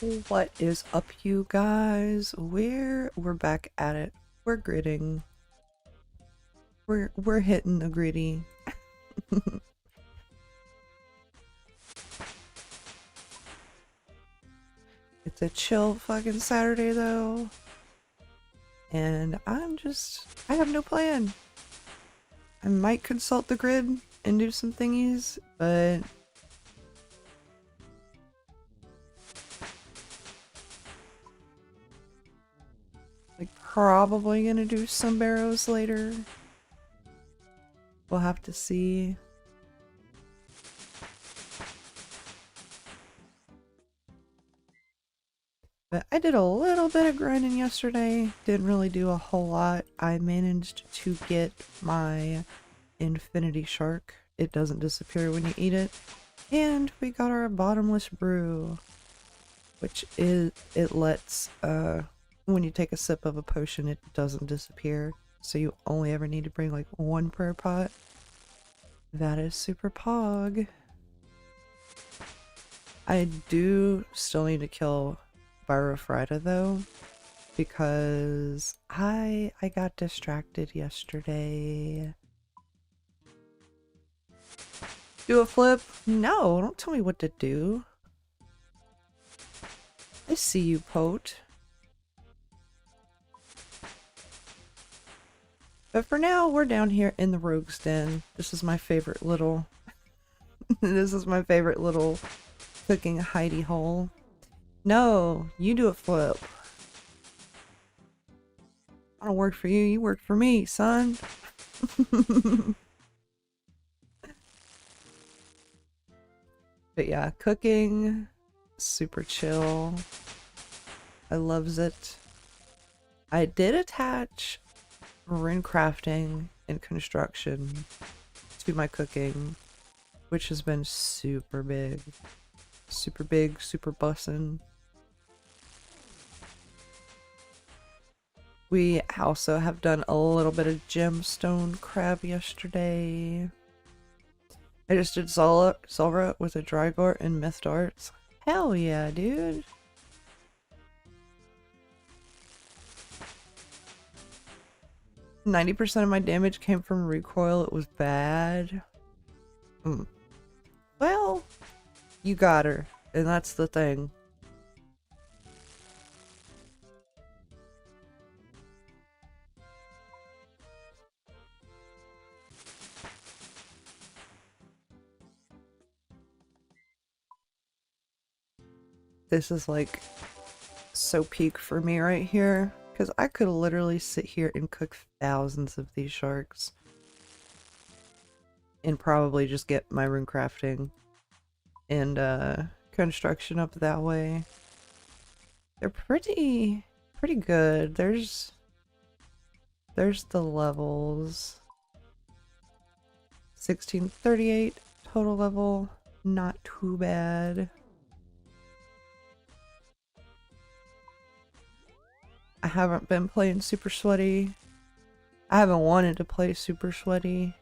What is up, you guys? We're back at it. We're gridding. We're hitting the gritty. It's a chill fucking Saturday though. And I have no plan. I might consult the grid and do some thingies, but like probably gonna do some barrows later. We'll have to see. But I did a little bit of grinding yesterday. Didn't really do a whole lot. I managed to get my infinity shark. It doesn't disappear when you eat it. And we got our bottomless brew, which is, it lets, when you take a sip of a potion, it doesn't disappear. So you only ever need to bring like one per pot. That is super pog. I do still need to kill Byrofrida though, because I got distracted yesterday. Do a flip? No, don't tell me what to do. I see you, Pote. But for now, we're down here in the Rogue's Den. This is my favorite little this is my favorite little cooking hidey hole. No, you do a flip. I don't work for you, you work for me, son. But yeah, cooking, super chill. I loves it. I did attach rune crafting and construction to my cooking, which has been super big. Super big, super bussin'. We also have done a little bit of gemstone crab yesterday. I just did Zulra with a Drygort and Myth Darts. Hell yeah, dude. %of my damage came from recoil. It was bad. Well, you got her, and that's the thing. This is like so peak for me right here, because I could literally sit here and cook thousands of these sharks and probably just get my rune crafting and construction up that way. They're pretty good. There's the levels. 1638 total level, not too bad. I haven't been playing super sweaty. I haven't wanted to play super sweaty.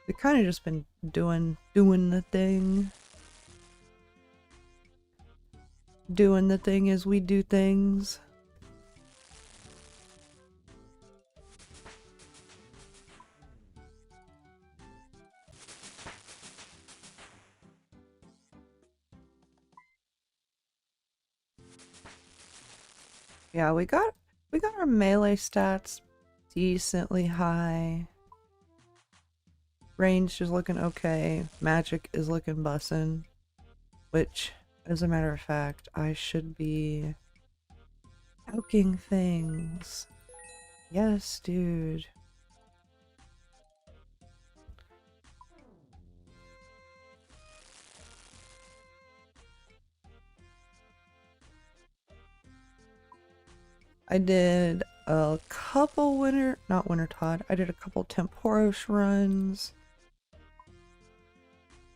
We've kind of just been doing the thing. Doing the thing as we do things. Yeah, we got our melee stats decently high. Range is looking okay. Magic is looking bussin'. Which, as a matter of fact, I should be poking things. Yes, dude. I did a couple not winter Todd. I did a couple Temporos runs.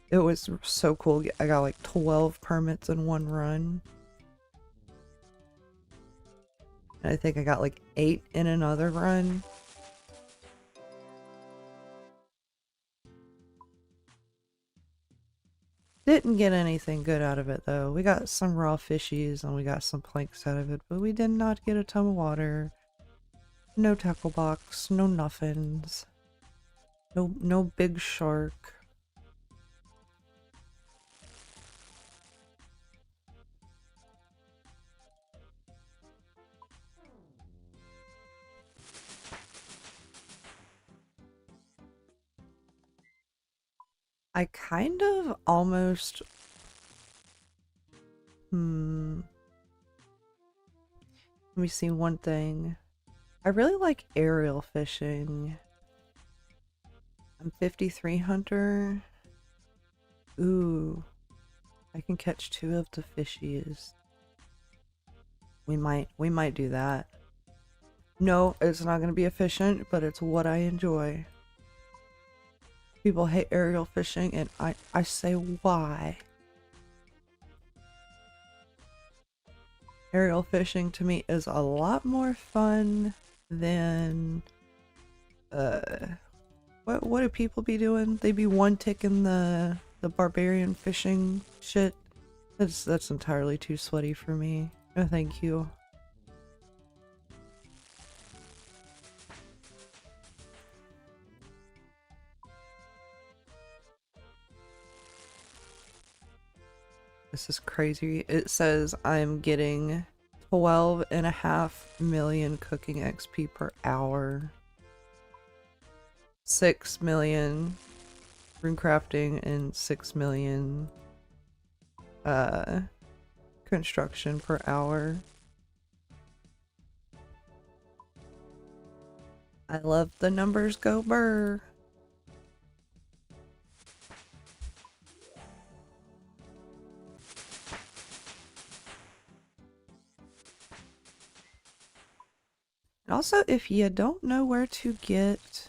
It was so cool. I got like 12 permits in one run. And I think I got like 8 in another run. Didn't get anything good out of it though. We got some raw fishies and we got some planks out of it, but we did not get a ton of water. No tackle box, no nothings. No big shark. I kind of almost... Let me see one thing. I really like aerial fishing. I'm 53 hunter. Ooh. I can catch 2 of the fishies. We might do that. No, it's not going to be efficient, but it's what I enjoy. People hate aerial fishing, and I say why. Aerial fishing to me is a lot more fun than what do people be doing? They be one-ticking the barbarian fishing shit. That's entirely too sweaty for me. No, thank you. This is crazy. It says I'm getting 12.5 million cooking XP per hour. 6 million rune crafting and 6 million construction per hour. I love the numbers go burr. And also, if you don't know where to get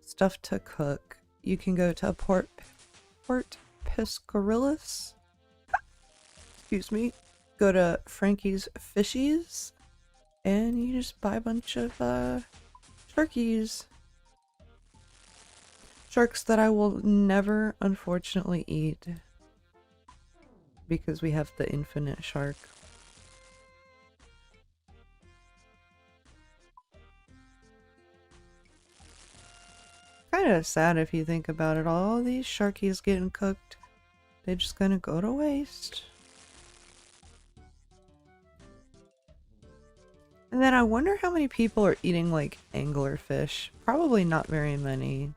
stuff to cook, you can go to Port Piscarillas. Excuse me. Go to Frankie's Fishies, and you just buy a bunch of sharkies. Sharks that I will never, unfortunately, eat because we have the infinite shark. Kind of sad if you think about it. All these sharkies getting cooked, they're just gonna go to waste. And then I wonder how many people are eating like anglerfish. Probably not very many.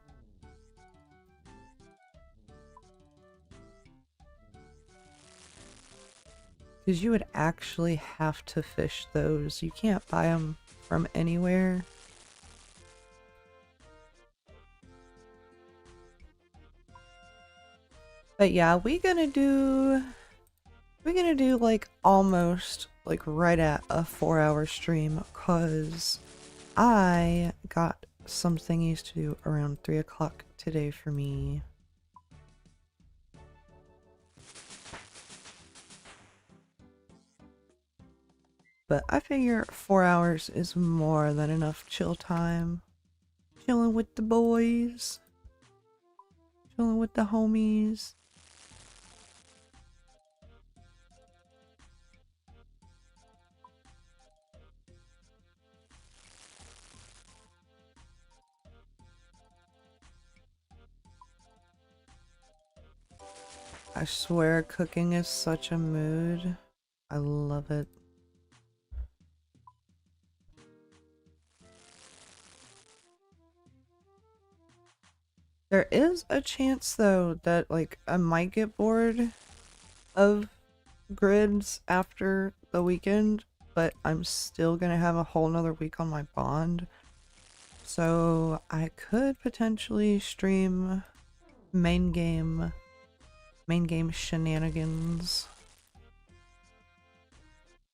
Because you would actually have to fish those. You can't buy them from anywhere. But yeah, we're gonna do like almost like right at a 4-hour stream, cause I got some thingies to do around 3 o'clock today for me. But I figure 4 hours is more than enough chill time. Chilling with the boys. Chilling with the homies. I swear cooking is such a mood. I love it. There is a chance though that like I might get bored of grids after the weekend, but I'm still gonna have a whole nother week on my bond. So I could potentially stream main game shenanigans.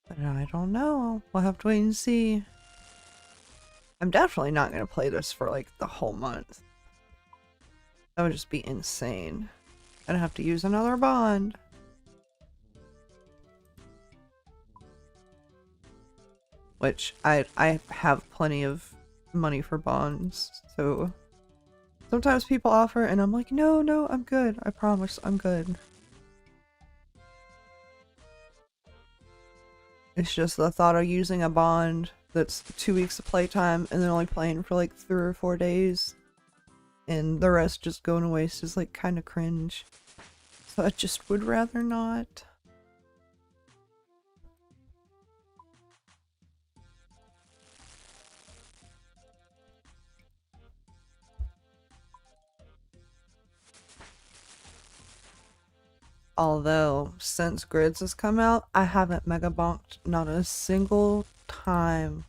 But I don't know. We'll have to wait and see. I'm definitely not gonna play this for like the whole month. That would just be insane. I'd have to use another bond. Which I have plenty of money for bonds, so it's Sometimes people offer and I'm like, no, no, I'm good. I promise, I'm good. It's just the thought of using a bond that's 2 weeks of playtime and then only playing for like 3 or 4 days and the rest just going to waste is like kind of cringe. So I just would rather not. Although, since Grids has come out, I haven't mega bonked not a single time.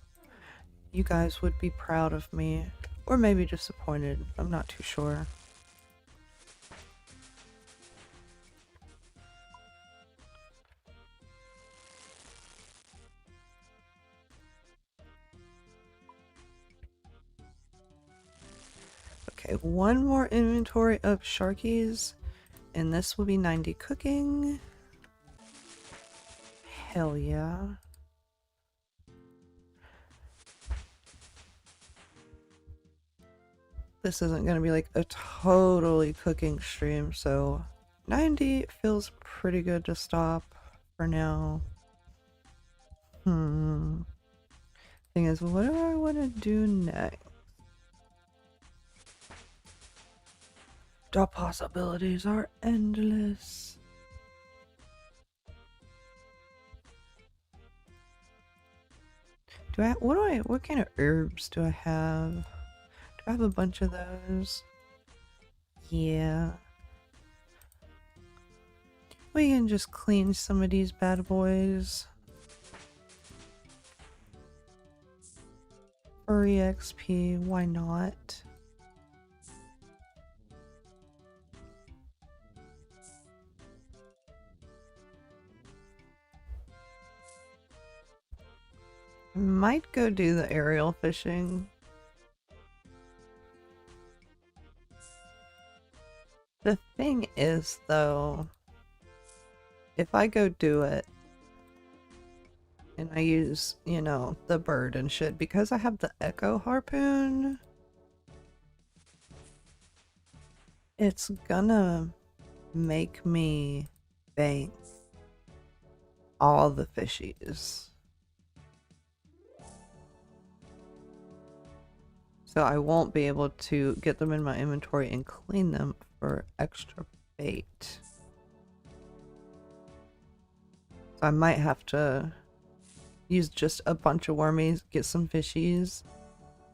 You guys would be proud of me. Or maybe disappointed. I'm not too sure. Okay, one more inventory of Sharkies. And this will be 90 cooking. Hell yeah. This isn't going to be like a totally cooking stream, so 90 feels pretty good to stop for now. Thing is, what do I want to do next? The possibilities are endless. What kind of herbs do I have? Do I have a bunch of those? Yeah. We can just clean some of these bad boys. Furry XP, why not? Might go do the aerial fishing. The thing is, though, if I go do it, and I use, you know, the bird and shit, because I have the echo harpoon, it's gonna make me bank all the fishies. So I won't be able to get them in my inventory and clean them for extra bait. So I might have to use just a bunch of wormies, get some fishies,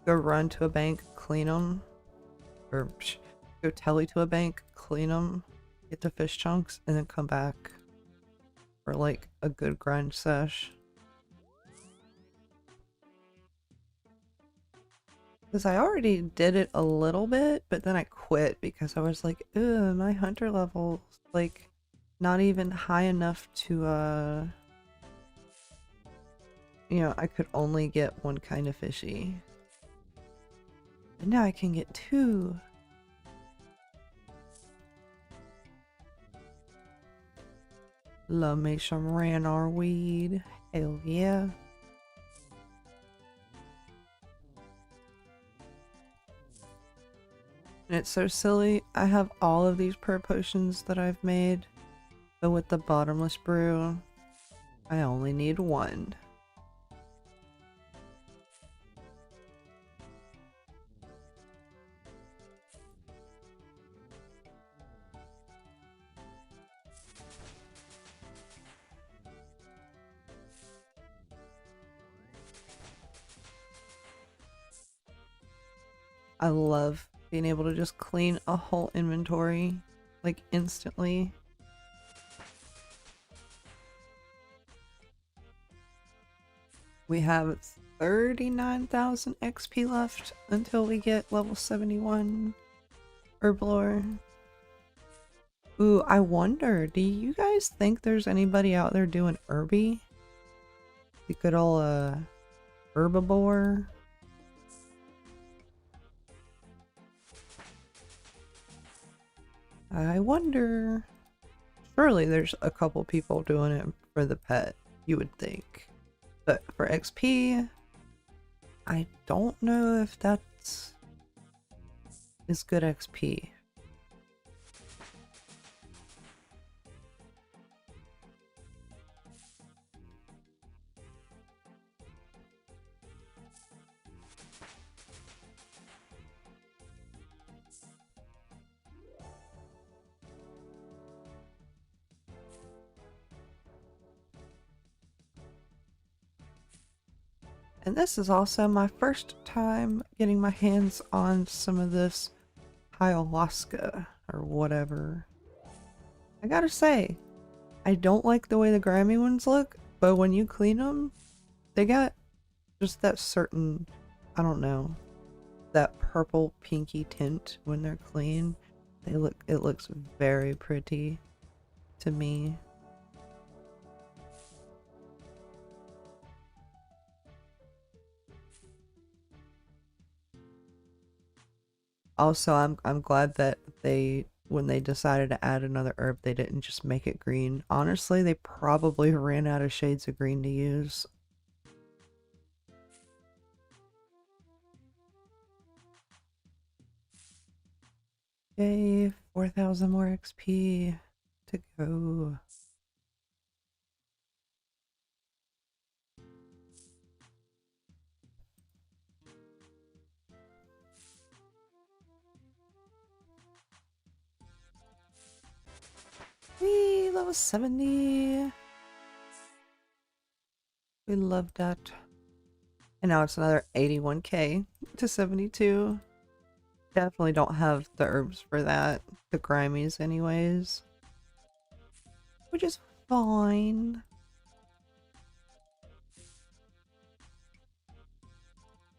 go run to a bank, clean them, or go telly to a bank, clean them, get the fish chunks, and then come back for like a good grind sesh. Because I already did it a little bit, but then I quit because I was like, ugh, my hunter level's like not even high enough to, you know, I could only get one kind of fishy. And now I can get 2. Love me some Ranar weed. Hell yeah. And it's so silly. I have all of these prayer potions that I've made, but with the bottomless brew, I only need 1. I love being able to just clean a whole inventory, like, instantly. We have 39,000 XP left until we get level 71 Herblore. Ooh, I wonder, do you guys think there's anybody out there doing Herby? The good old, herbivore? I wonder. Surely there's a couple people doing it for the pet, you would think. But for XP, I don't know if that's is good XP. And this is also my first time getting my hands on some of this ayahuasca or whatever. I gotta say, I don't like the way the grimy ones look, but when you clean them, they got just that certain, I don't know, that purple pinky tint when they're clean. It looks very pretty to me. Also, I'm glad that when they decided to add another herb, they didn't just make it green. Honestly, they probably ran out of shades of green to use. Yay, 4,000 more XP to go. Whee, level 70. We love that. And now it's another 81k to 72. Definitely don't have the herbs for that. The grimies anyways. Which is fine.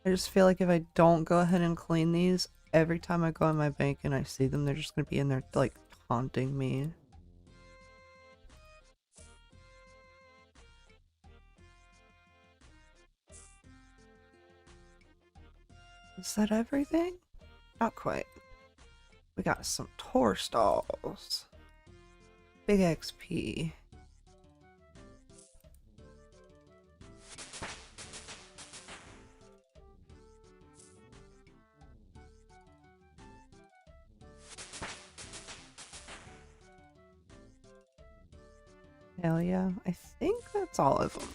I just feel like if I don't go ahead and clean these, every time I go on my bank and I see them, they're just gonna be in there like taunting me. Is that everything? Not quite. We got some tour stalls. Big XP. Hell yeah. I think that's all of them.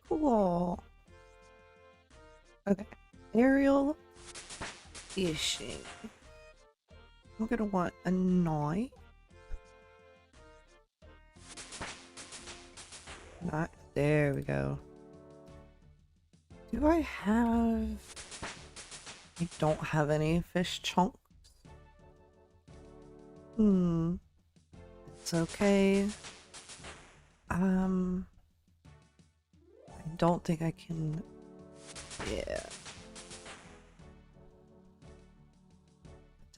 Cool. Okay. Aerial fishing. I'm gonna want a knife. Not there we go. Do I have... I don't have any fish chunks. It's okay. I don't think I can... Yeah.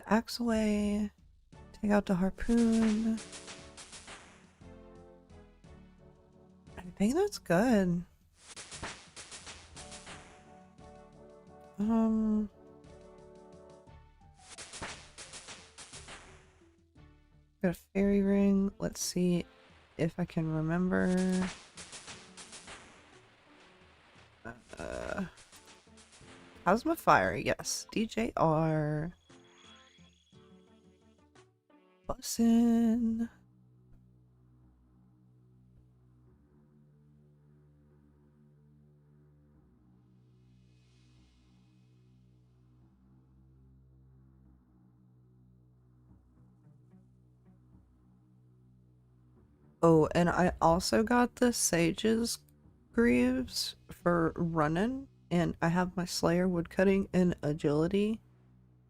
Axe away. Take out the harpoon. I think that's good. Got a fairy ring. Let's see if I can remember. How's my fire? Yes. DJR. Bussin'. Oh, and I also got the Sage's Greaves for running, and I have my Slayer woodcutting and agility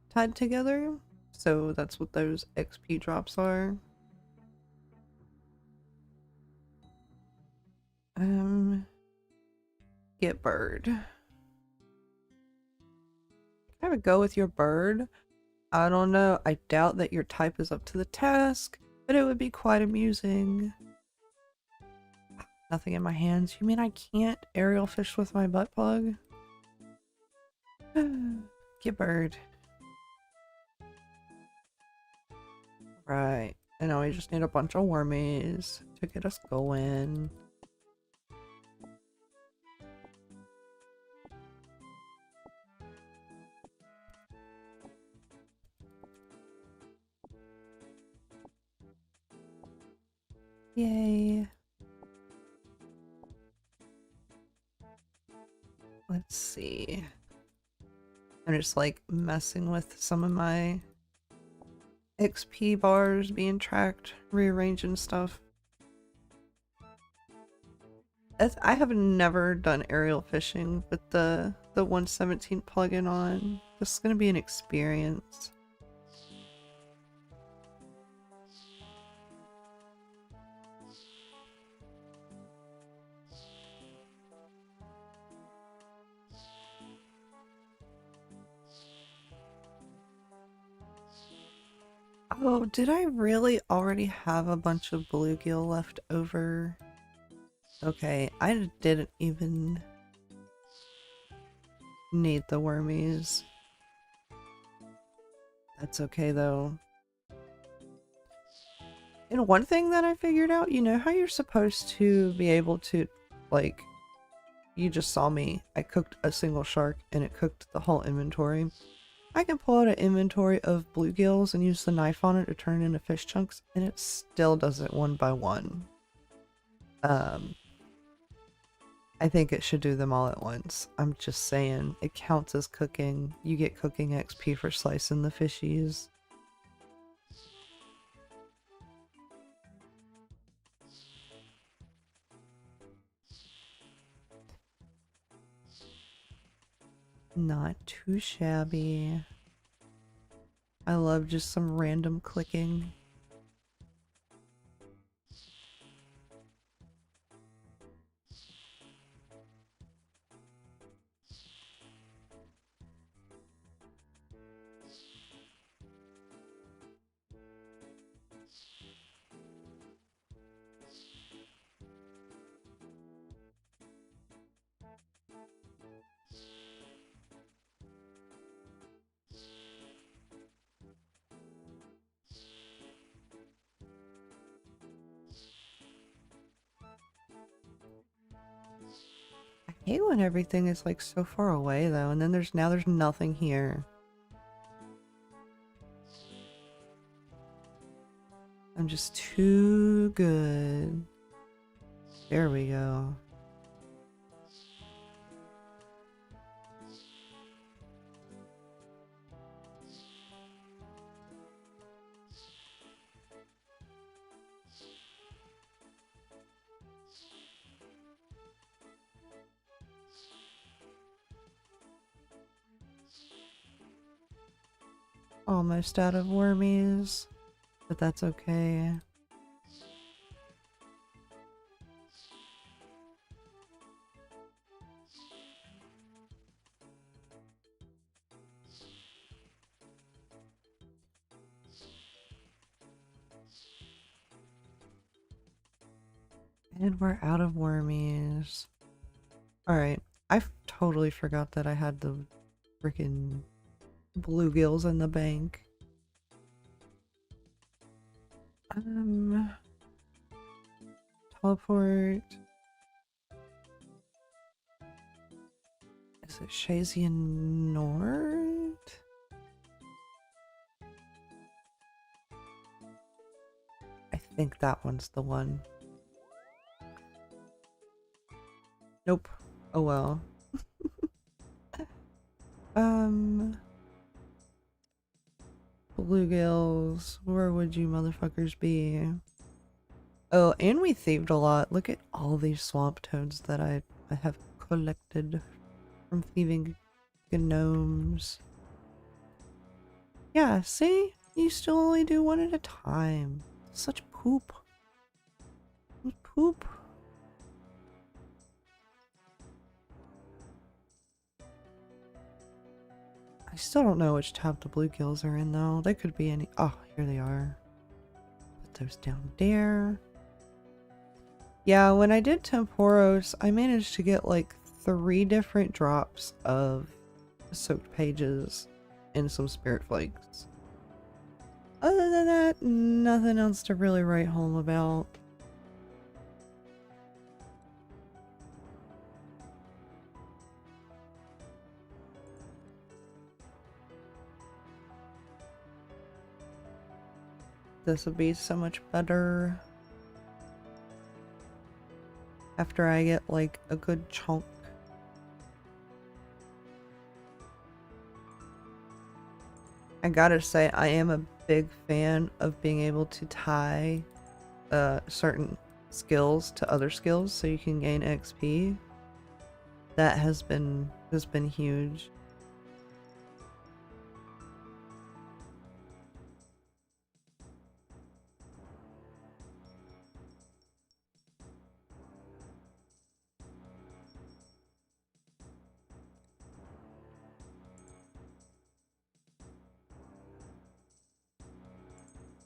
tied together, so that's what those XP drops are. Get bird. Can I have a go with your bird? I don't know. I doubt that your type is up to the task, but it would be quite amusing. Nothing in my hands. You mean I can't aerial fish with my butt plug? Get bird. Right. And now we just need a bunch of wormies to get us going. Yay. Let's see. I'm just like messing with some of my XP bars being tracked, rearranging stuff. I have never done aerial fishing with the 117 plugin on. This is gonna be an experience. Oh, did I really already have a bunch of bluegill left over? Okay, I didn't even need the wormies. That's okay though. And one thing that I figured out, you know how you're supposed to be able to, like, you just saw me. I cooked a single shark and it cooked the whole inventory. I can pull out an inventory of bluegills and use the knife on it to turn it into fish chunks, and it still does it one by one. I think it should do them all at once. I'm just saying, it counts as cooking. You get cooking XP for slicing the fishies. Not too shabby. I love just some random clicking. I hate when everything is like so far away though, and then there's nothing here. I'm just too good. There we go. Almost out of wormies, but that's okay. And we're out of wormies. Alright, I totally forgot that I had the freaking bluegills in the bank. Teleport. Is it Shazian Nord? I think that one's the one. Nope. Oh well. Bluegills, where would you motherfuckers be? Oh, and we thieved a lot. Look at all these swamp toads that I have collected from thieving gnomes. Yeah, see? You still only do one at a time. Such poop. Poop. I still don't know which tab the bluegills are in though. They could be any— oh, here they are. Put those down there. Yeah, when I did Temporos, I managed to get like 3 different drops of soaked pages and some spirit flakes. Other than that, nothing else to really write home about. This would be so much better. after I get like a good chunk. I gotta say, I am a big fan of being able to tie certain skills to other skills so you can gain XP. That has been huge.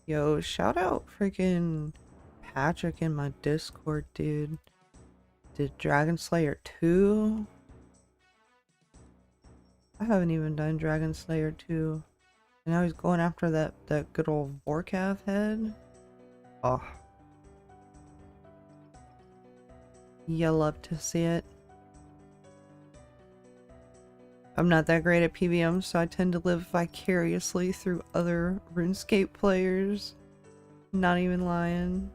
Yo, shout out freaking Patrick in my Discord, dude. Did Dragon Slayer 2? I haven't even done Dragon Slayer 2. And now he's going after that good old Vorkav head. Oh. You love to see it. I'm not that great at PVM, so I tend to live vicariously through other RuneScape players. Not even lying.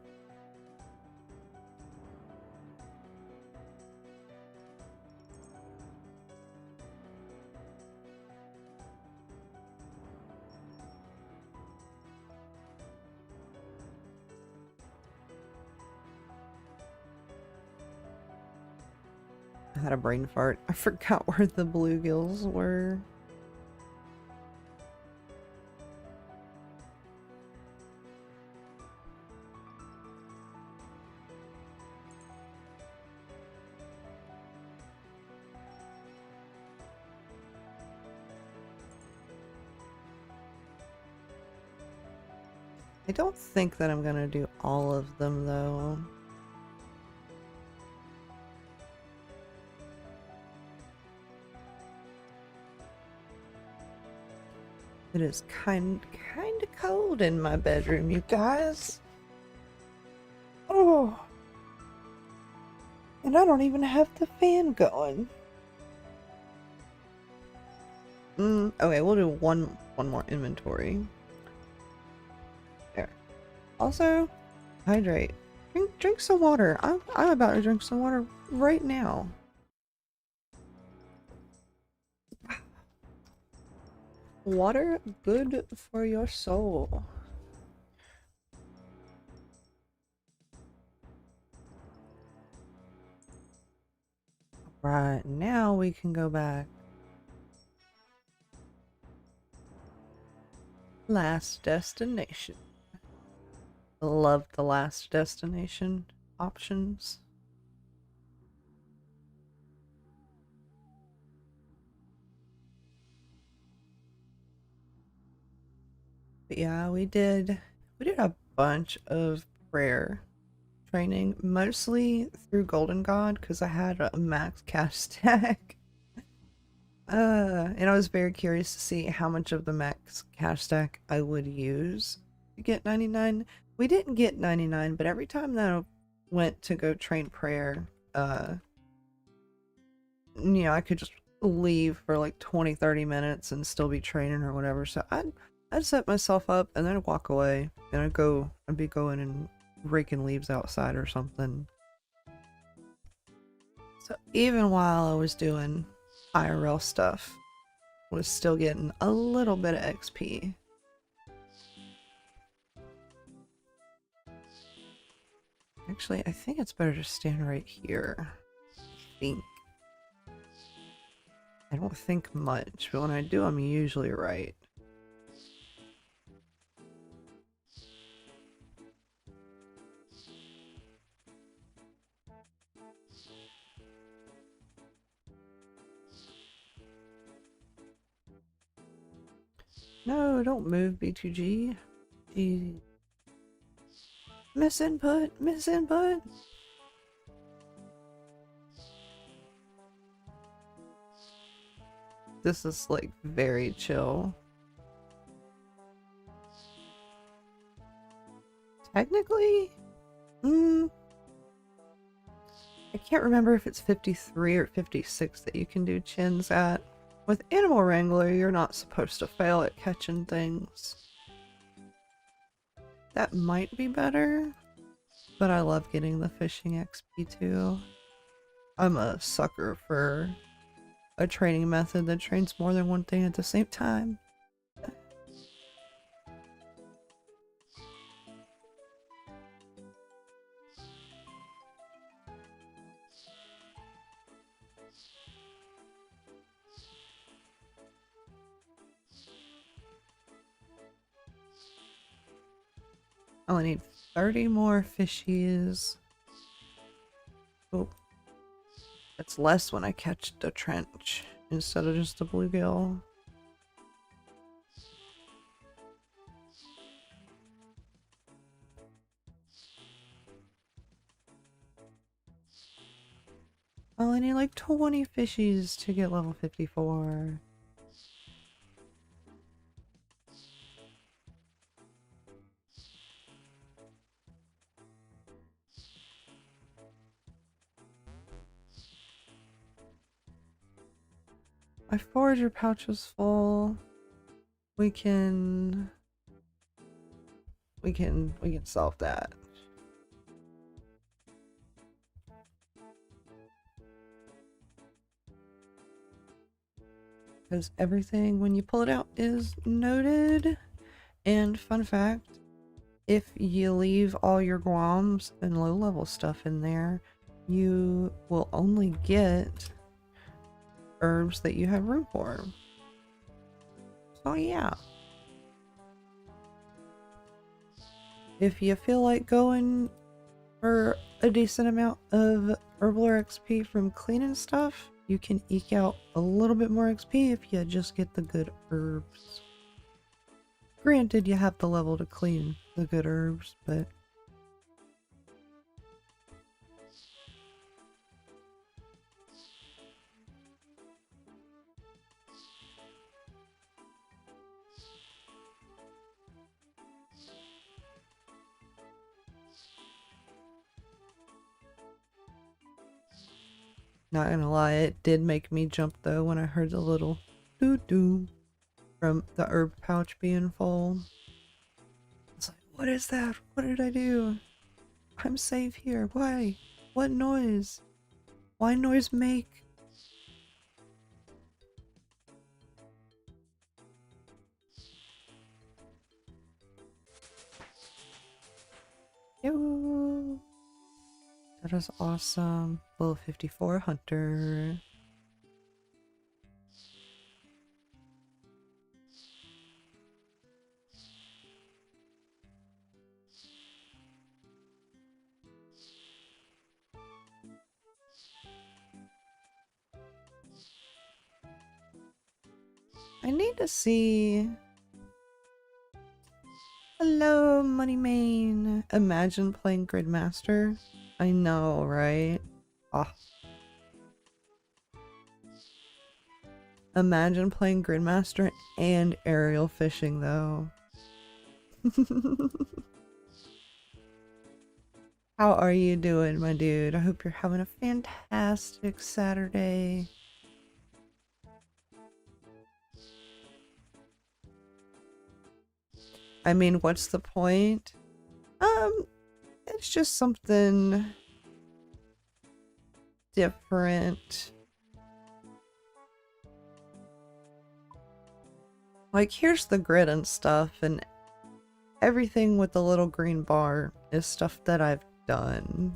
I had a brain fart. I forgot where the bluegills were. I don't think that I'm gonna do all of them though. It is kind of cold in my bedroom, you guys. Oh. And I don't even have the fan going. Okay, we'll do one more inventory. There. Also, hydrate. Drink some water. I'm about to drink some water right now. Water, good for your soul. Right, now we can go back. Last destination. Love the last destination options. But yeah, we did a bunch of prayer training, mostly through Golden God, because I had a max cash stack. And I was very curious to see how much of the max cash stack I would use to get 99. We didn't get 99, but every time that I went to go train prayer, you know, I could just leave for like 20-30 minutes and still be training or whatever. So I'd set myself up and then I'd walk away and I'd be going and raking leaves outside or something. So even while I was doing IRL stuff, was still getting a little bit of XP. Actually, I think it's better to stand right here. I don't think much, but when I do, I'm usually right. No, don't move, B2G. Gee. Miss input! Miss input! This is like very chill. Technically? I can't remember if it's 53 or 56 that you can do chins at. With Animal Wrangler, you're not supposed to fail at catching things. That might be better. but I love getting the fishing XP too. I'm a sucker for a training method that trains more than one thing at the same time. I only need 30 more fishies. Oh, it's less when I catch the trench instead of just the bluegill. I only need like 20 fishies to get level 54. My forager pouch is full. We can solve that. Because everything when you pull it out is noted. And fun fact, if you leave all your guams and low level stuff in there, you will only get herbs that you have room for. So yeah. If you feel like going for a decent amount of herbal XP from cleaning stuff, you can eke out a little bit more XP if you just get the good herbs. Granted, you have the level to clean the good herbs, but not gonna lie, it did make me jump though when I heard the little doo-doo from the herb pouch being full. It's like, what is that? What did I do? I'm safe here. Why? What noise? Why noise make? Yo! That is awesome. Level 54 hunter. I need to see. Hello, Money Main. Imagine playing GridMaster. I know, right? Ah. Imagine playing GridMaster and aerial fishing, though. How are you doing, my dude? I hope you're having a fantastic Saturday. I mean, what's the point? It's just something different. Like, here's the grid and stuff, and everything with the little green bar is stuff that I've done.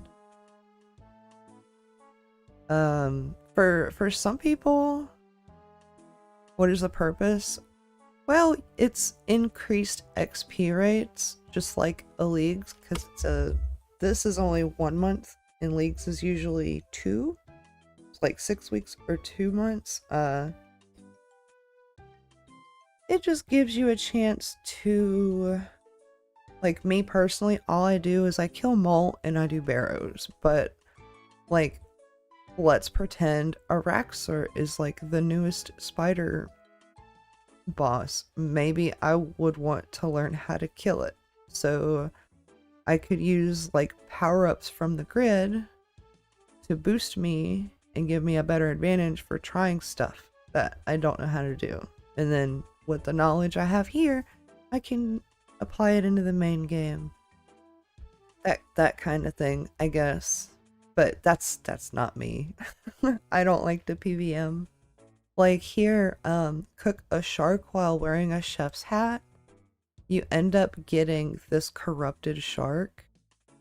For some people, what is the purpose? Well, it's increased XP rates, just like a leagues, because this is only 1 month, and leagues is usually 2. It's like 6 weeks or 2 months. It just gives you a chance to, like me personally, all I do is I kill molt and I do barrows, but like, let's pretend Araxor is like the newest spider boss. Maybe I would want to learn how to kill it, so I could use like power-ups from the grid to boost me and give me a better advantage for trying stuff that I don't know how to do. And then with the knowledge I have here, I can apply it into the main game. That kind of thing, I guess. But that's not me. I don't like to PVM. Like here, cook a shark while wearing a chef's hat. You end up getting this corrupted shark,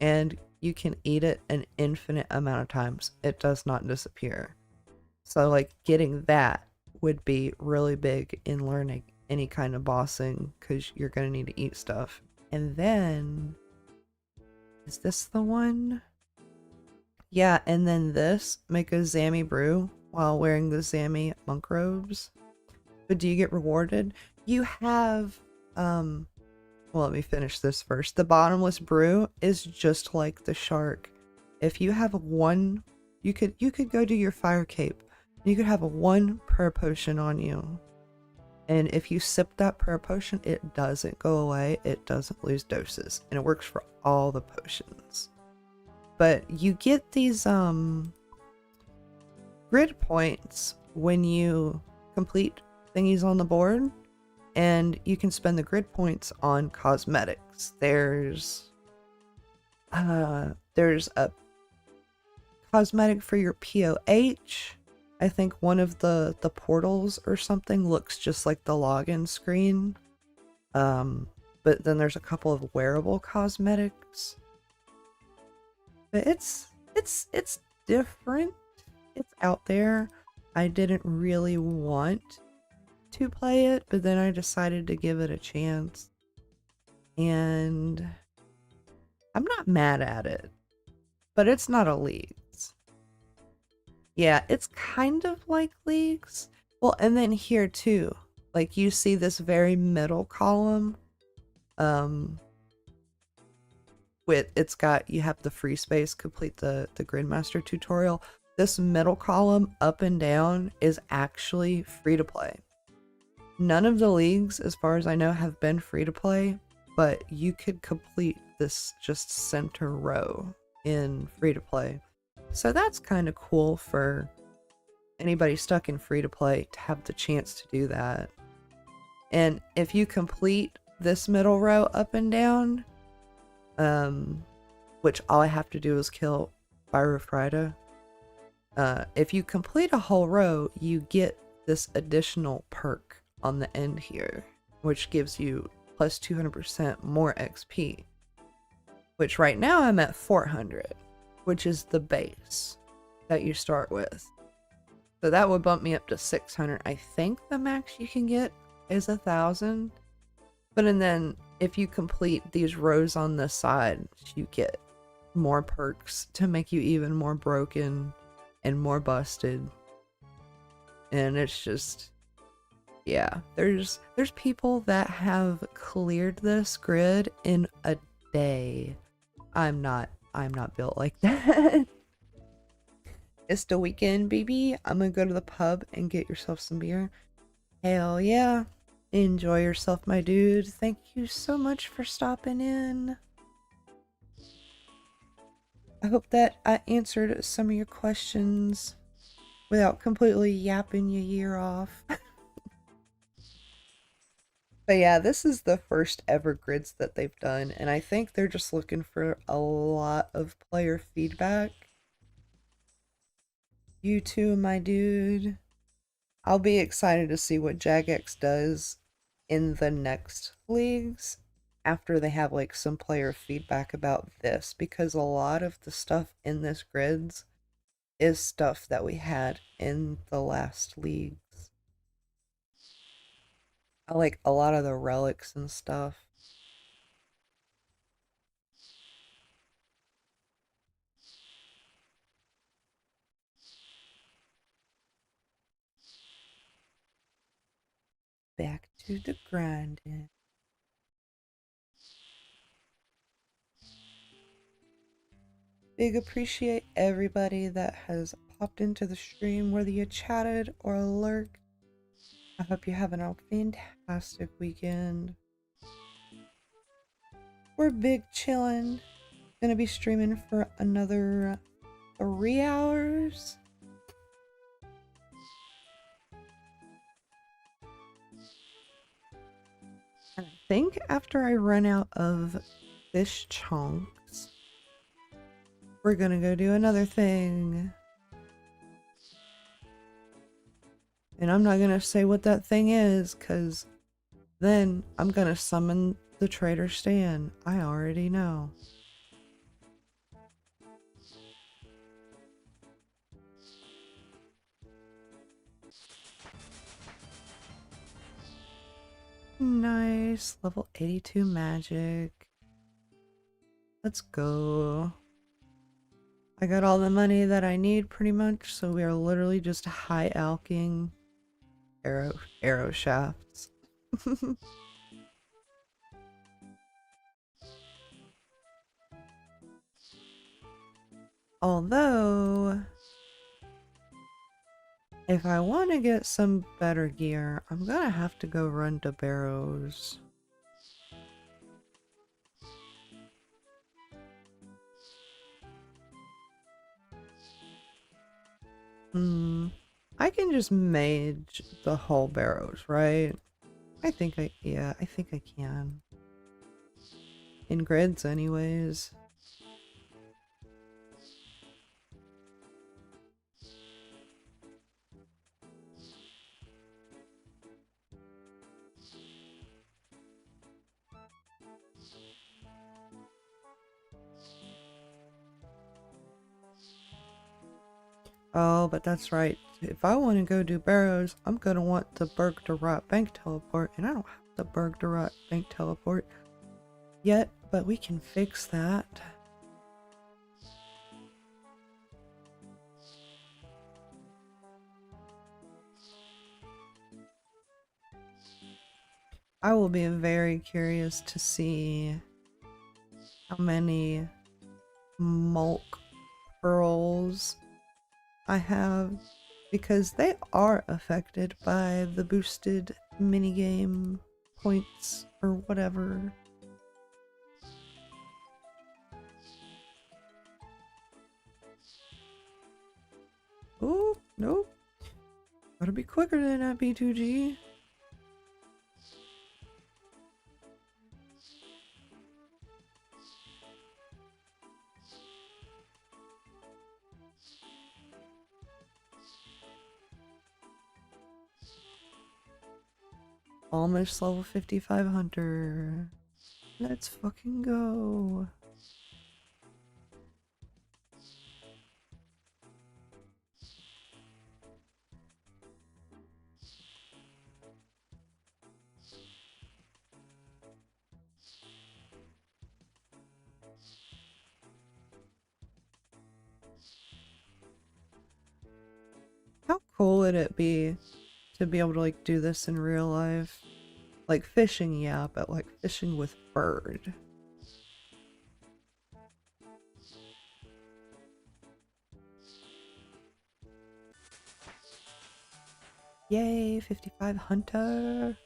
and you can eat it an infinite amount of times. It does not disappear. So like getting that would be really big in learning any kind of bossing, because you're gonna need to eat stuff. And then, is this the one? Yeah, and then this, make a Zammy brew while wearing the Zammy monk robes. But do you get rewarded? You have, well, let me finish this first. The bottomless brew is just like the shark. If you have one, you could go do your fire cape. You could have a 1 prayer potion on you. And if you sip that prayer potion, it doesn't go away. It doesn't lose doses. And it works for all the potions. But you get these grid points when you complete thingies on the board, and you can spend the grid points on cosmetics. There's a cosmetic for your POH. I think one of the portals or something looks just like the login screen. But then there's a couple of wearable cosmetics. But it's different. It's out there. I didn't really want to play it, but then I decided to give it a chance. And I'm not mad at it, but it's not a Leagues. Yeah, it's kind of like Leagues. Well, and then here too, like you see this very middle column, with you have the free space, complete the GridMaster tutorial. This middle column up and down is actually free to play. None of the leagues, as far as I know, have been free to play, but you could complete this just center row in free to play. So that's kind of cool for anybody stuck in free to play to have the chance to do that. And if you complete this middle row up and down, which all I have to do is kill Byrofrida. If you complete a whole row, you get this additional perk on the end here, which gives you plus 200% more XP, which right now I'm at 400, which is the base that you start with. So that would bump me up to 600. I think the max you can get is 1,000. But and then if you complete these rows on this side, you get more perks to make you even more broken and more busted. And it's just, yeah, there's people that have cleared this grid in a day. I'm not built like that. It's the weekend, baby. I'm gonna go to the pub and get yourself some beer. Hell yeah. Enjoy yourself, my dude. Thank you so much for stopping in. I hope that I answered some of your questions without completely yapping your ear off. But yeah, this is the first ever grids that they've done, and I think they're just looking for a lot of player feedback. You too, my dude. I'll be excited to see what Jagex does in the next leagues after they have like some player feedback about this, because a lot of the stuff in this grids is stuff that we had in the last leagues. I like a lot of the relics and stuff. Back to the grinding. Big appreciate everybody that has popped into the stream, whether you chatted or lurked. I hope you're having a fantastic weekend. We're big chillin'. Gonna be streaming for another 3 hours. And I think after I run out of fish chunks, we're gonna go do another thing. And I'm not gonna say what that thing is, cause then I'm gonna summon the Trader Stan. I already know. Nice. Level 82 magic. Let's go. I got all the money that I need pretty much, so we are literally just high alching arrow shafts. Although, if I want to get some better gear, I'm gonna have to go run to Barrows. I can just mage the whole Barrows, right? I think I can. In grids anyways. Oh, but that's right. If I want to go do Barrows, I'm gonna want the Berg to Rot Bank teleport, and I don't have the Berg to Rot Bank teleport yet, but we can fix that. I will be very curious to see how many Mulk pearls I have, because they are affected by the boosted minigame points or whatever. Oh, nope. Gotta be quicker than that, B2G. Almost level 55 hunter. Let's fucking go. How cool would it be to be able to like do this in real life? Like fishing, yeah, but like fishing with bird. Yay, 55 hunter.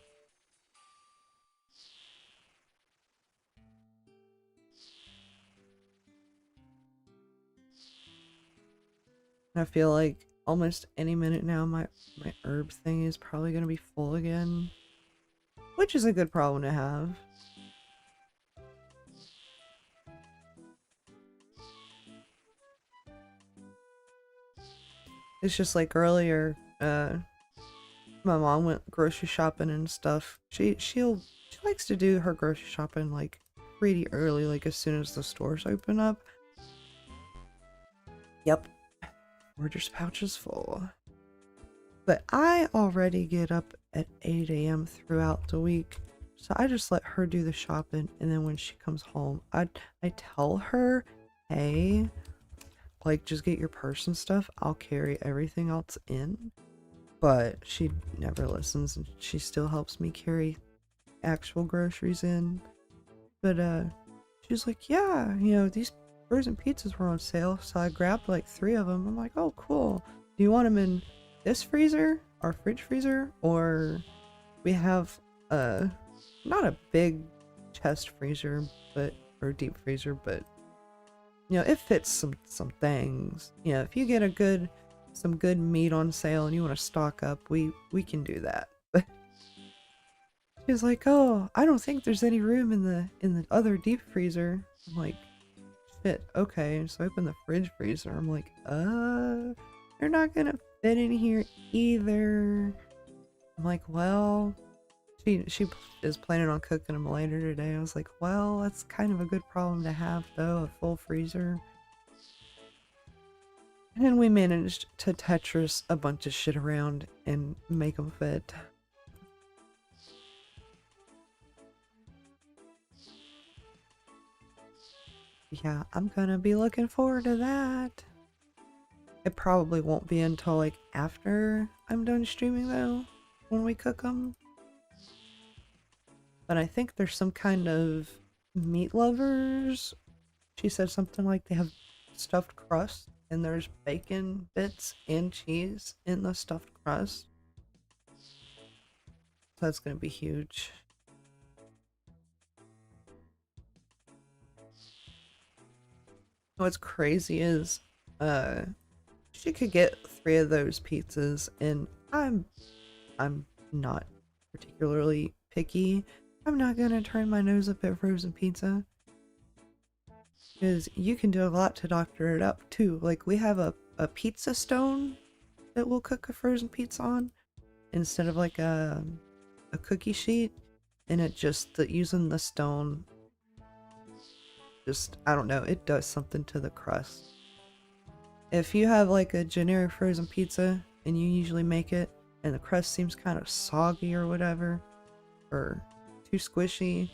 I feel like almost any minute now my herb thing is probably gonna be full again. Which is a good problem to have. It's just like earlier, my mom went grocery shopping and stuff. She likes to do her grocery shopping like pretty early, like as soon as the stores open up. Yep. Order's pouch is full. But I already get up at 8 a.m. throughout the week. So I just let her do the shopping, and then when she comes home, I tell her, hey, like just get your purse and stuff. I'll carry everything else in. But she never listens, and she still helps me carry actual groceries in. But she's like, yeah, you know, these frozen pizzas were on sale, so I grabbed like 3 of them. I'm like, oh cool. Do you want them in this freezer, our fridge freezer, or we have not a big chest freezer, but or deep freezer, but you know, it fits some things. You know, if you get some good meat on sale and you want to stock up, we can do that. But she's like, oh, I don't think there's any room in the other deep freezer. I'm like, shit, okay. So I open the fridge freezer. I'm like, they're not gonna fit in here either. I'm like, well, she is planning on cooking them later today. I was like, well, that's kind of a good problem to have, though, a full freezer. And we managed to Tetris a bunch of shit around and make them fit. Yeah, I'm gonna be looking forward to that. It probably won't be until like after I'm done streaming though, when we cook them. But I think there's some kind of meat lovers. She said something like they have stuffed crust and there's bacon bits and cheese in the stuffed crust. So that's gonna be huge. What's crazy is, she could get 3 of those pizzas, and I'm not particularly picky. I'm not gonna turn my nose up at frozen pizza. Because you can do a lot to doctor it up too. Like we have a pizza stone that we'll cook a frozen pizza on instead of like a cookie sheet, and it just using the stone, just I don't know, it does something to the crust. If you have like a generic frozen pizza and you usually make it and the crust seems kind of soggy or whatever, or too squishy,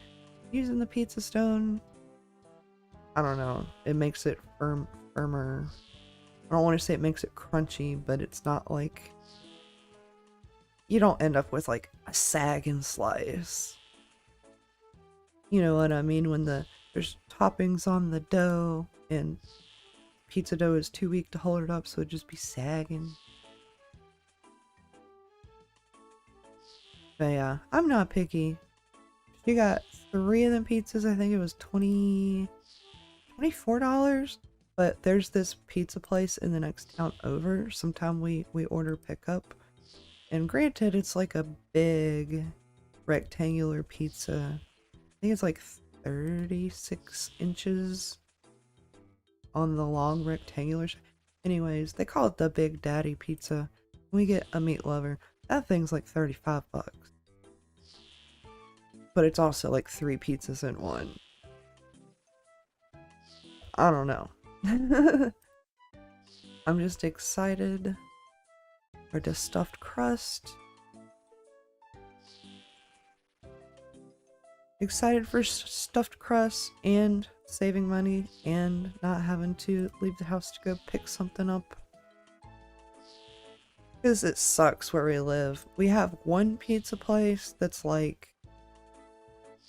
using the pizza stone, I don't know, it makes it firmer. I don't want to say it makes it crunchy, but it's not like, you don't end up with like a sagging slice. You know what I mean? When there's toppings on the dough and pizza dough is too weak to hold it up, so it'd just be sagging. But yeah, I'm not picky. She got 3 of them pizzas. I think it was $24. But there's this pizza place in the next town over. Sometime we order pickup. And granted, it's like a big rectangular pizza. I think it's like 36 inches on the long rectangular. Anyways, they call it the Big Daddy Pizza. We get a meat lover. That thing's like 35 bucks. But it's also like 3 pizzas in one. I don't know. I'm just excited for the stuffed crust. Excited for stuffed crust and saving money and not having to leave the house to go pick something up. Because it sucks where we live. We have one pizza place that's like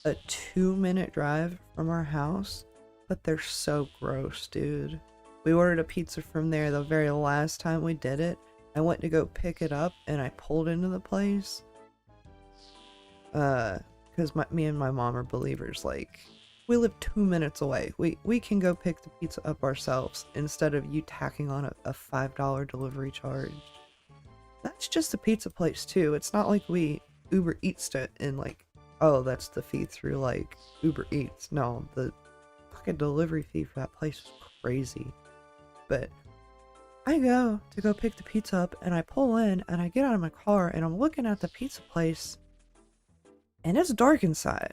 a 2-minute drive from our house, but they're so gross, dude. We ordered a pizza from there the very last time we did it. I went to go pick it up and I pulled into the place. Because me and my mom are believers. Like, we live 2 minutes away. We can go pick the pizza up ourselves instead of you tacking on a $5 delivery charge. That's just a pizza place too. It's not like we Uber Eats it and like, oh, that's the fee through like Uber Eats. No, the fucking delivery fee for that place is crazy. But I go to go pick the pizza up and I pull in and I get out of my car and I'm looking at the pizza place and it's dark inside.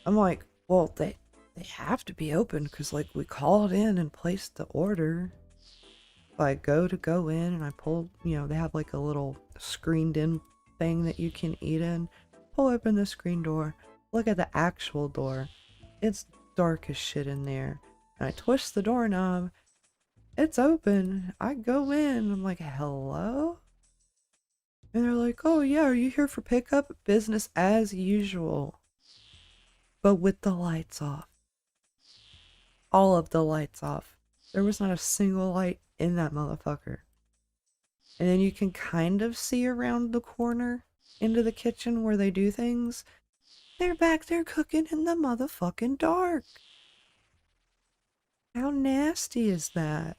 I'm like, well, they have to be open because like we called in and placed the order. So I go in and I pull, you know, they have like a little screened in thing that you can eat in. Pull open the screen door, look at the actual door. It's dark as shit in there. And I twist the doorknob. It's open. I go in. I'm like, hello? And they're like, oh yeah, are you here for pickup? Business as usual. But with the lights off. All of the lights off. There was not a single light in that motherfucker. And then you can kind of see around the corner into the kitchen where they do things. They're back there cooking in the motherfucking dark. How nasty is that?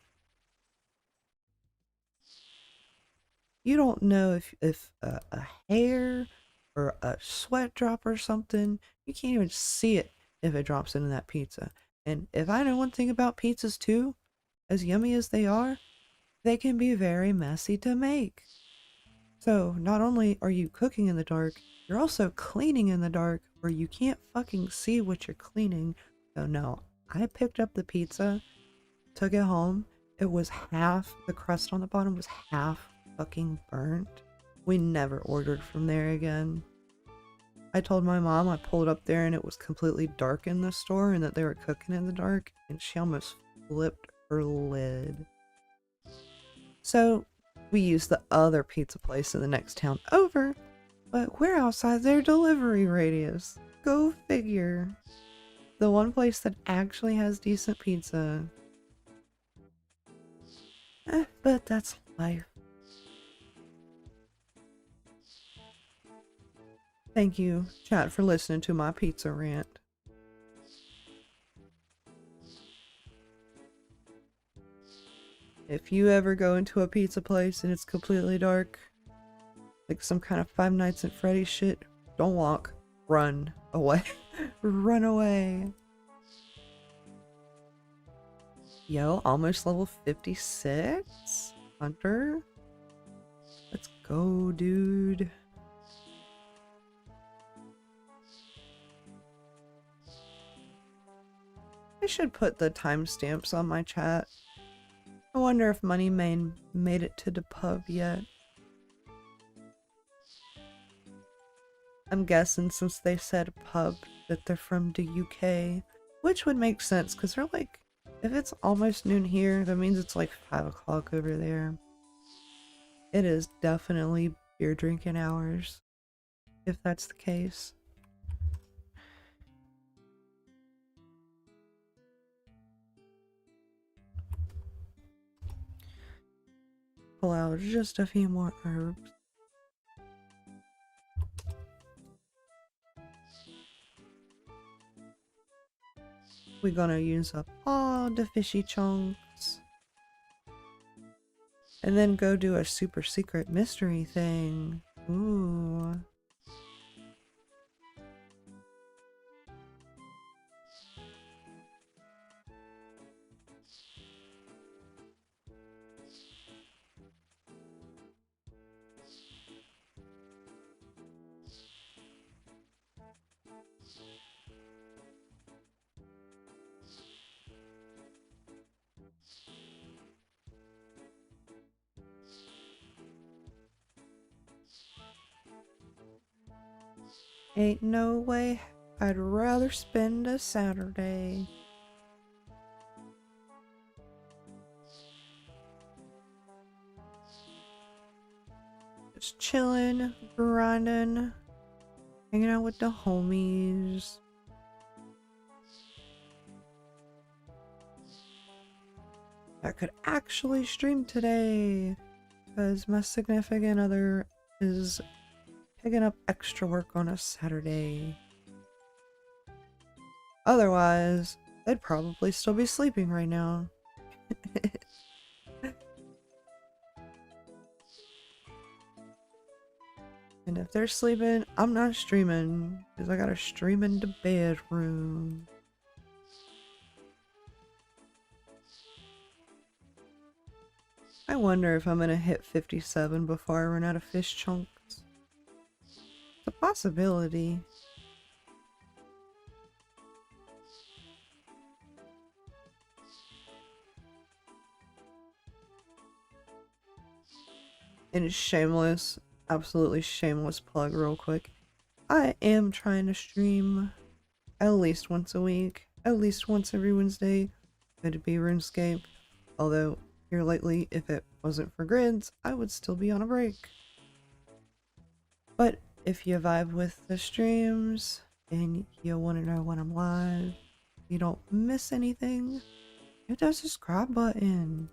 You don't know if a hair or a sweat drop or something, you can't even see it if it drops into that pizza. And if I know one thing about pizzas too, as yummy as they are, they can be very messy to make. So not only are you cooking in the dark, you're also cleaning in the dark where you can't fucking see what you're cleaning. So no, I picked up the pizza, took it home. It was half, the crust on the bottom was half fucking burnt. We never ordered from there again. I told my mom I pulled up there and it was completely dark in the store and that they were cooking in the dark, and she almost flipped her lid. So we used the other pizza place in the next town over, but we're outside their delivery radius. Go figure. The one place that actually has decent pizza. But that's life. Thank you, chat, for listening to my pizza rant. If you ever go into a pizza place and it's completely dark, like some kind of Five Nights at Freddy's shit, don't walk. Run away. Run away. Yo, almost level 56? Hunter? Let's go, dude. I should put the timestamps on my chat. I wonder if Moneymain made it to the pub yet. I'm guessing since they said pub that they're from the UK, which would make sense because they're like, if it's almost noon here, that means it's like 5 o'clock over there. It is definitely beer drinking hours, if that's the case. Pull out just a few more herbs. We're gonna use up all the fishy chunks. And then go do a super secret mystery thing. Ooh. Ain't no way I'd rather spend a Saturday. Just chilling, grinding, hanging out with the homies. I could actually stream today because my significant other is picking up extra work on a Saturday. Otherwise, they'd probably still be sleeping right now. And if they're sleeping, I'm not streaming because I gotta stream in the bedroom. I wonder if I'm gonna hit 57 before I run out of fish chunks. It's a possibility. And it's shameless, absolutely shameless plug real quick. I am trying to stream at least once a week, at least once every Wednesday. It'd be RuneScape. Although, here lately, if it wasn't for grids, I would still be on a break. But if you vibe with the streams and you want to know when I'm live, you don't miss anything, hit that subscribe button.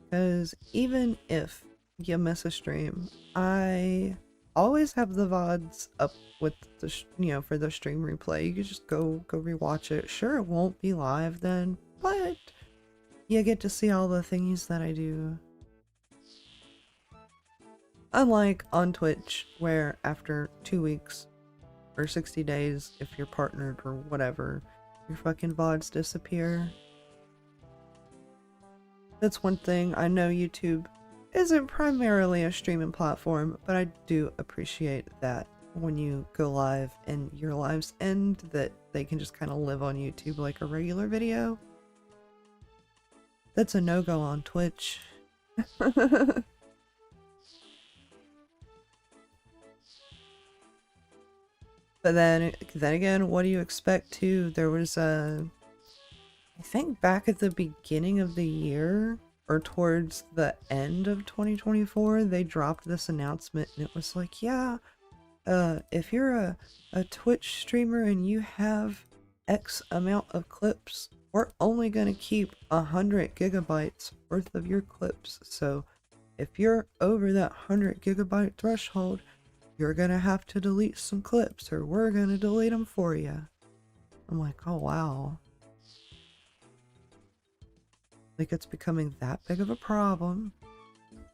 Because even if you miss a stream, I always have the VODs up with the, for the stream replay. You can just go rewatch it. Sure, it won't be live then, but you get to see all the thingies that I do. Unlike on Twitch, where after 2 weeks, or 60 days if you're partnered or whatever, your fucking VODs disappear. That's one thing. I know YouTube isn't primarily a streaming platform, but I do appreciate that when you go live and your lives end, that they can just kind of live on YouTube like a regular video. That's a no-go on Twitch. But then again, what do you expect too? There was I think back at the beginning of the year, or towards the end of 2024, they dropped this announcement and it was like, yeah, if you're a Twitch streamer and you have X amount of clips, we're only gonna keep 100 gigabytes worth of your clips. So if you're over that 100 gigabyte threshold, you're gonna have to delete some clips, or we're gonna delete them for you. I'm like, oh wow. Like, it's becoming that big of a problem.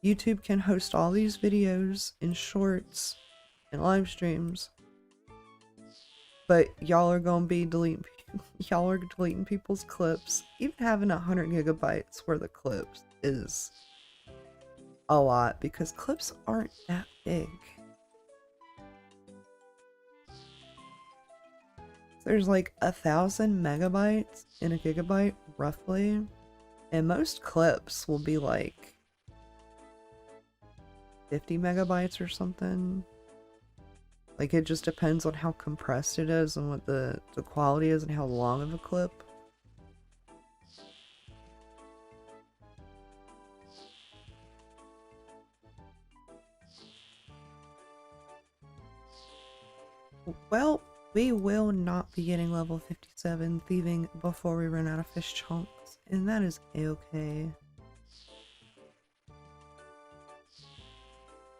YouTube can host all these videos in shorts and live streams, but y'all are gonna be deleting people's clips. Even having 100 gigabytes worth of clips is a lot, because clips aren't that big. There's like 1,000 megabytes in a gigabyte, roughly. And most clips will be like 50 megabytes or something. Like, it just depends on how compressed it is and what the quality is and how long of a clip. Well, we will not be getting level 57 thieving before we run out of fish chunks, and that is a-okay.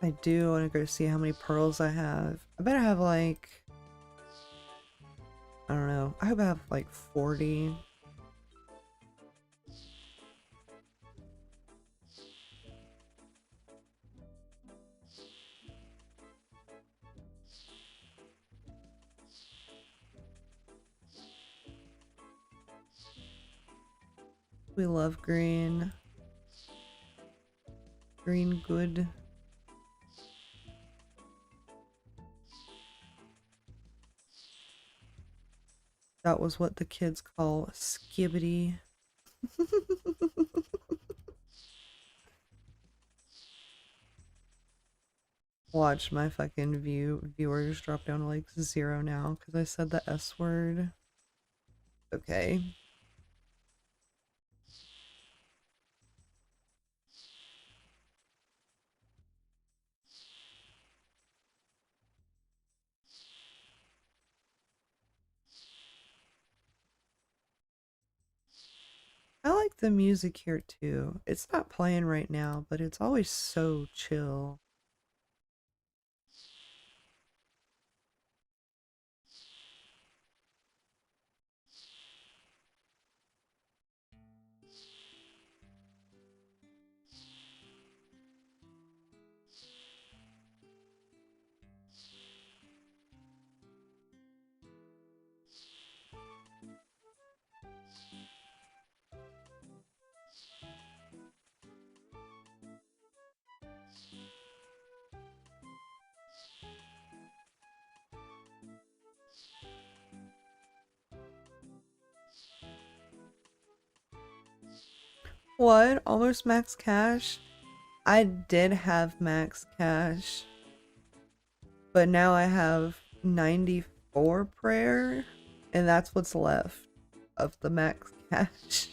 I do want to go see how many pearls I have. I bet I have like, I don't know, I hope I have like 40. We love green. Green good. That was what the kids call skibbity. Watch my fucking viewers drop down to like 0 now because I said the S word. Okay. I like the music here too. It's not playing right now, but it's always so chill. What? Almost max cash? I did have max cash, but now I have 94 prayer, and that's what's left of the max cash.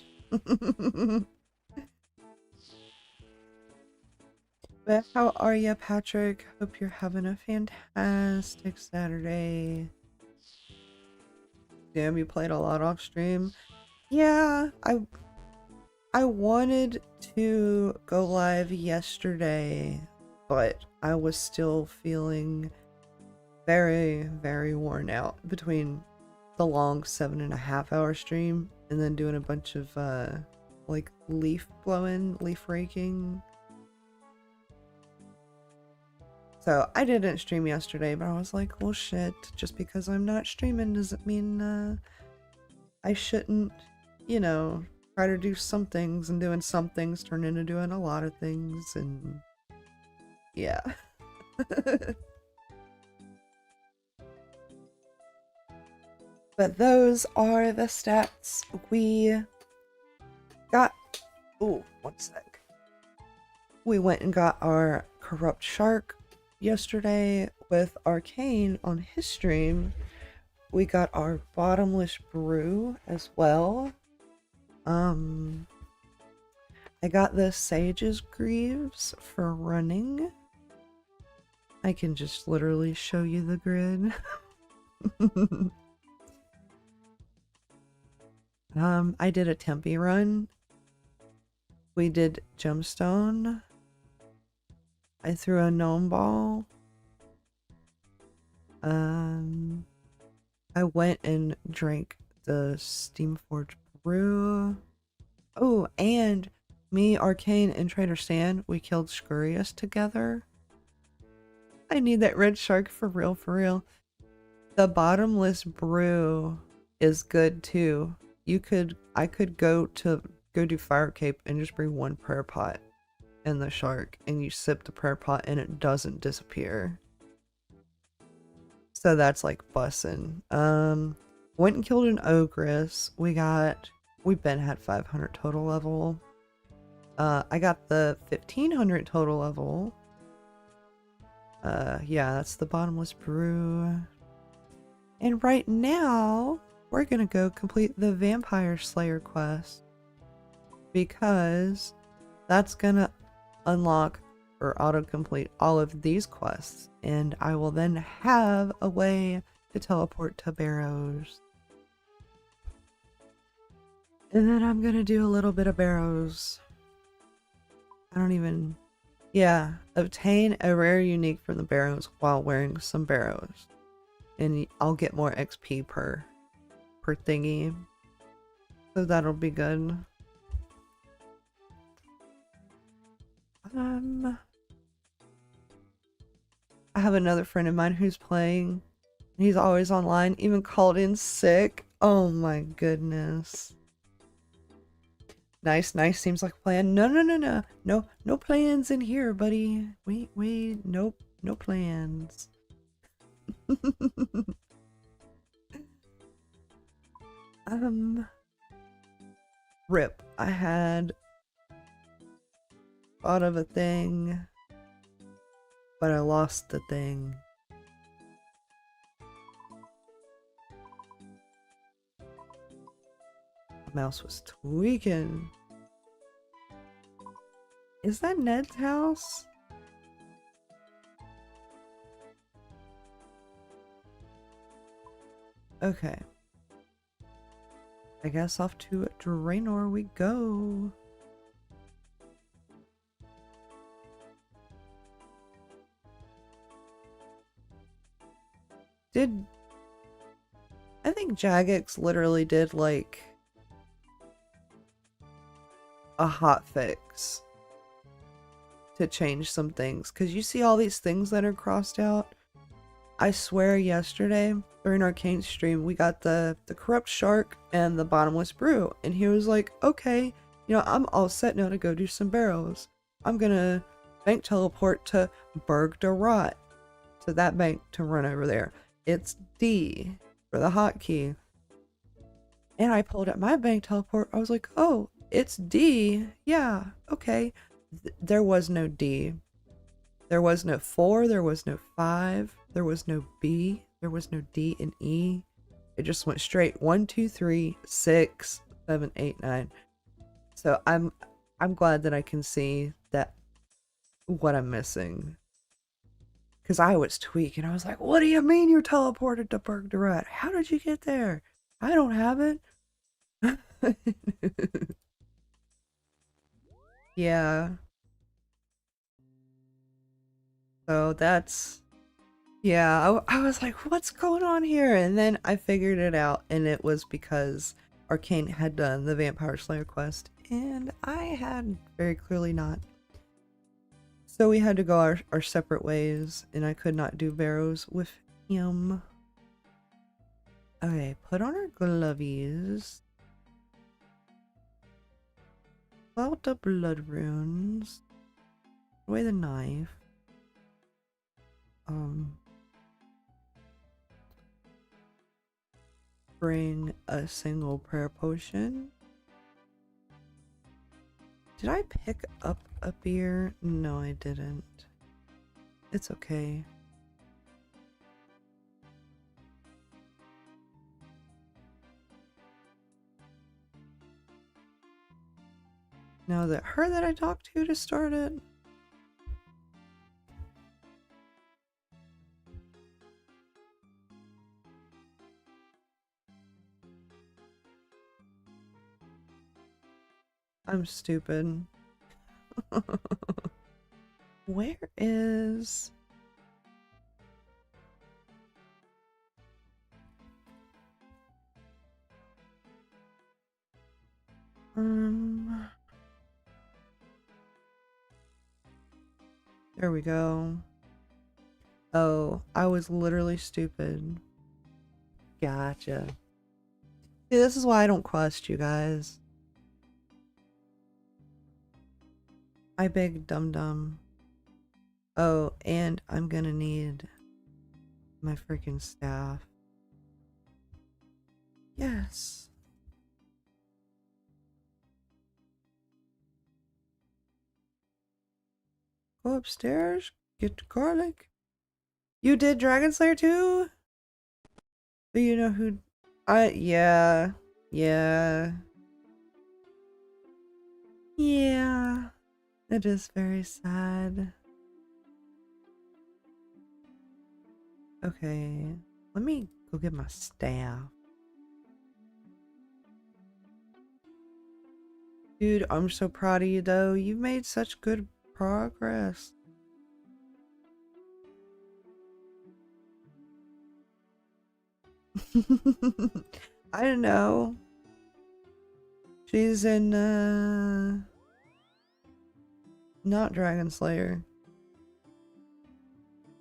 But how are ya, Patrick? Hope you're having a fantastic Saturday. Damn, you played a lot off stream. Yeah, I wanted to go live yesterday, but I was still feeling very, very worn out between the long 7.5 hour stream and then doing a bunch of like leaf blowing, leaf raking. So I didn't stream yesterday, but I was like, well shit, just because I'm not streaming doesn't mean I shouldn't, you know, try to do some things, and doing some things turn into doing a lot of things, and yeah. But those are the stats we got. Ooh, one sec. We went and got our Corrupt Shark yesterday with Arcane on his stream. We got our Bottomless Brew as well. I got the Sage's Greaves for running. I can just literally show you the grid. I did a Tempe run. We did Gemstone. I threw a Gnome Ball. I went and drank the Steamforged Brew. Oh, and me, Arcane, and Trader Sand, we killed Scurious together. I need that red shark for real, for real. The Bottomless Brew is good too. I could go do Fire Cape and just bring one prayer pot and the shark, and you sip the prayer pot and it doesn't disappear. So that's like bussin'. Went and killed an ogress. We been had 500 total level. I got the 1500 total level. Yeah, that's the Bottomless Brew. And right now, we're gonna go complete the Vampire Slayer quest, because that's gonna unlock or autocomplete all of these quests, and I will then have a way to teleport to Barrows. And then I'm gonna do a little bit of Barrows. Yeah, obtain a rare unique from the Barrows while wearing some Barrows, and I'll get more XP per thingy, so that'll be good. I have another friend of mine who's playing, and he's always online, even called in sick. Oh my goodness. Nice seems like a plan. No plans in here, buddy. Wait, nope, no plans. Rip. I had thought of a thing, but I lost the thing. The mouse was tweaking. Is that Ned's house? Okay. I guess off to Draenor we go. I think Jagex literally did like a hot fix to change some things, because you see all these things that are crossed out. I swear yesterday during Arcane stream we got the Corrupt Shark and the Bottomless Brew, and he was like, okay, you know, I'm all set now to go do some Barrows. I'm gonna bank teleport to Berg de Rot, to that bank, to run over there. It's D for the hotkey. And I pulled up my bank teleport. I was like, oh, it's D. Yeah, okay. There was no D. There was no 4, there was no 5, there was no B, there was no D and E. It just went straight 1, 2, 3, 6, 7, 8, 9. So I'm glad that I can see that what I'm missing. Because I was tweaking. I was like, what do you mean you're teleported to Berg de Rot? How did you get there? I don't have it. Yeah. So that's... Yeah, I was like, what's going on here? And then I figured it out, and it was because Arcane had done the Vampire Slayer quest, and I had very clearly not. So we had to go our separate ways, and I could not do Barrows with him. Okay, put on our glovies. Pull out the blood runes. Away the knife. Bring a single prayer potion. Did I pick up a beer? No, I didn't. It's okay. Now is it her that I talked to start it? I'm stupid. Where is... There we go. Oh, I was literally stupid. Gotcha. See, this is why I don't quest, you guys. I beg dum-dum. Oh, and I'm gonna need my freaking staff. Yes. Go upstairs, get the garlic. You did Dragon Slayer too? Do you know who... yeah. Yeah. Yeah. It is very sad. Okay. Let me go get my staff. Dude, I'm so proud of you though. You've made such good progress. I don't know. She's in not Dragon Slayer.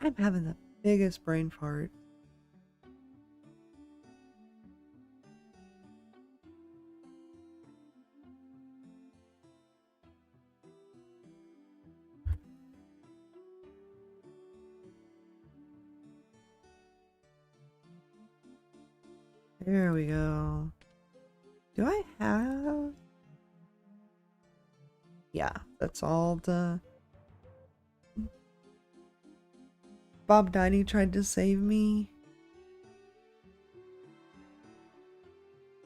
I'm having the biggest brain fart. There we go. Do I have... Yeah, that's all the... Bob Diney tried to save me.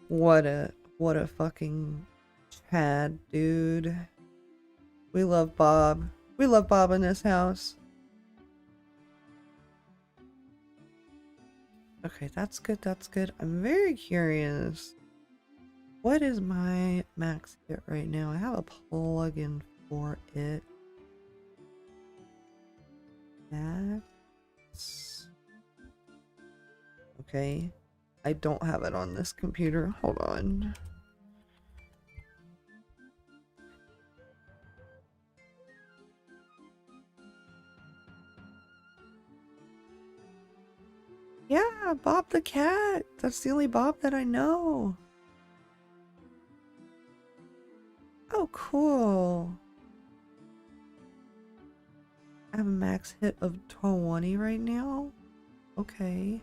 What a fucking Chad, dude. We love Bob. We love Bob in this house. Okay, that's good, that's good. I'm very curious. What is my max hit right now? I have a plugin for it. Max. Okay. I don't have it on this computer. Hold on. Yeah, Bob the cat. That's the only Bob that I know. Oh, cool. I have a max hit of 20 right now. Okay.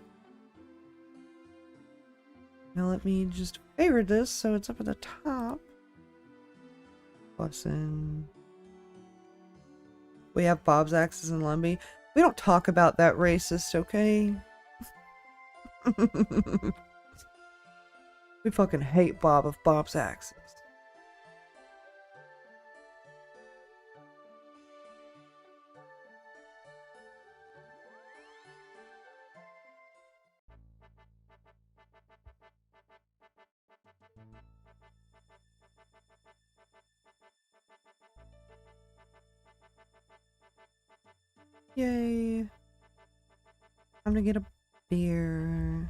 Now let me just favorite this so it's up at the top. Bussin'. We have Bob's Axes and Lumby. We don't talk about that racist, okay? We fucking hate Bob of Bob's Axes. Yay. I'm gonna get a beer.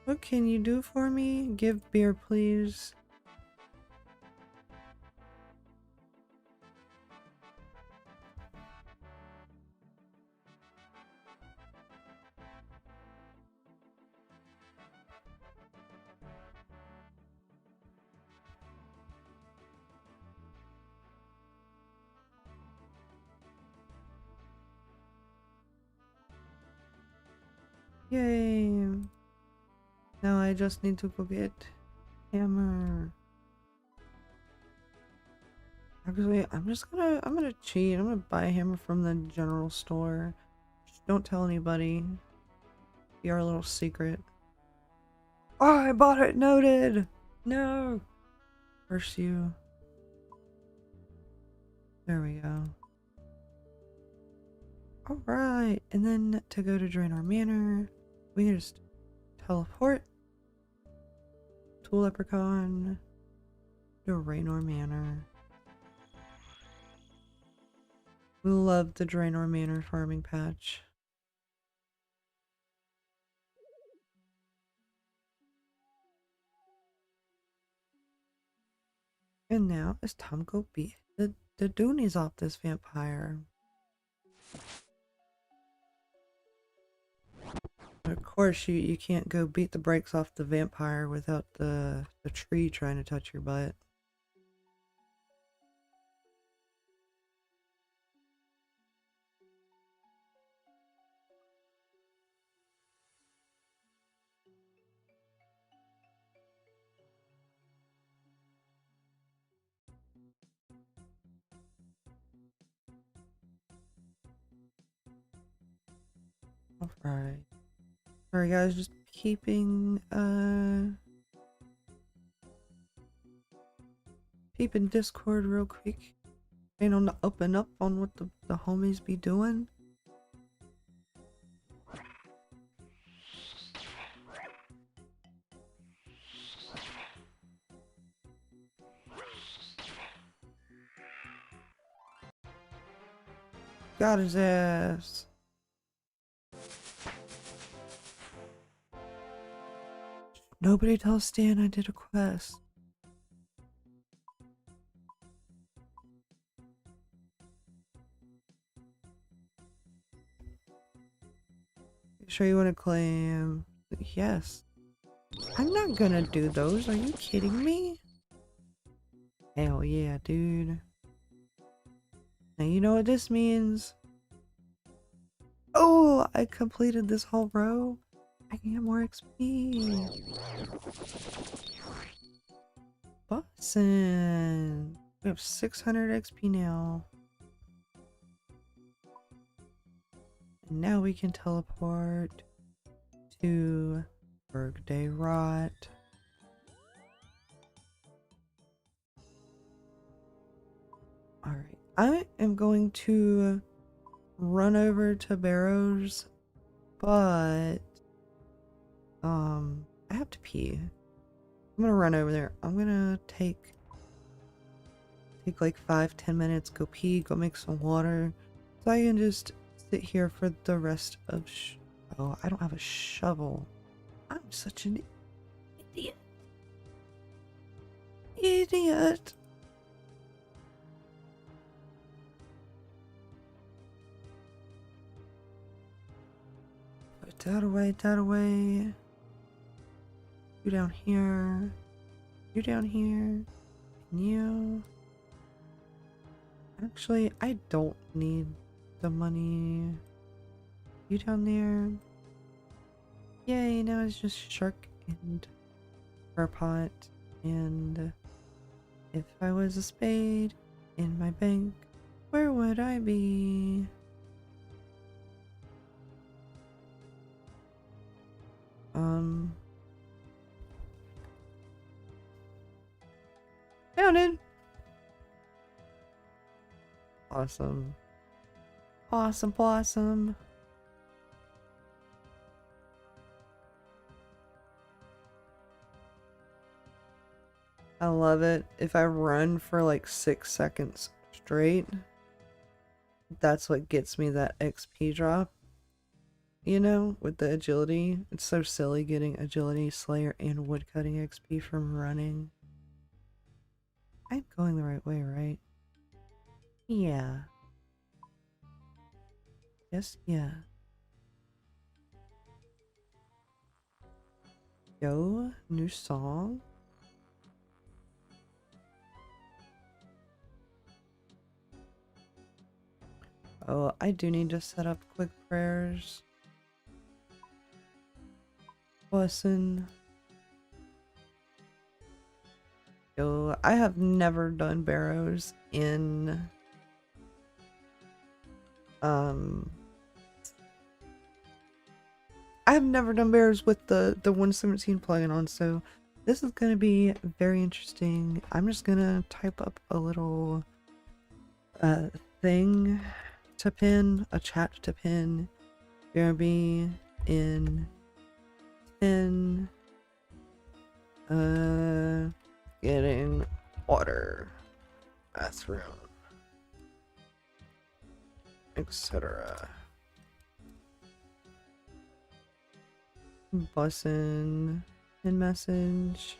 What can you do for me? Give beer, please. Yay. Now I just need to go get hammer. Actually, I'm gonna cheat. I'm gonna buy a hammer from the general store. Just don't tell anybody. Be our little secret. Oh, I bought it! Noted! No! Curse you. There we go. Alright, and then to go to Draenor Manor, we can just teleport to Leprechaun to Draenor Manor. We love the Draenor Manor farming patch. And now it's time to go beat the doonies off this vampire. Of course, you can't go beat the brakes off the vampire without the tree trying to touch your butt. Alright. Alright guys, just keeping Discord real quick. And on the up and up on what the homies be doing. Got his ass. Nobody tell Stan I did a quest. You sure you want to claim? Yes. I'm not gonna do those. Are you kidding me? Hell yeah, dude. Now you know what this means. Oh, I completed this whole row. I can get more XP. Bussin'. We have 600 XP now. And now we can teleport to Birthday Rot. Alright. I am going to run over to Barrows, but I have to pee. I'm gonna run over there. I'm gonna take like 5-10 minutes, go pee, go make some water, so I can just sit here for the rest of oh, I don't have a shovel. I'm such an idiot. Idiot. Put that away, that away. You down here. You down here. And you. Actually, I don't need the money. You down there. Yay, now it's just Shark and Pot. And if I was a spade in my bank, where would I be? Found it! Awesome. Awesome blossom. I love it. If I run for like 6 seconds straight, that's what gets me that XP drop. you know, with the agility. It's so silly getting agility, slayer, and woodcutting XP from running. I'm going the right way, right? Yeah. Yes, yeah. Yo, new song. Oh, I do need to set up quick prayers. Listen. Yo, I have never done barrows in I have never done barrows with the 117 plugin on, so this is gonna be very interesting. I'm just gonna type up a little thing to pin, a chat to pin. BRB in 10 getting water, bathroom, etc. Bussin' in message.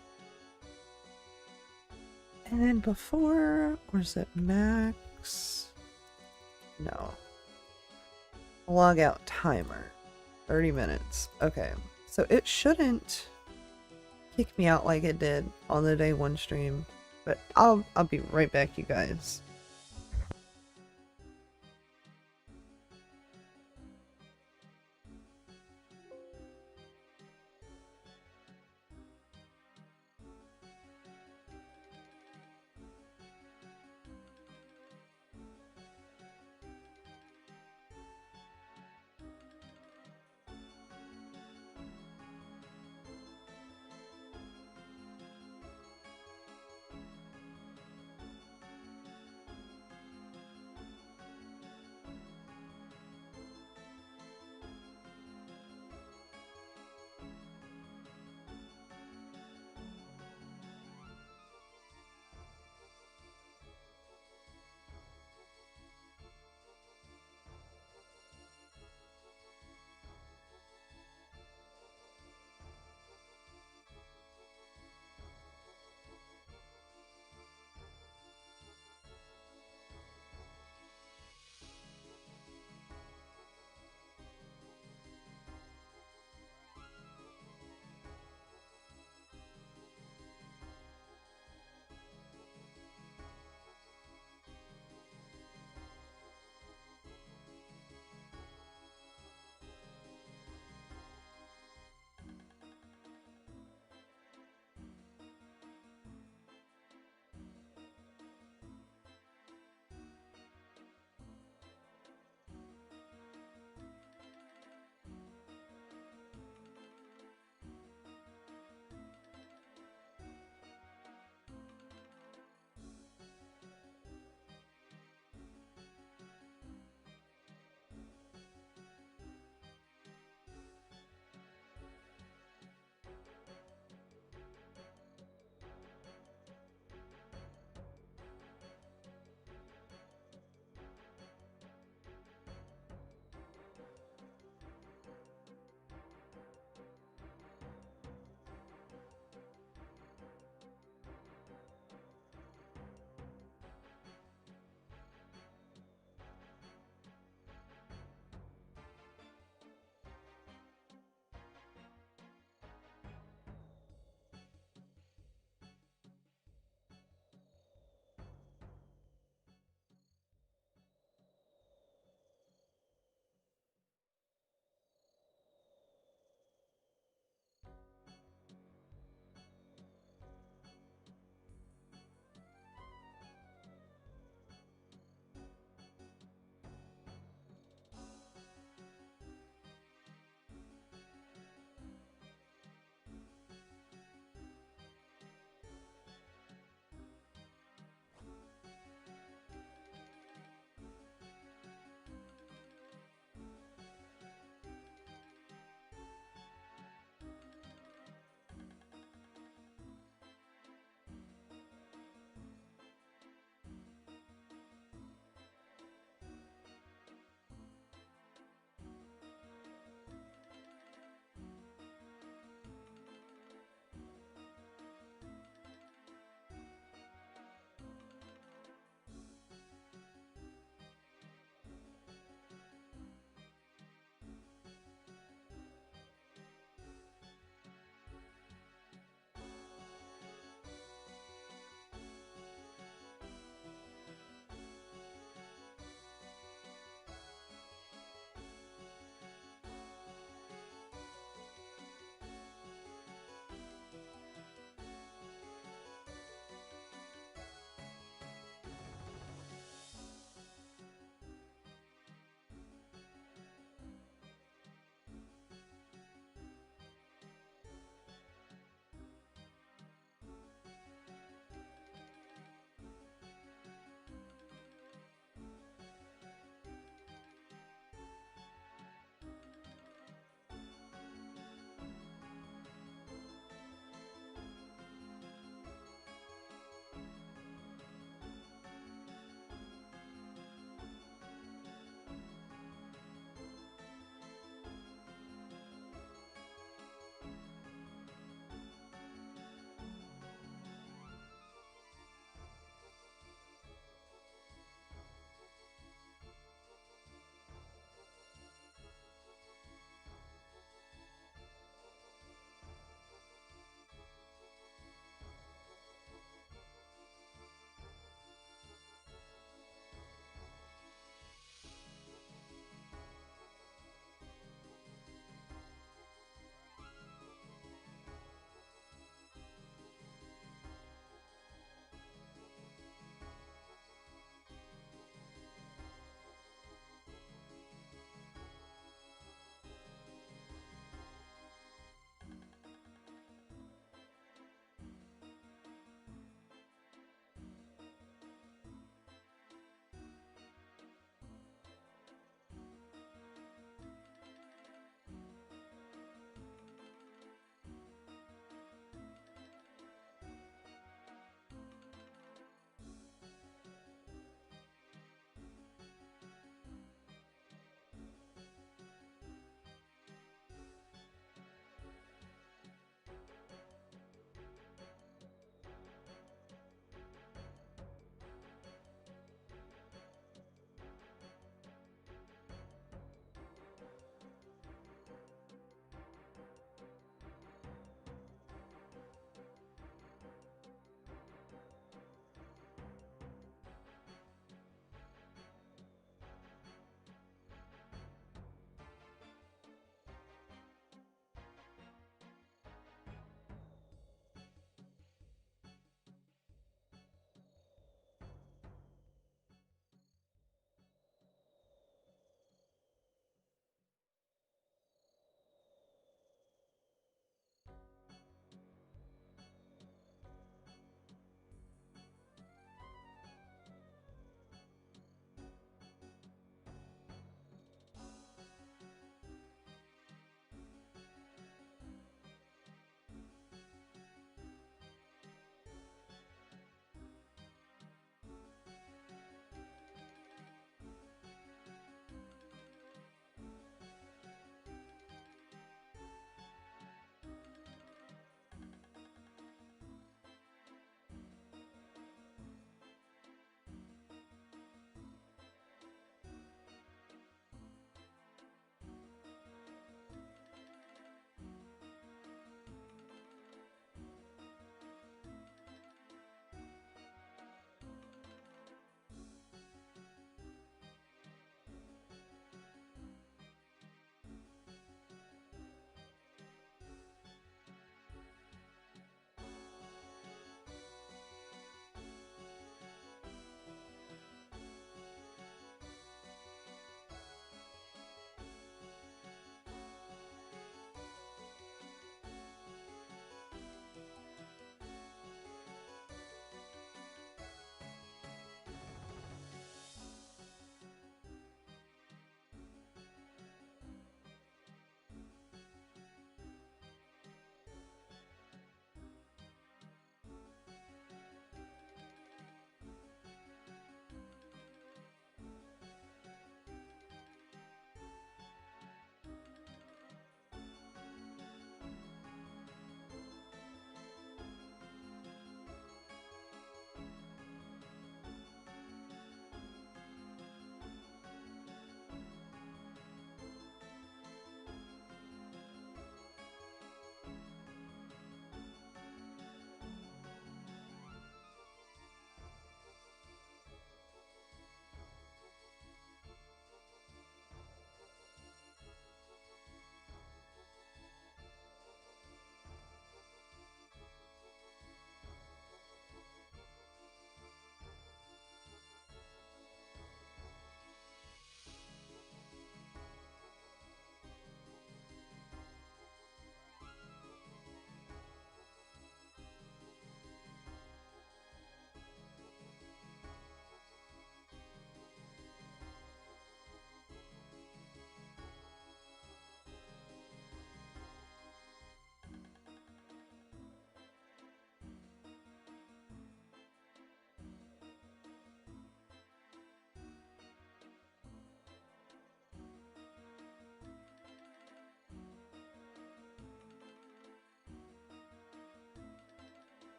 And then before, or is it max? No. Log out timer. 30 minutes. Okay. So it shouldn't kick me out like it did on the day one stream. But I'll be right back, you guys.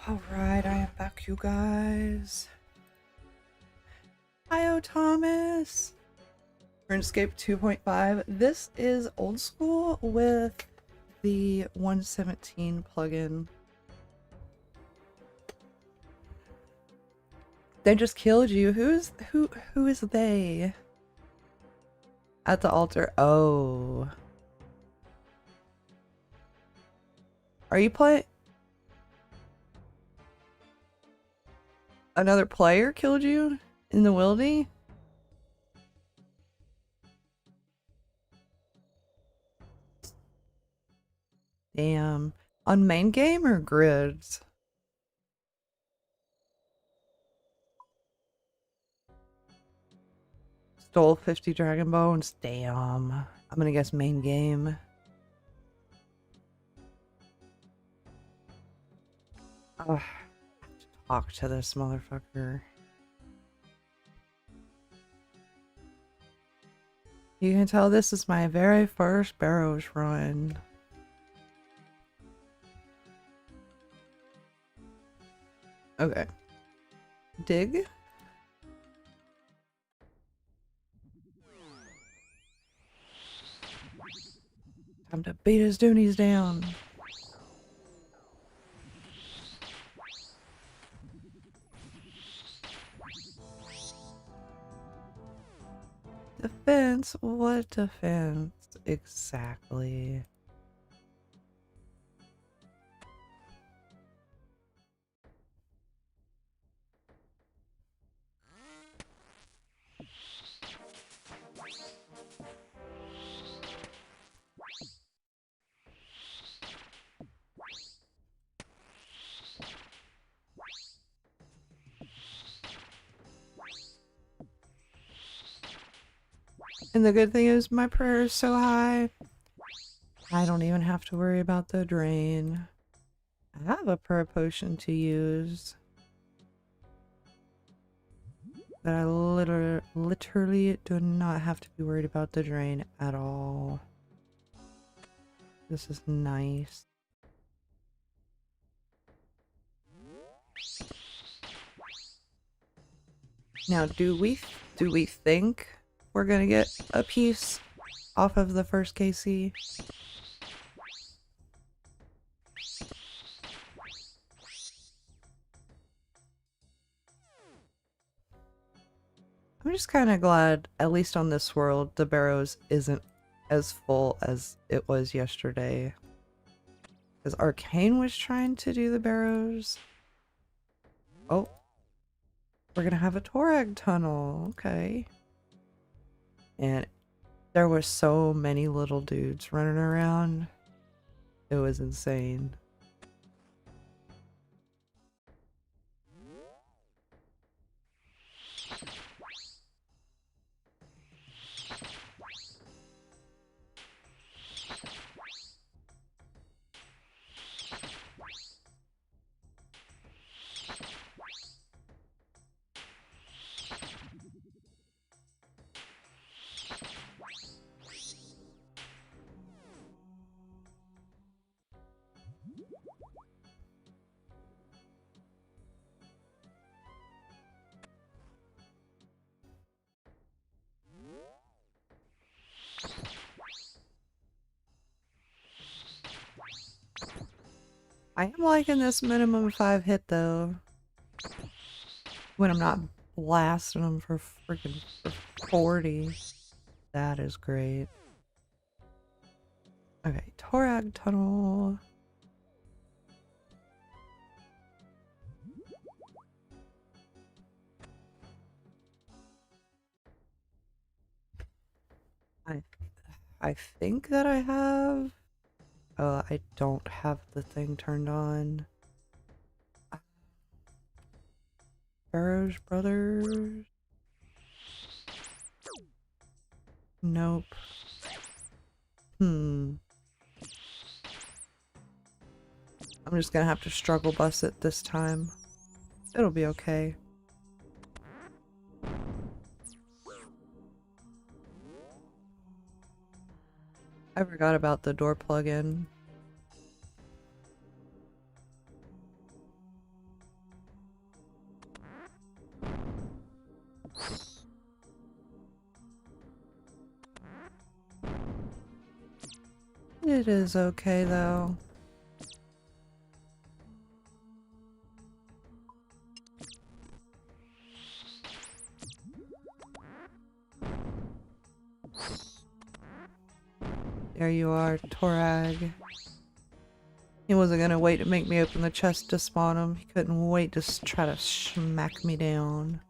Alright, I am back, you guys. Hi, Thomas! RuneScape 2.5. This is old school with the 117 plugin. They just killed you. Who is they? At the altar. Oh. Are you playing? Another player killed you in the wildy? Damn. On main game or grids? Stole 50 dragon bones. Damn. I'm gonna guess main game. Ugh. I have to talk to this motherfucker. You can tell this is my very first Barrows run. Okay. Dig? Time to beat his doonies down. Defense? What defense? Exactly. And the good thing is my prayer is so high, I don't even have to worry about the drain. I have a prayer potion to use that I literally do not have to be worried about the drain at all. This is nice. Now, do we think we're gonna get a piece off of the first KC? I'm just kind of glad, at least on this world, the Barrows isn't as full as it was yesterday. Because Arcane was trying to do the Barrows. Oh. We're gonna have a Torag tunnel. Okay. And there were so many little dudes running around. It was insane. I am liking this minimum 5 hit though. When I'm not blasting them for freaking 40. That is great. Okay, Torag tunnel. I think that I have. I don't have the thing turned on. Barrows Brothers. Nope. I'm just gonna have to struggle bus it this time. It'll be okay. I forgot about the door plug-in. It is okay though. There you are, Torag. He wasn't gonna wait to make me open the chest to spawn him. He couldn't wait to try to smack me down.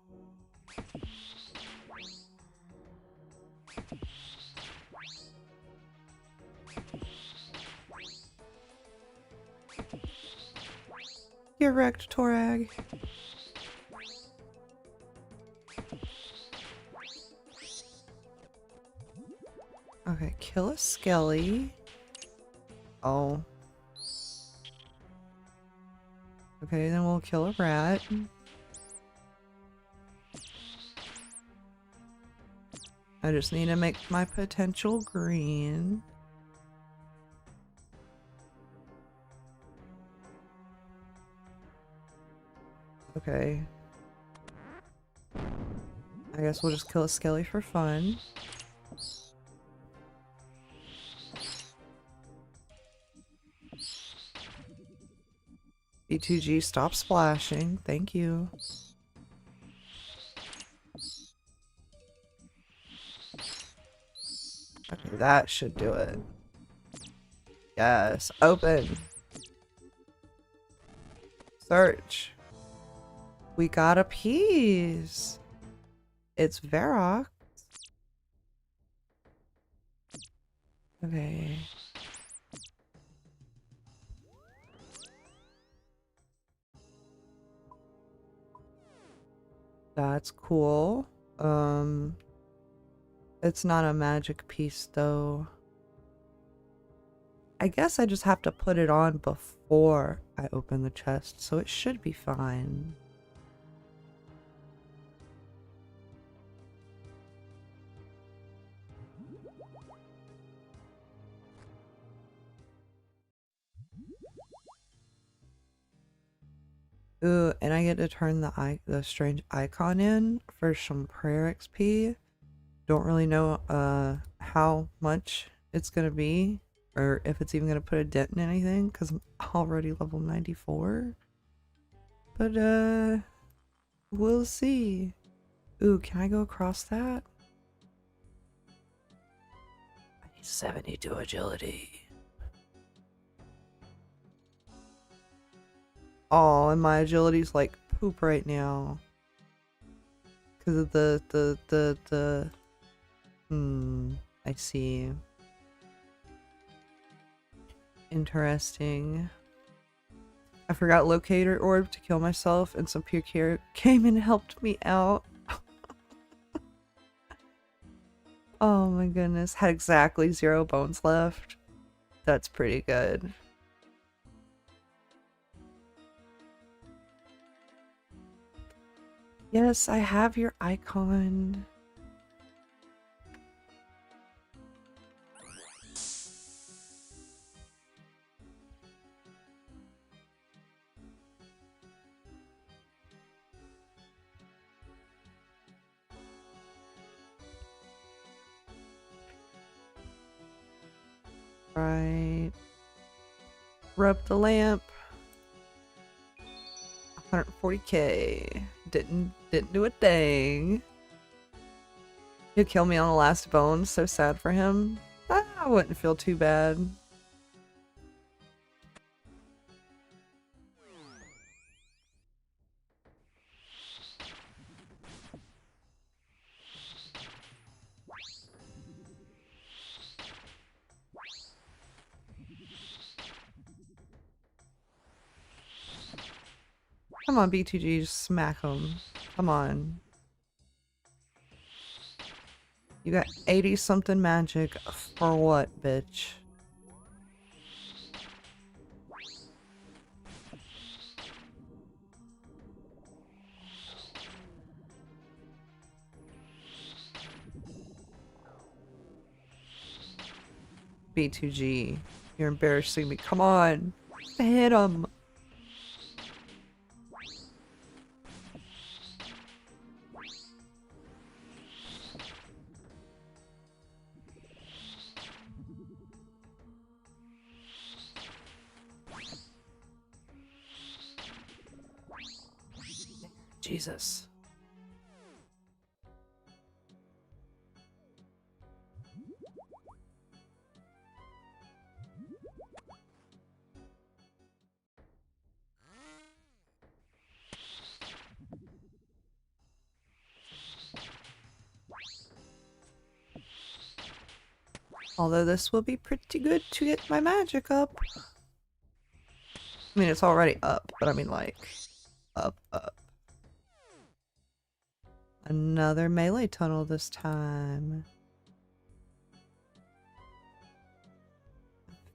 Get wrecked, Torag. Okay, kill a skelly. Oh. Okay, then we'll kill a rat. I just need to make my potential green. Okay. I guess we'll just kill a skelly for fun. B2G, stop splashing. Thank you. Okay, that should do it. Yes, open. Search. We got a piece. It's Varrock. Okay. That's cool. It's not a magic piece though. I guess I just have to put it on before I open the chest, so it should be fine. Ooh, and I get to turn the strange icon in for some prayer XP. Don't really know how much it's gonna be, or if it's even gonna put a dent in anything, because I'm already level 94. But we'll see. Ooh, can I go across that? I need 72 agility. Oh, and my agility's like poop right now. Because of the I see. Interesting. I forgot locator orb to kill myself, and some puke here came and helped me out. Oh my goodness. Had exactly 0 bones left. That's pretty good. Yes, I have your icon. Right. Rub the lamp. 140k. Didn't do a thing. He'll kill me on the last bone. So sad for him. I wouldn't feel too bad. Come on, B2G, just smack him. Come on. You got 80 something magic for what, bitch? B2G, you're embarrassing me. Come on, hit him. Jesus. Although this will be pretty good to get my magic up. I mean, it's already up, but I mean like, up. Another melee tunnel this time.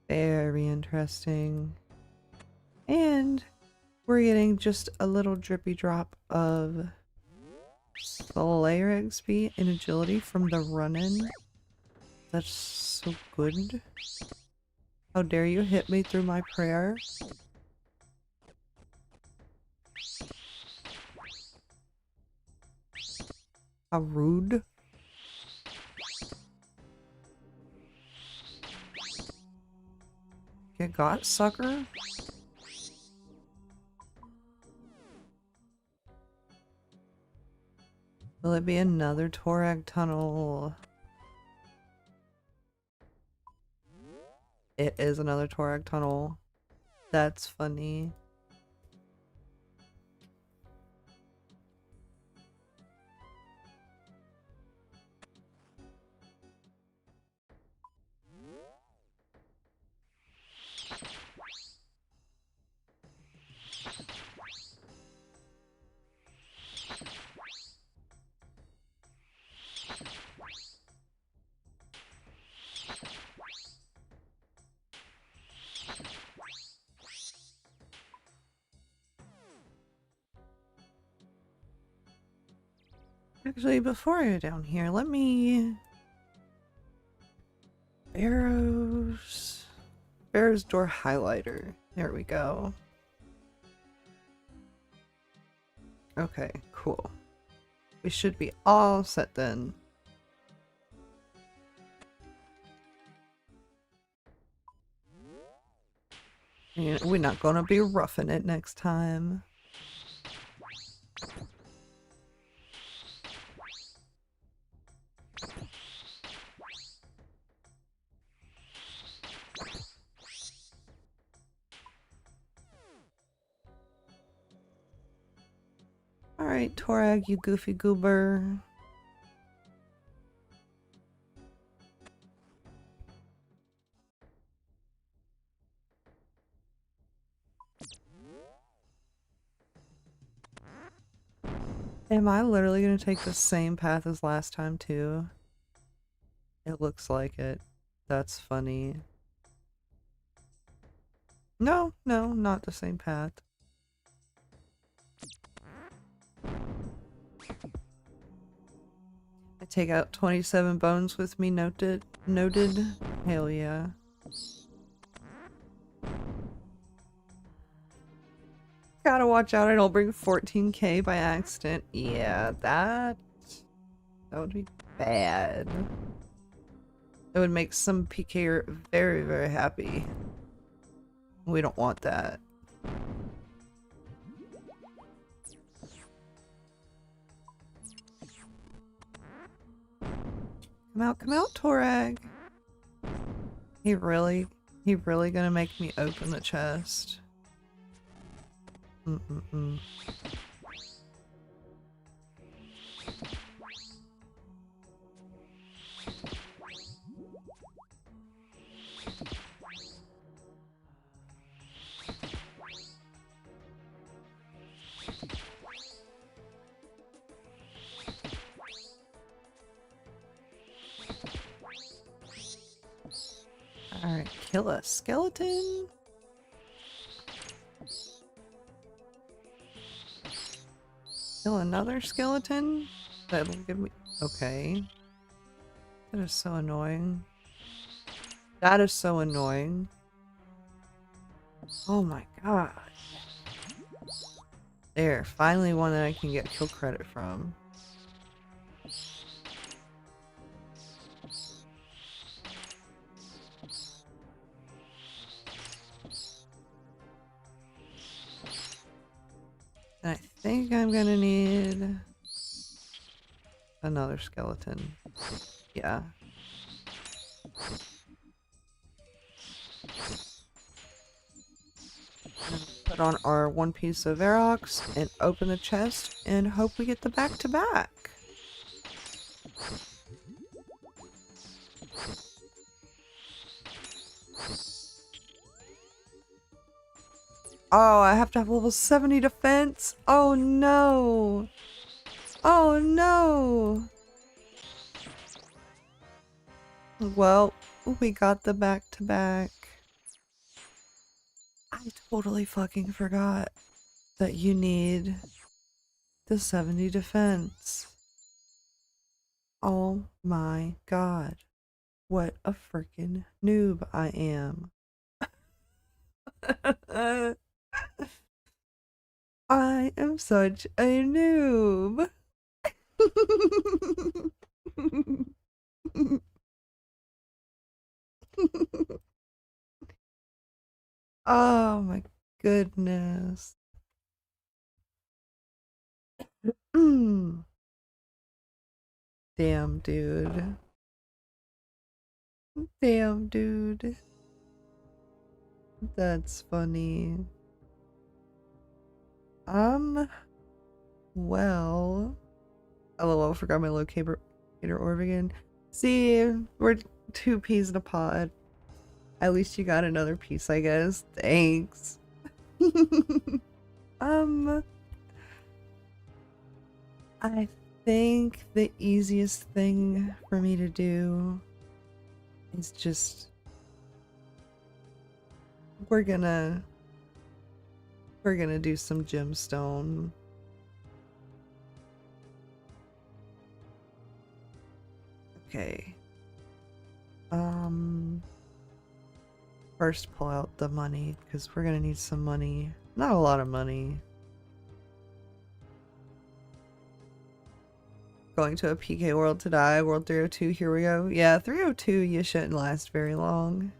Very interesting. And we're getting just a little drippy drop of Slayer XP and agility from the run-in. That's so good. How dare you hit me through my prayer? How rude. Get got, sucker? Will it be another Torag tunnel? It is another Torag tunnel. That's funny. Actually, before I go down here, let me... Barrow's door highlighter. There we go. Okay, cool. We should be all set then. And we're not gonna be roughing it next time. Alright, Torag, you goofy goober. Am I literally gonna take the same path as last time too? It looks like it. That's funny. No, not the same path. I take out 27 bones with me, noted. Hell yeah. Gotta watch out I don't bring 14k by accident. Yeah, that would be bad. It would make some PKer very, very happy. We don't want that. Come out, Torag. He really gonna make me open the chest. Alright, kill a skeleton. Kill another skeleton? That'll give me... Okay. That is so annoying. That is so annoying. Oh my god. There, finally one that I can get kill credit from. And I think I'm gonna need another skeleton. Yeah. Put on our one piece of Aerox and open the chest and hope we get the back-to-back. Oh, I have to have level 70 defense? Oh no! Oh no! Well, we got the back-to-back. I totally fucking forgot that you need the 70 defense. Oh my god. What a freaking noob I am. I am such a noob. Oh my goodness. Damn, dude. Damn, dude. That's funny. Well. LOL, forgot my locator orb again. See, we're 2 peas in a pod. At least you got another piece, I guess. Thanks. I think the easiest thing for me to do is just we're gonna do some gemstone. Okay. First pull out the money because we're gonna need some money. Not a lot of money. Going to a PK world to die. World 302, here we go. Yeah, 302 you shouldn't last very long.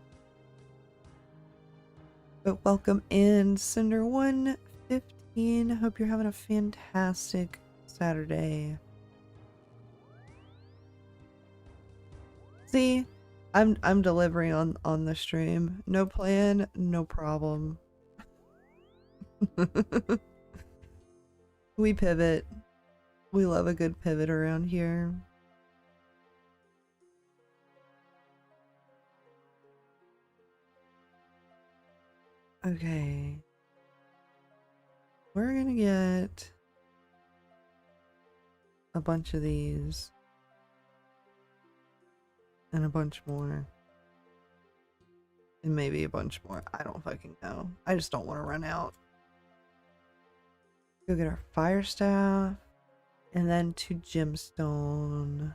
But welcome in, Cinder 115. Hope you're having a fantastic Saturday. See, I'm delivering on the stream. No plan, no problem. We pivot. We love a good pivot around here. Okay. We're gonna get a bunch of these. And a bunch more. And maybe a bunch more. I don't fucking know. I just don't want to run out. Go get our fire staff. And then to gemstone.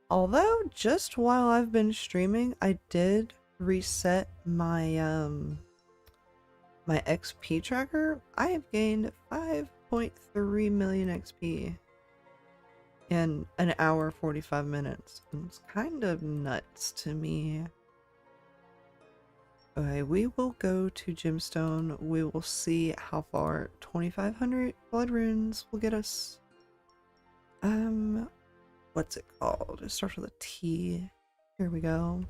Although, just while I've been streaming, I did reset my my XP tracker. I have gained 5.3 million XP in an hour 45 minutes. It's kind of nuts to me. Okay, we will go to gemstone. We will see how far 2,500 blood runes will get us. What's it called? It starts with a T. Here we go.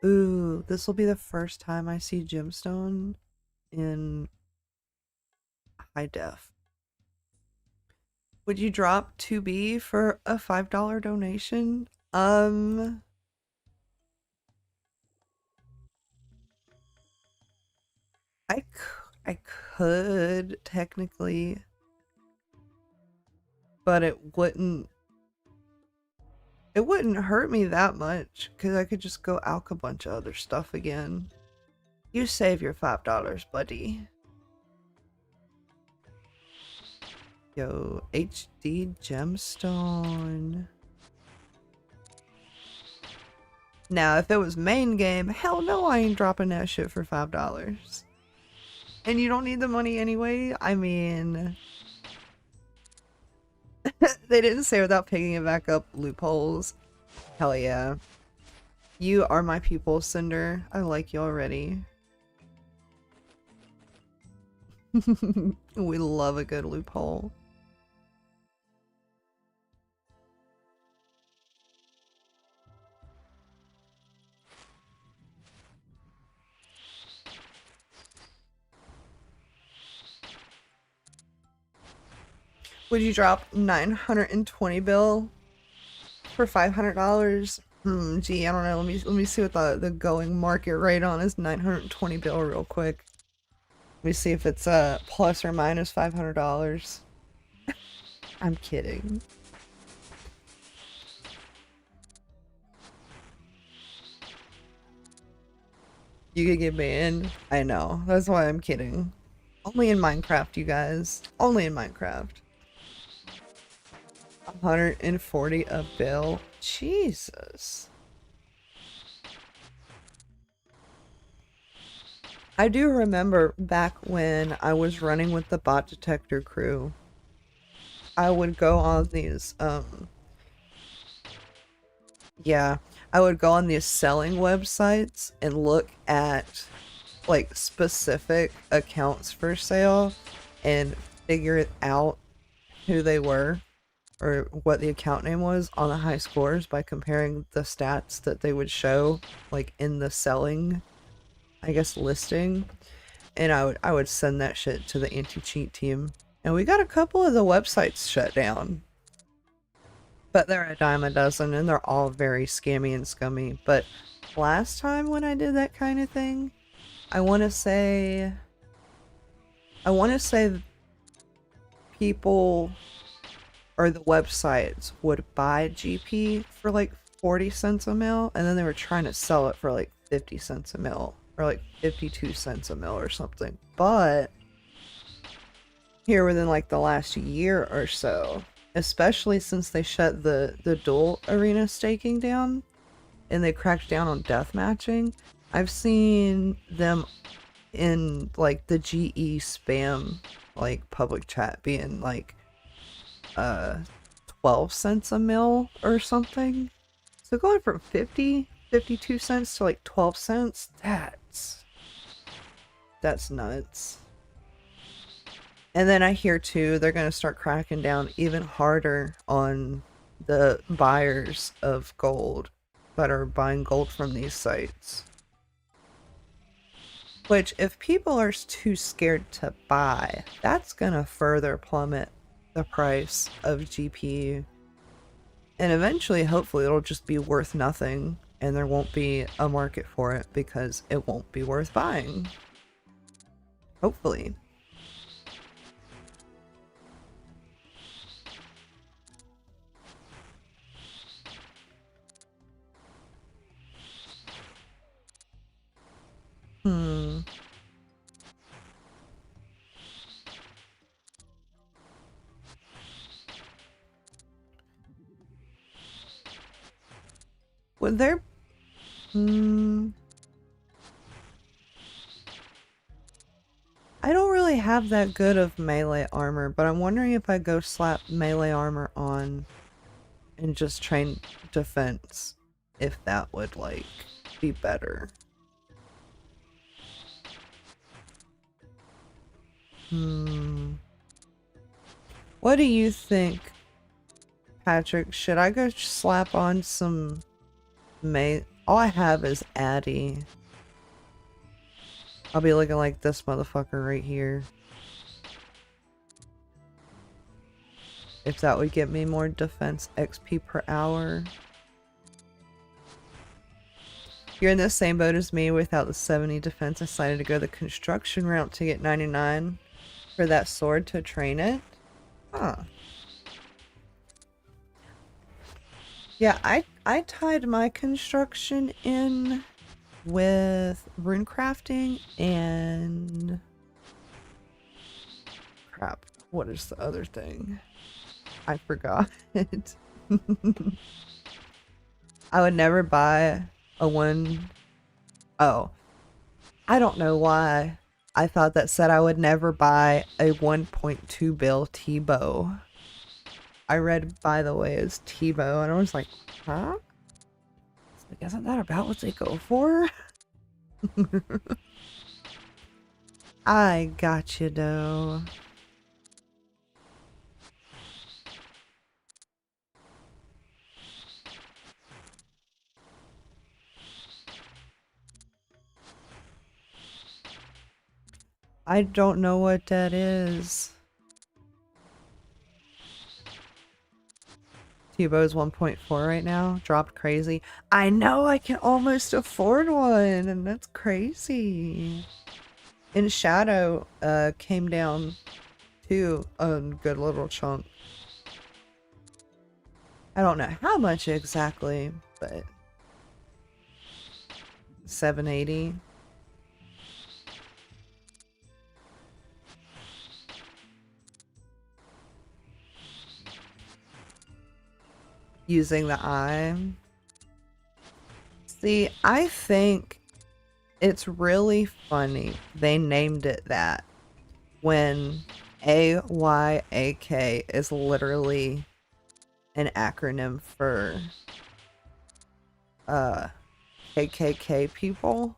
Ooh, this will be the first time I see gemstone in high def. Would you drop 2B for a $5 donation? I could technically, but it wouldn't hurt me that much because I could just go alch a bunch of other stuff again. You save your $5, buddy. Yo, HD gemstone. Now, if it was main game, hell no, I ain't dropping that shit for $5. And you don't need the money anyway. I mean, they didn't say without picking it back up loopholes. Hell yeah. You are my people, Cinder. I like you already. We love a good loophole. Would you drop 920 bill for $500? Gee, I don't know. Let me see what the going market rate on is 920 bill real quick. Let me see if it's plus or minus $500. I'm kidding. You could get banned. I know. That's why I'm kidding. Only in Minecraft, you guys. Only in Minecraft. 140 a bill. Jesus. I do remember back when I was running with the bot detector crew, I would go on these, yeah, I would go on these selling websites and look at, like, specific accounts for sale and figure it out who they were or what the account name was on the high scores by comparing the stats that they would show, like, in the selling, I guess, listing. And I would send that shit to the anti-cheat team. And we got a couple of the websites shut down. But they're a dime a dozen and they're all very scammy and scummy. But last time when I did that kind of thing, I want to say people or the websites would buy GP for like 40 cents a mil, and then they were trying to sell it for like 50 cents a mil or like 52 cents a mil or something. But here within like the last year or so, especially since they shut the dual arena staking down and they cracked down on death matching, I've seen them in like the GE spam like public chat being like 12 cents a mil or something. So going from 52 cents to like 12 cents, that's nuts. And then I hear too, they're going to start cracking down even harder on the buyers of gold that are buying gold from these sites. Which, if people are too scared to buy, that's going to further plummet the price of GP. And eventually, hopefully, it'll just be worth nothing and there won't be a market for it because it won't be worth buying. Hopefully. Would there... I don't really have that good of melee armor, but I'm wondering if I go slap melee armor on and just train defense, if that would, like, be better. What do you think, Patrick? Should I go slap on some all I have is Addy. I'll be looking like this motherfucker right here. If that would get me more defense XP per hour. You're in the same boat as me without the 70 defense. I decided to go the construction route to get 99 for that sword to train it. Huh. Yeah, I tied my construction in with rune crafting and crap. What is the other thing? I forgot it. I would never buy a one. Oh, I don't know why I thought that said I would never buy a 1.2 bill T-bow. I read, by the way, as T-bow, and I was like, huh? Like, isn't that about what they go for? I got you, though. I don't know what that is. T-Bow's 1.4 right now. Dropped crazy. I know I can almost afford one, and that's crazy. In Shadow, came down too a good little chunk. I don't know how much exactly, but 780. Using the eye. See, I think it's really funny they named it that when AYAK is literally an acronym for KKK people.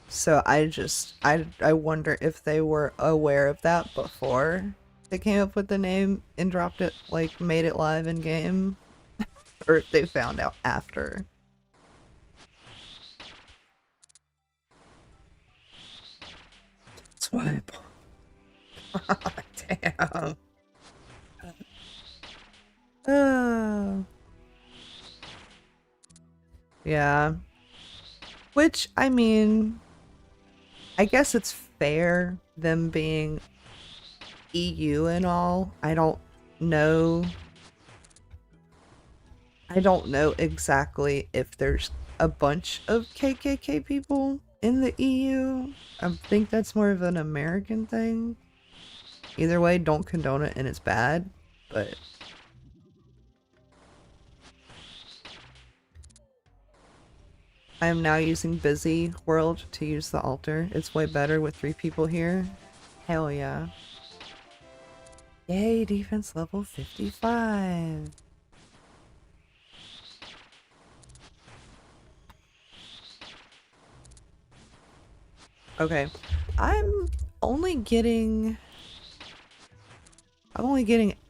So I wonder if they were aware of that before they came up with the name and dropped it, like made it live in game, or if they found out after. Swipe. Damn. Oh. Yeah. Which, I mean, I guess it's fair, them being EU and all. Know. I don't know exactly if there's a bunch of KKK people in the EU. I think that's more of an American thing. Either way, don't condone it and it's bad, but I am now using Busy World to use the altar. It's way better with 3 people here. Hell yeah. Yay, defense level 55. Okay, I'm only getting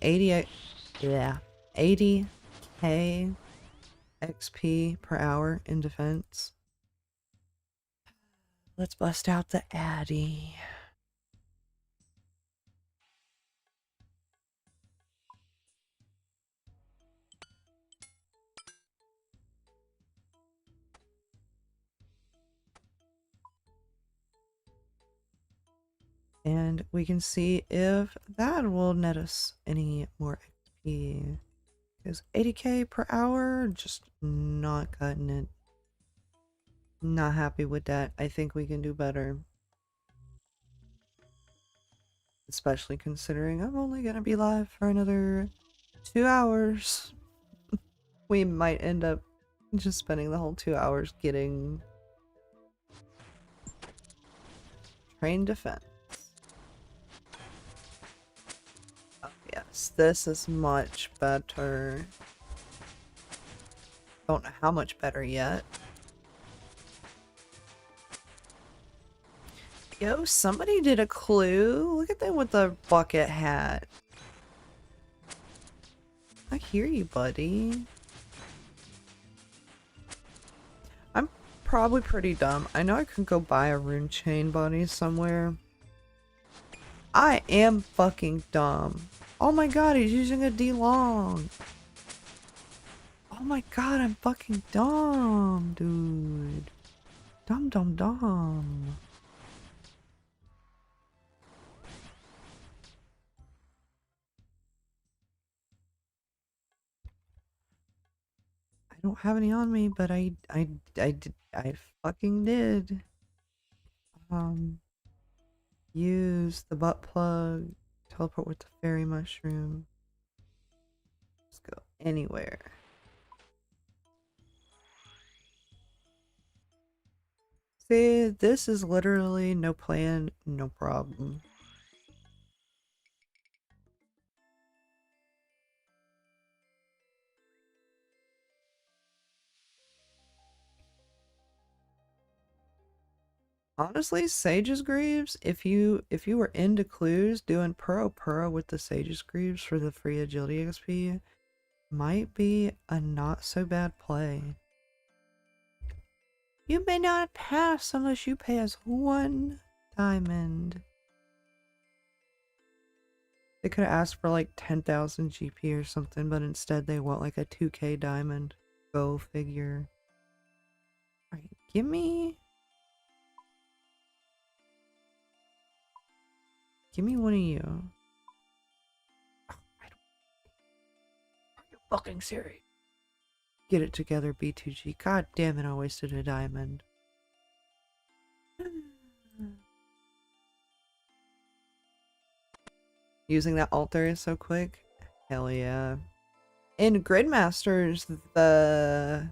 80, yeah, 80k XP per hour in defense. Let's bust out the Addy. And we can see if that will net us any more XP. Because 80k per hour, just not cutting it. Not happy with that. I think we can do better. Especially considering I'm only gonna be live for another 2 hours. We might end up just spending the whole 2 hours getting train defense. Oh, yes, this is much better. Don't know how much better yet. Yo, somebody did a clue. Look at them with the bucket hat. I hear you, buddy. I'm probably pretty dumb. I know I could go buy a rune chain body somewhere. I am fucking dumb. Oh my god, he's using a D-long. Oh my god, I'm fucking dumb, dude. Dumb, dumb, dumb. I don't have any on me, but I fucking did. Use the butt plug. Teleport with the fairy mushroom. Let's go anywhere. See, this is literally no plan, no problem. Honestly, Sage's Greaves, if you were into clues, doing Puro with the Sage's Greaves for the free agility XP might be a not so bad play. You may not pass unless you pay us 1 diamond. They could have asked for like 10,000 GP or something, but instead they want like a 2k diamond. Go figure. Alright, give me one of you. Oh, I don't... Are you fucking serious? Get it together, B2G. God damn it, I wasted a diamond. Using that altar is so quick. Hell yeah. In Gridmasters, I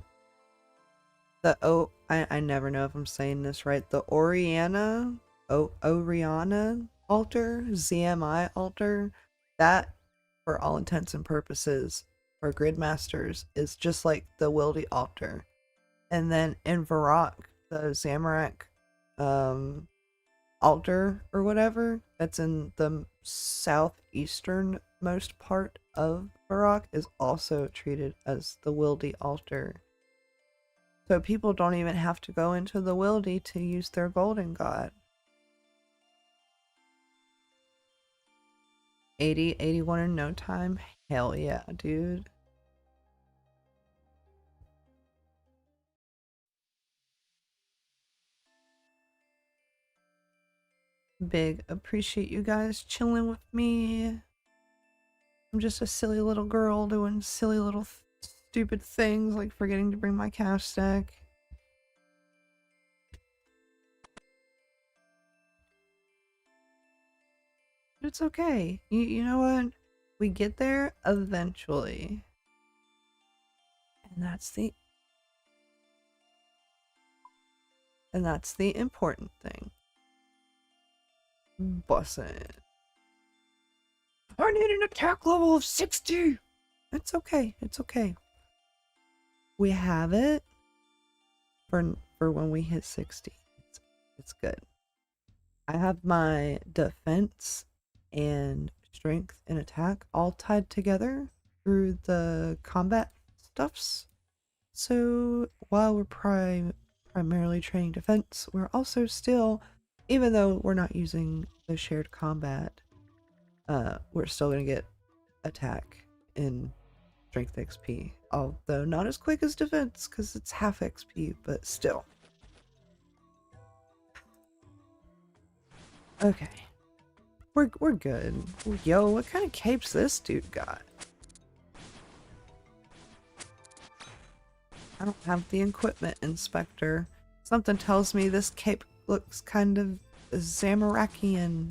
never know if I'm saying this right. The Oriana altar, ZMI altar, that for all intents and purposes for Gridmasters is just like the Wildy altar. And then in Varrock, the Zamorak altar or whatever that's in the southeasternmost part of Varrock is also treated as the Wildy altar. So people don't even have to go into the Wildy to use their golden god. 80, 81 in no time? Hell yeah, dude. Big appreciate you guys chilling with me. I'm just a silly little girl doing silly little stupid things like forgetting to bring my cash stack. But it's okay. You know what? We get there eventually. And that's the important thing. Bussin'. I need an attack level of 60! It's okay, it's okay. We have it for when we hit 60. It's good. I have my defense and strength and attack all tied together through the combat stuffs. So while we're primarily training defense, we're also still, even though we're not using the shared combat, we're still gonna get attack and strength XP. Although not as quick as defense because it's half XP, but still. Okay. We're good. Yo, what kind of cape's this dude got? I don't have the equipment inspector. Something tells me this cape looks kind of Zamarakian.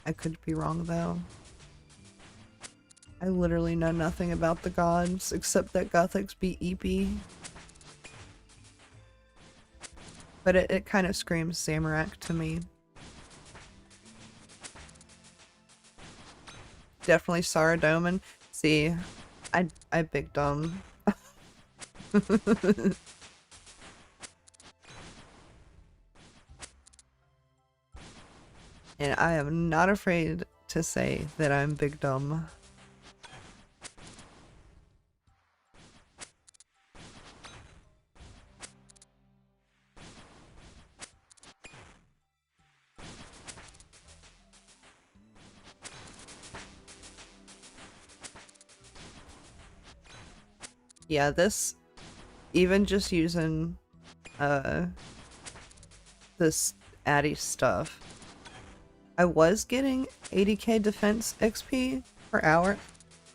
I could be wrong though. I literally know nothing about the gods except that Gothics be EP. But it kind of screams Zamorak to me. Definitely Saradomin. See, I big dumb. And I am not afraid to say that I'm big dumb. Yeah, this, even just using this Addy stuff, I was getting 80k defense XP per hour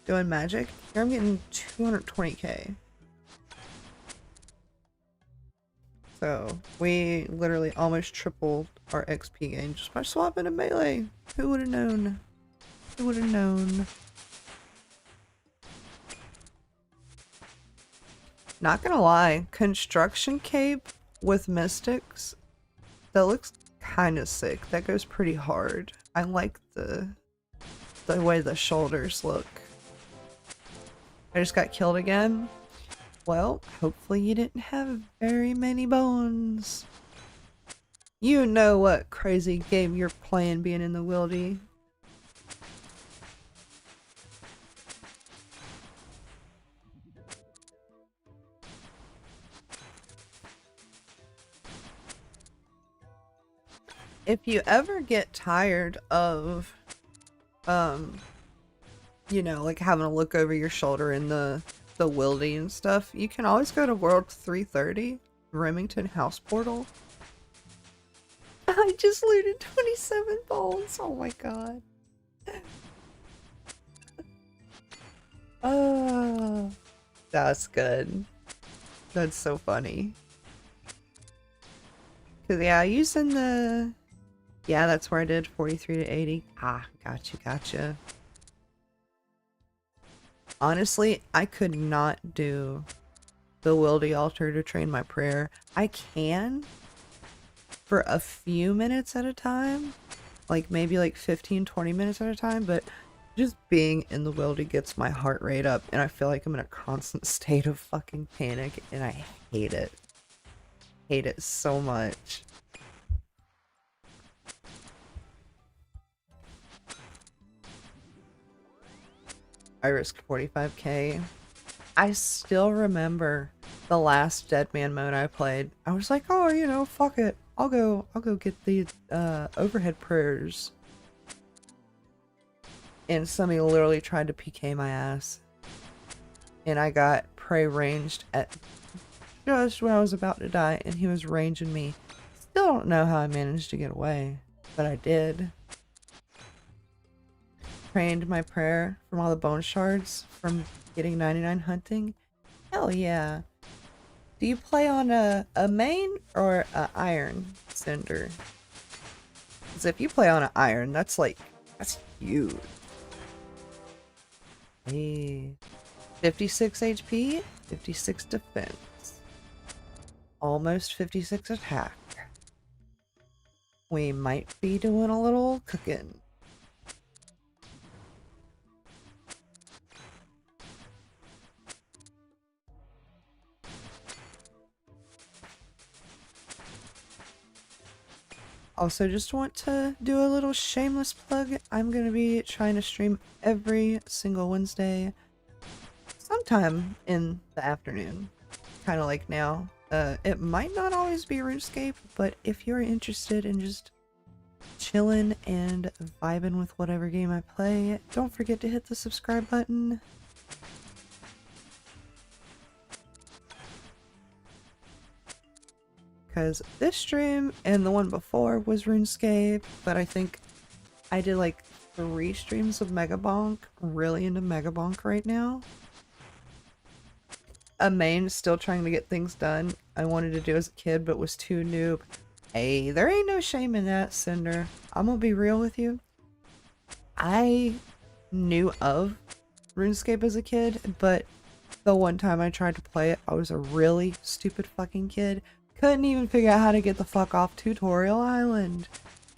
doing magic. Here I'm getting 220k. So we literally almost tripled our XP gain just by swapping a melee. Who would have known? Who would have known? Not gonna lie, construction cape with mystics, that looks kind of sick. That goes pretty hard. I like the way the shoulders look. I just got killed again. Well, hopefully you didn't have very many bones. You know what crazy game you're playing being in the wildy. If you ever get tired of, you know, like having to look over your shoulder in the wildy and stuff, you can always go to World 330, Remington House Portal. I just looted 27 bones. Oh my god. Oh, that's good. That's so funny. Cause yeah, using the... Yeah, that's where I did 43 to 80. Ah, gotcha. Honestly, I could not do the wildy altar to train my prayer. I can for a few minutes at a time. Like maybe like 15-20 minutes at a time, but just being in the wildy gets my heart rate up and I feel like I'm in a constant state of fucking panic and I hate it. Hate it so much. I risked 45k. I still remember the last Dead Man mode I played. I was like, oh, you know, fuck it. I'll go get the overhead prayers. And somebody literally tried to PK my ass. And I got prey ranged at just when I was about to die, and he was ranging me. Still don't know how I managed to get away, but I did. Trained my prayer from all the bone shards from getting 99 hunting. Hell yeah. Do you play on a main or a iron cinder? Because if you play on an iron, that's huge. Hey. 56 HP, 56 defense. Almost 56 attack. We might be doing a little cooking. Also, just want to do a little shameless plug. I'm going to be trying to stream every single Wednesday, sometime in the afternoon, kind of like now. It might not always be RuneScape, but if you're interested in just chilling and vibing with whatever game I play, don't forget to hit the subscribe button. Because this stream and the one before was RuneScape, but I think I did like 3 streams of Megabonk. Really into Megabonk right now. A main, still trying to get things done. I wanted to do as a kid, but was too noob. Hey, there ain't no shame in that, Cinder. I'm gonna be real with you. I knew of RuneScape as a kid, but the one time I tried to play it, I was a really stupid fucking kid. Couldn't even figure out how to get the fuck off Tutorial Island.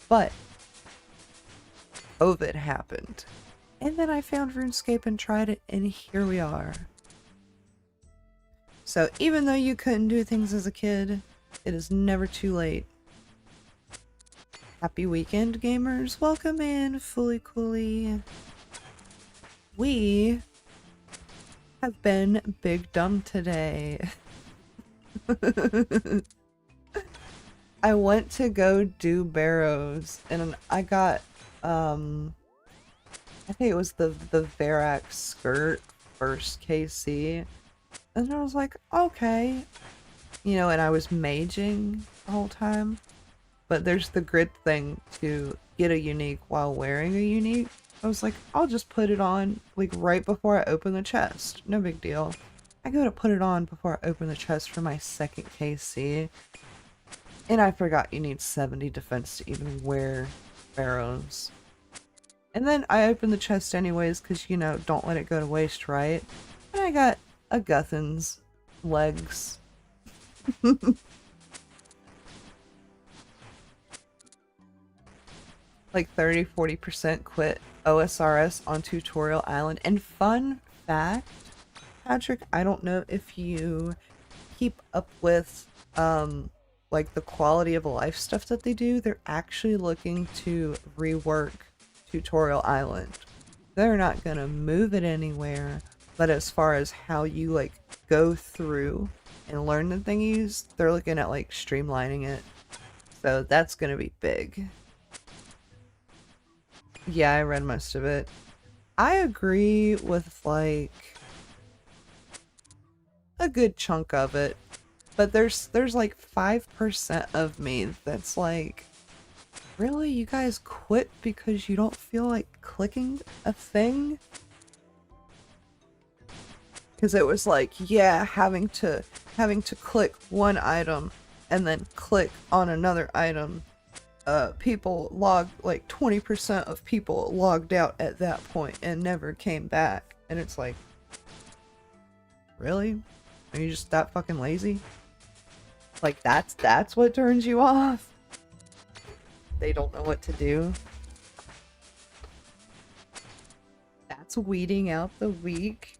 But COVID happened. And then I found RuneScape and tried it, and here we are. So even though you couldn't do things as a kid, it is never too late. Happy weekend, gamers. Welcome in, Fully Cooley. We have been big dumb today. I went to go do barrows and I got I think it was the Verac skirt first KC, and I was like, okay, you know, and I was maging the whole time, but there's the grid thing to get a unique while wearing a unique. I was like, I'll just put it on like right before I open the chest, no big deal. I go to put it on before I open the chest for my second KC, and I forgot you need 70 defense to even wear barrows. And then I opened the chest anyways, because, you know, don't let it go to waste, right? And I got a Guthin's legs. Like 30-40% quit OSRS on Tutorial Island. And fun fact, Patrick, I don't know if you keep up with like the quality of life stuff that they do, they're actually looking to rework Tutorial Island. They're not gonna move it anywhere, but as far as how you like go through and learn the thingies, they're looking at like streamlining it. So that's gonna be big. Yeah, I read most of it. I agree with like a good chunk of it, but there's like 5% of me that's like, really? You guys quit because you don't feel like clicking a thing? Because it was like, yeah, having to click one item and then click on another item. People logged, like 20% of people logged out at that point and never came back. And it's like, really? Are you just that fucking lazy? Like that's what turns you off? They don't know what to do. That's weeding out the weak.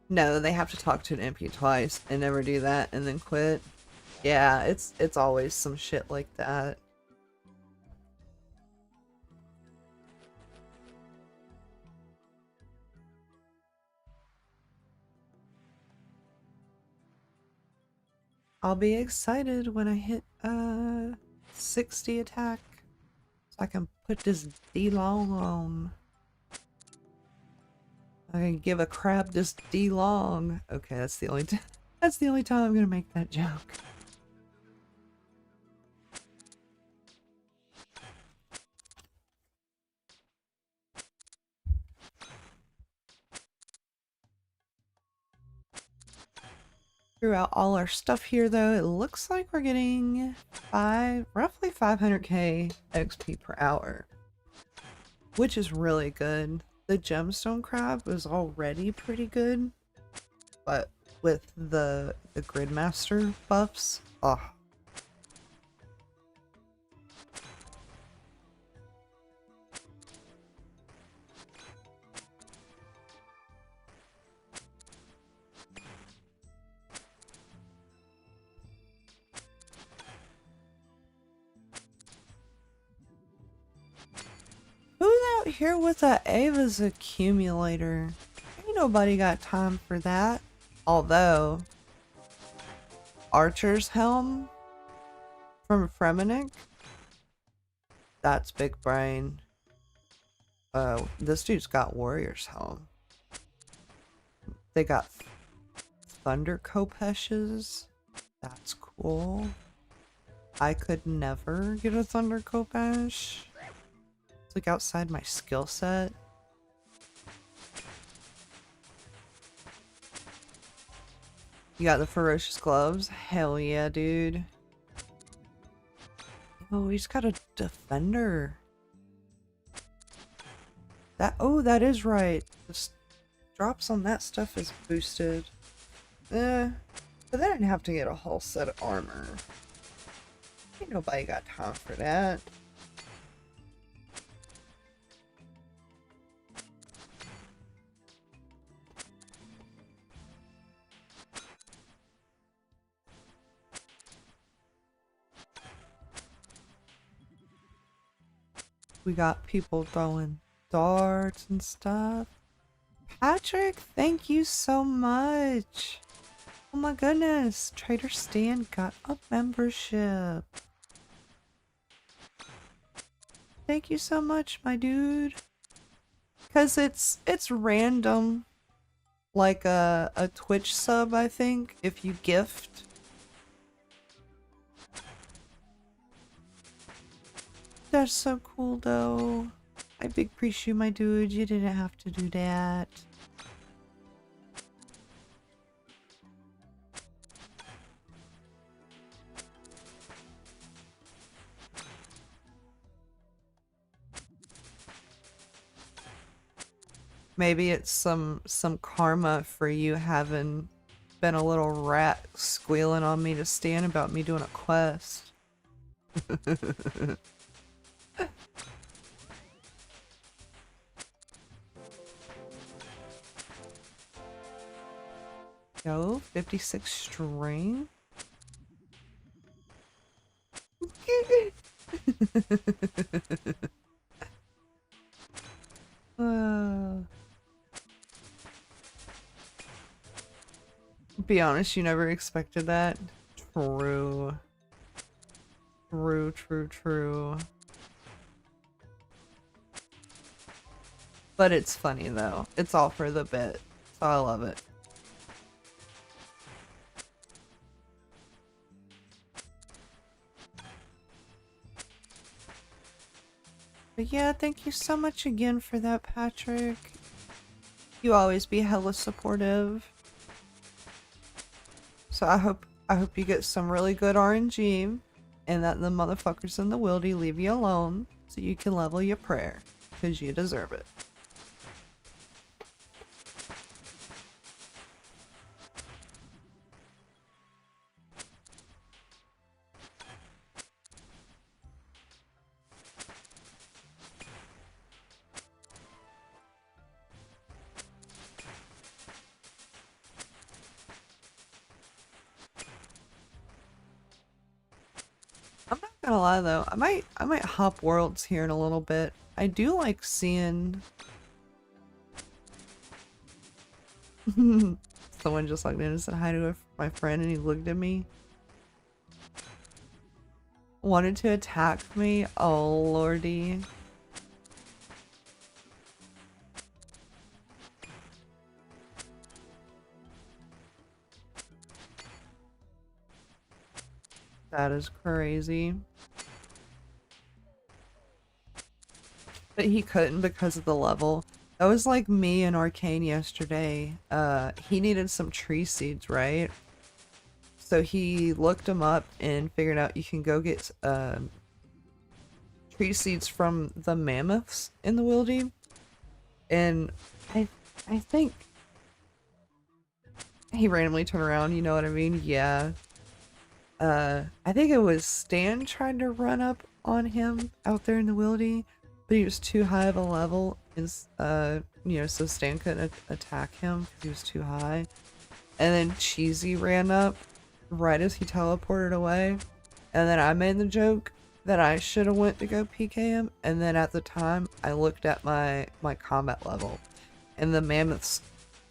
No, they have to talk to an MP twice and never do that and then quit. Yeah, it's always some shit like that. I'll be excited when I hit 60 attack so I can put this D-long on. I can give a crab this D-long. Okay, that's the only time I'm gonna make that joke. Throughout all our stuff here though, it looks like we're getting roughly 500k XP per hour, which is really good. The gemstone crab was already pretty good, but with the GridMaster buffs, oh. Who's out here with a Ava's accumulator? Ain't nobody got time for that. Although, Archer's Helm from Fremenic, that's big brain. This dude's got Warrior's Helm. They got Thunder Kopeshes. That's cool. I could never get a Thunder Kopesh. It's like outside my skill set. You got the Ferocious Gloves? Hell yeah, dude. Oh, he's got a Defender. That is right. The drops on that stuff is boosted. But they didn't have to get a whole set of armor. Ain't nobody got time for that. We got people throwing darts and stuff. Patrick, thank you so much. Oh my goodness, Trader Stan got a membership. Thank you so much, my dude. Cause it's random, like a Twitch sub, I think, if you gift. That's so cool though. I big appreciate you, my dude. You didn't have to do that. Maybe it's some karma for you having been a little rat squealing on me to Stan about me doing a quest. go. 56 string. Be honest, you never expected that. True. True, true, true. But it's funny though. It's all for the bit. So I love it. But yeah, thank you so much again for that, Patrick. You always be hella supportive. So I hope you get some really good RNG and that the motherfuckers in the wildy leave you alone so you can level your prayer, because you deserve it. I'm not gonna lie though, I might hop worlds here in a little bit. I do like seeing someone just logged in and said hi to my friend and he looked at me. Wanted to attack me? Oh lordy. That is crazy. But he couldn't because of the level. That was like me and Arcane yesterday. He needed some tree seeds, right? So he looked them up and figured out you can go get tree seeds from the mammoths in the wildy. And I think he randomly turned around, you know what I mean? Yeah. I think it was Stan trying to run up on him out there in the wildy, but he was too high of a level, is you know, so Stan couldn't attack him because he was too high. And then Cheesy ran up right as he teleported away, and then I made the joke that I should have went to go PK him, and then at the time I looked at my combat level, and the mammoths,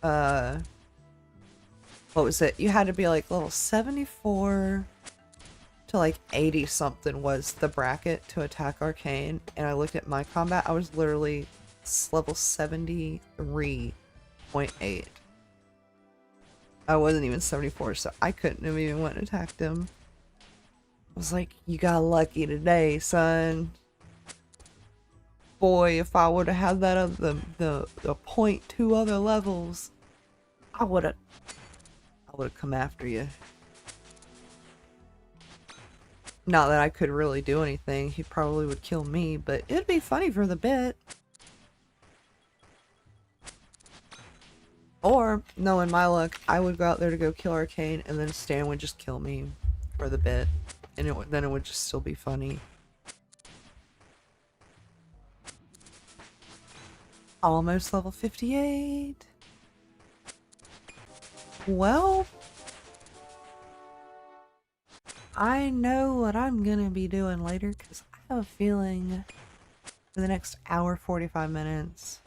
what was it? You had to be like level 74 to like 80 something was the bracket to attack Arcane, and I looked at my combat, I was literally level 73.8. I wasn't even 74, so I couldn't have even went and attacked him. I was like, you got lucky today, son. Boy, if I would have had that of the 0.2 other levels, I would have come after you. Not that I could really do anything. He probably would kill me, but it'd be funny for the bit. Or, knowing my luck, I would go out there to go kill Arcane, and then Stan would just kill me for the bit. And then it would just still be funny. Almost level 58. Well, I know what I'm gonna be doing later because I have a feeling for the next hour 45 minutes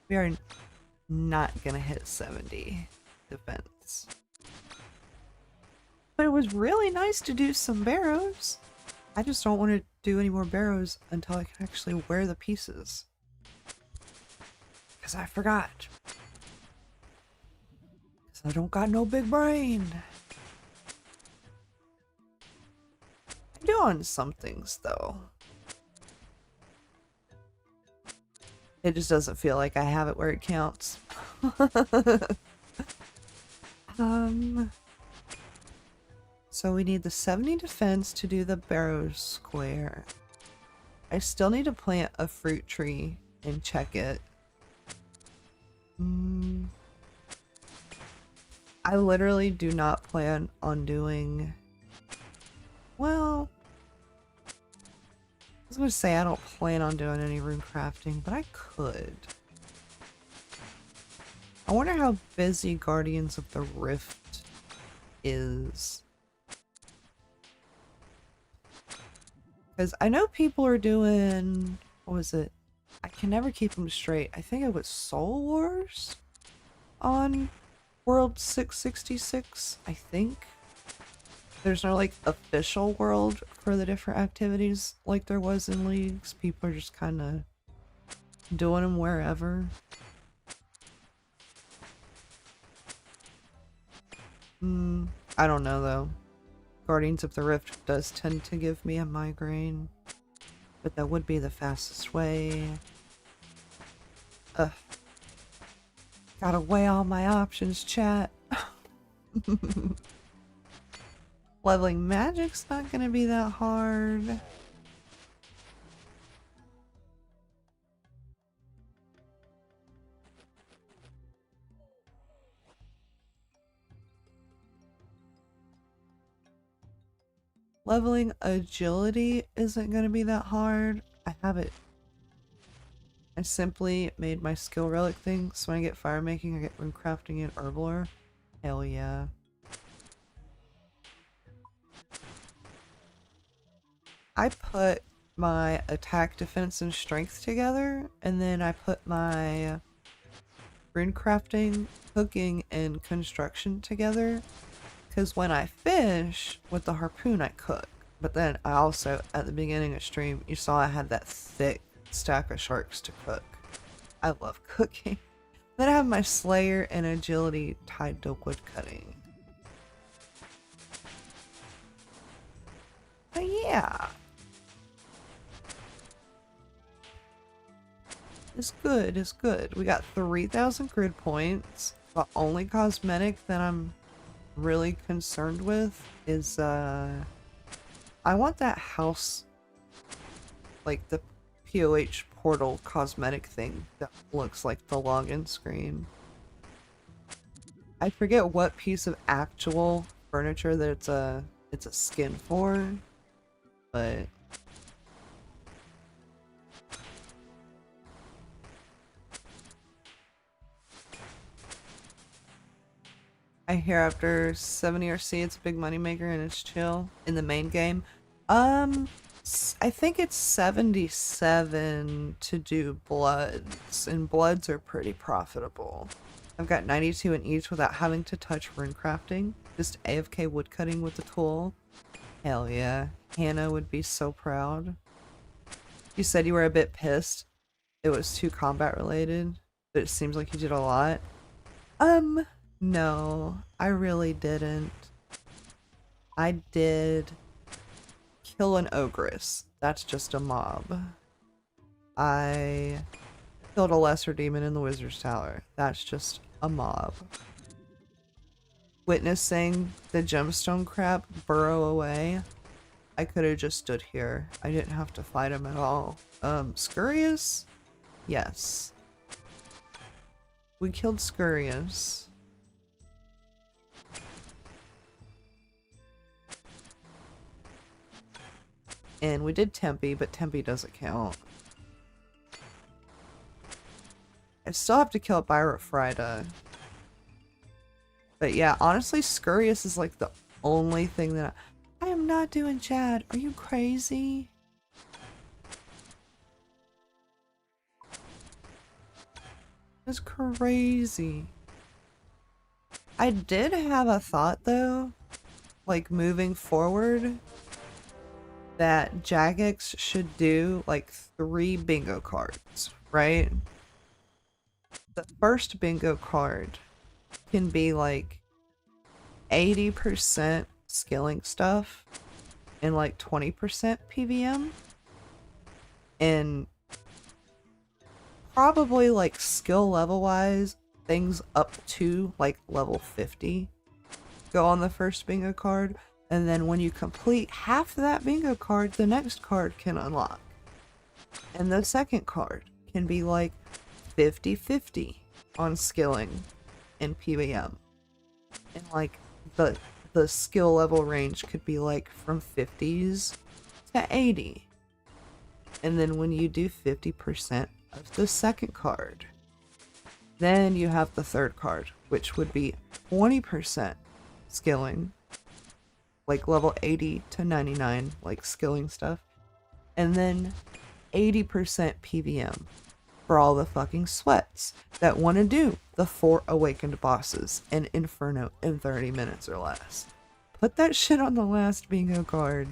we are not gonna hit 70 defense. But it was really nice to do some barrows. I just don't want to do any more barrows until I can actually wear the pieces. Because I forgot. Because I don't got no big brain. I'm doing some things though. It just doesn't feel like I have it where it counts. So we need the 70 defense to do the barrow square. I still need to plant a fruit tree and check it. I literally do not plan on doing... Well... I was gonna say I don't plan on doing any rune crafting, but I could. I wonder how busy Guardians of the Rift is. Because I know people are doing, what was it? I can never keep them straight. I think it was Soul Wars on World 666, I think. There's no like official world for the different activities like there was in leagues. People are just kind of doing them wherever. I don't know though. Guardians of the Rift does tend to give me a migraine, but that would be the fastest way. Ugh. Gotta weigh all my options, chat. Leveling magic's not gonna be that hard. Leveling agility isn't gonna be that hard. I have it. I simply made my skill relic thing, so when I get fire making, I get rune crafting and herblore. Hell yeah. I put my attack, defense, and strength together, and then I put my rune crafting, cooking, and construction together. Because when I fish with the harpoon, I cook. But then I also, at the beginning of stream, you saw I had that thick stack of sharks to cook. I love cooking. Then I have my slayer and agility tied to wood cutting. But yeah. It's good, it's good. We got 3,000 grid points. The only cosmetic that I'm really concerned with is I want that house, like the POH portal cosmetic thing that looks like the login screen. I forget what piece of actual furniture that it's a skin for, but I hear after 70 RC it's a big moneymaker and it's chill in the main game. I think it's 77 to do bloods, and bloods are pretty profitable. I've got 92 in each without having to touch rune crafting. Just AFK woodcutting with the tool. Hell yeah. Hannah would be so proud. You said you were a bit pissed. It was too combat related, but it seems like you did a lot. No, I really didn't. I did kill an ogress. That's just a mob. I killed a lesser demon in the wizard's tower. That's just a mob. Witnessing the gemstone crab burrow away, I could have just stood here. I didn't have to fight him at all. Scurious? Yes. We killed Scurious. And we did Tempe, but Tempe doesn't count. I still have to kill Byrofrida. But yeah, honestly, Scurious is like the only thing that I am not doing, Chad. Are you crazy? That's crazy. I did have a thought though, like moving forward, that Jagex should do like 3 bingo cards, right? The first bingo card can be like 80% skilling stuff and like 20% PVM, and probably like skill level wise things up to like level 50 go on the first bingo card, and then when you complete half that bingo card, the next card can unlock, and the second card can be like 50-50 on skilling and PVM, and like the skill level range could be like from 50s to 80, and then when you do 50% of the second card, Then you have the third card, which would be 20% skilling, like level 80 to 99, like skilling stuff. And then 80% PVM for all the fucking sweats that want to do the 4 awakened bosses in Inferno in 30 minutes or less. Put that shit on the last bingo card.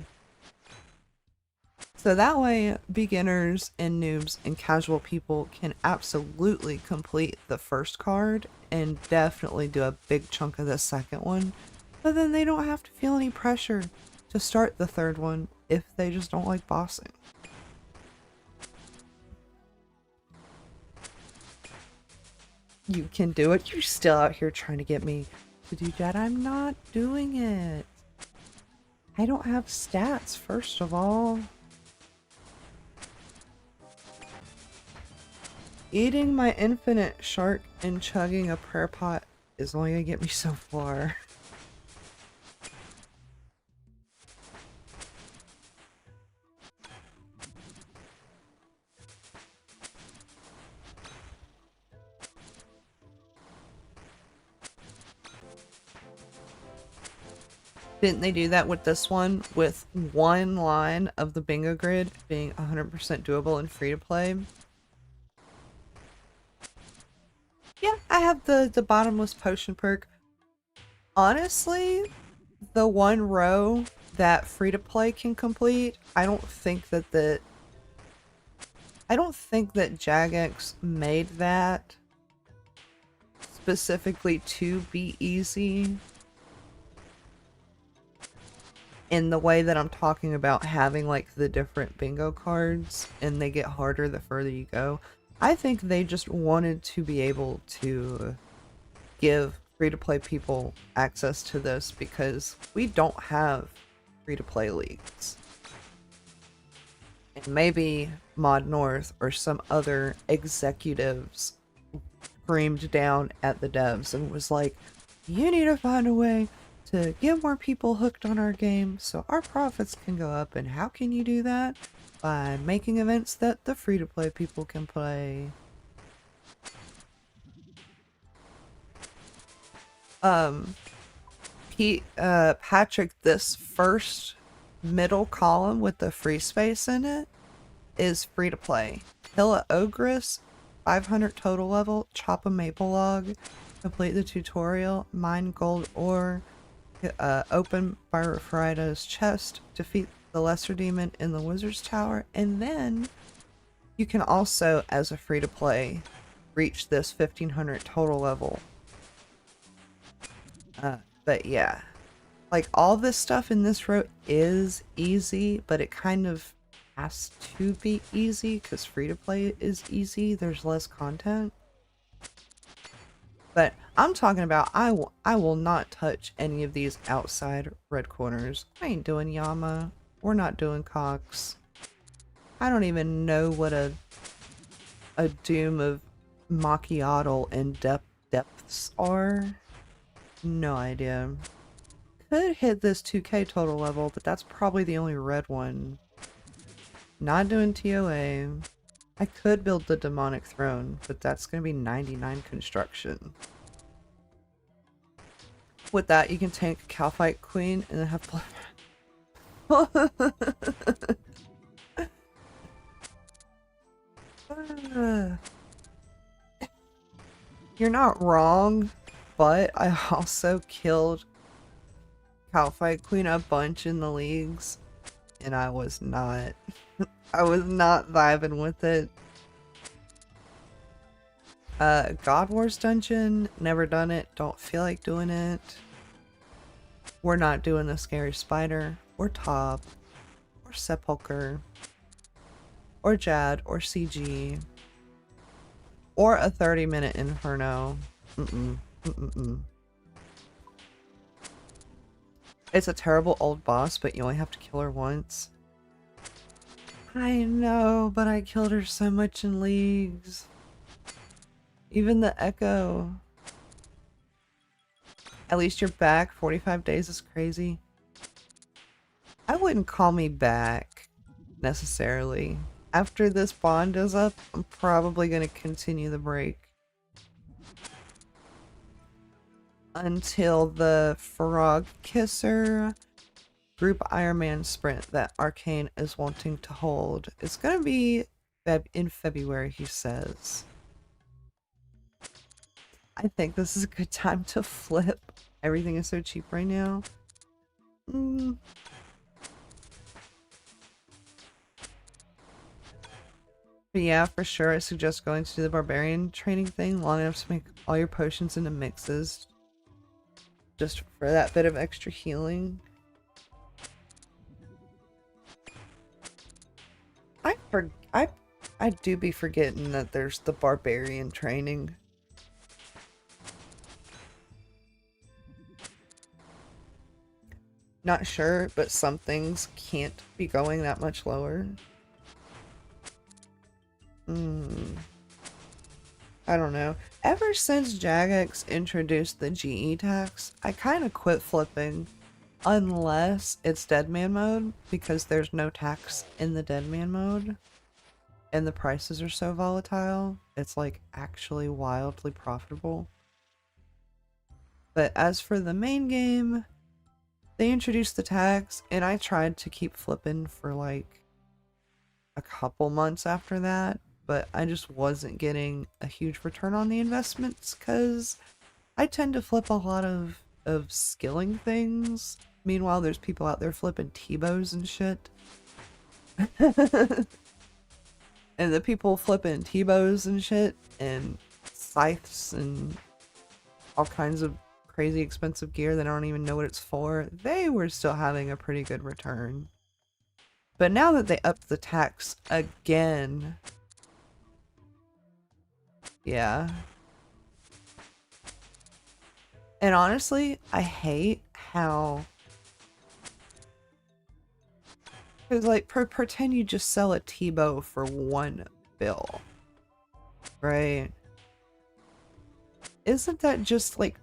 So that way, beginners and noobs and casual people can absolutely complete the first card and definitely do a big chunk of the second one, but then they don't have to feel any pressure to start the third one if they just don't like bossing. You can do it. You're still out here trying to get me to do that. I'm not doing it. I don't have stats, first of all. Eating my infinite shark and chugging a prayer pot is only gonna get me so far. Didn't they do that with this one, with one line of the bingo grid being 100% doable and free to play? Yeah, I have the bottomless potion perk. Honestly, the one row that free to play can complete, I don't think that Jagex made that specifically to be easy in the way that I'm talking about having like the different bingo cards and they get harder the further you go. I think they just wanted to be able to give free-to-play people access to this because we don't have free-to-play leagues. And maybe Mod North or some other executives screamed down at the devs and was like, you need to find a way to get more people hooked on our game so our profits can go up. And how can you do that? By making events that the free-to-play people can play. Patrick, this first middle column with the free space in it is free-to-play. Kill a Ogress, 500 total level, chop a maple log, complete the tutorial, mine gold ore, open Byrofrida's chest, defeat the lesser demon in the wizard's tower, and then you can also, as a free-to-play, reach this 1500 total level. But yeah, like all this stuff in this row is easy, but it kind of has to be easy because free-to-play is easy. There's less content. But I'm talking about I will not touch any of these outside red corners. I ain't doing Yama. We're not doing Cox. I don't even know what a doom of macchiato and depths are. No idea. Could hit this 2k total level, but that's probably the only red one. Not doing TOA. I could build the demonic throne, but that's going to be 99 construction. With that, you can tank Calfight Queen and then have You're not wrong, but I also killed Calfight Queen a bunch in the leagues, and I was not vibing with it. God Wars dungeon, never done it, don't feel like doing it. We're not doing the scary spider, or top, or sepulcher, or Jad, or CG, or a 30-minute inferno. It's a terrible old boss, but you only have to kill her once. I know, but I killed her so much in leagues. Even the Echo. At least you're back. 45 days is crazy. I wouldn't call me back, necessarily. After this bond is up, I'm probably going to continue the break. until the Frog Kisser Group Ironman sprint that Arcane is wanting to hold. It's gonna be in February, he says. I think this is a good time to flip. Everything is so cheap right now. But yeah, for sure, I suggest going to do the barbarian training thing long enough to make all your potions into mixes. Just for that bit of extra healing. I do be forgetting that there's the barbarian training. Not sure, but some things can't be going that much lower. I don't know. Ever since Jagex introduced the GE tax, I kind of quit flipping. Unless it's Deadman mode, because there's no tax in the Deadman mode. And the prices are so volatile, it's like actually wildly profitable. But as for the main game, they introduced the tax, and I tried to keep flipping for like a couple months after that, but I just wasn't getting a huge return on the investments because I tend to flip a lot of skilling things. Meanwhile, there's people out there flipping T-bows and shit. And the people flipping T-bows and shit, and scythes and all kinds of crazy expensive gear that I don't even know what it's for, they were still having a pretty good return. But now that they upped the tax again, yeah. And honestly, I hate how... Because, like, pretend you just sell a T-bow for 1 bill. Right? Isn't that just, like,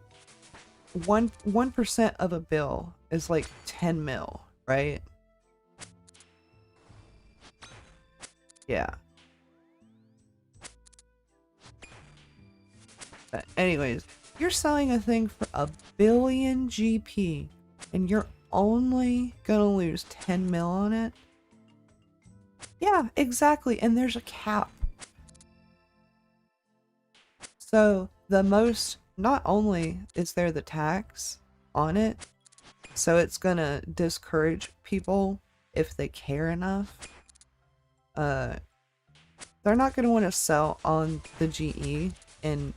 1% of a bill is, like, 10 mil, right? Yeah. But anyways, you're selling a thing for 1 billion GP, and you're only gonna lose 10 mil on it? Yeah, exactly, and there's a cap. So the most, not only is there the tax on it, so it's gonna discourage people if they care enough. They're not gonna want to sell on the GE and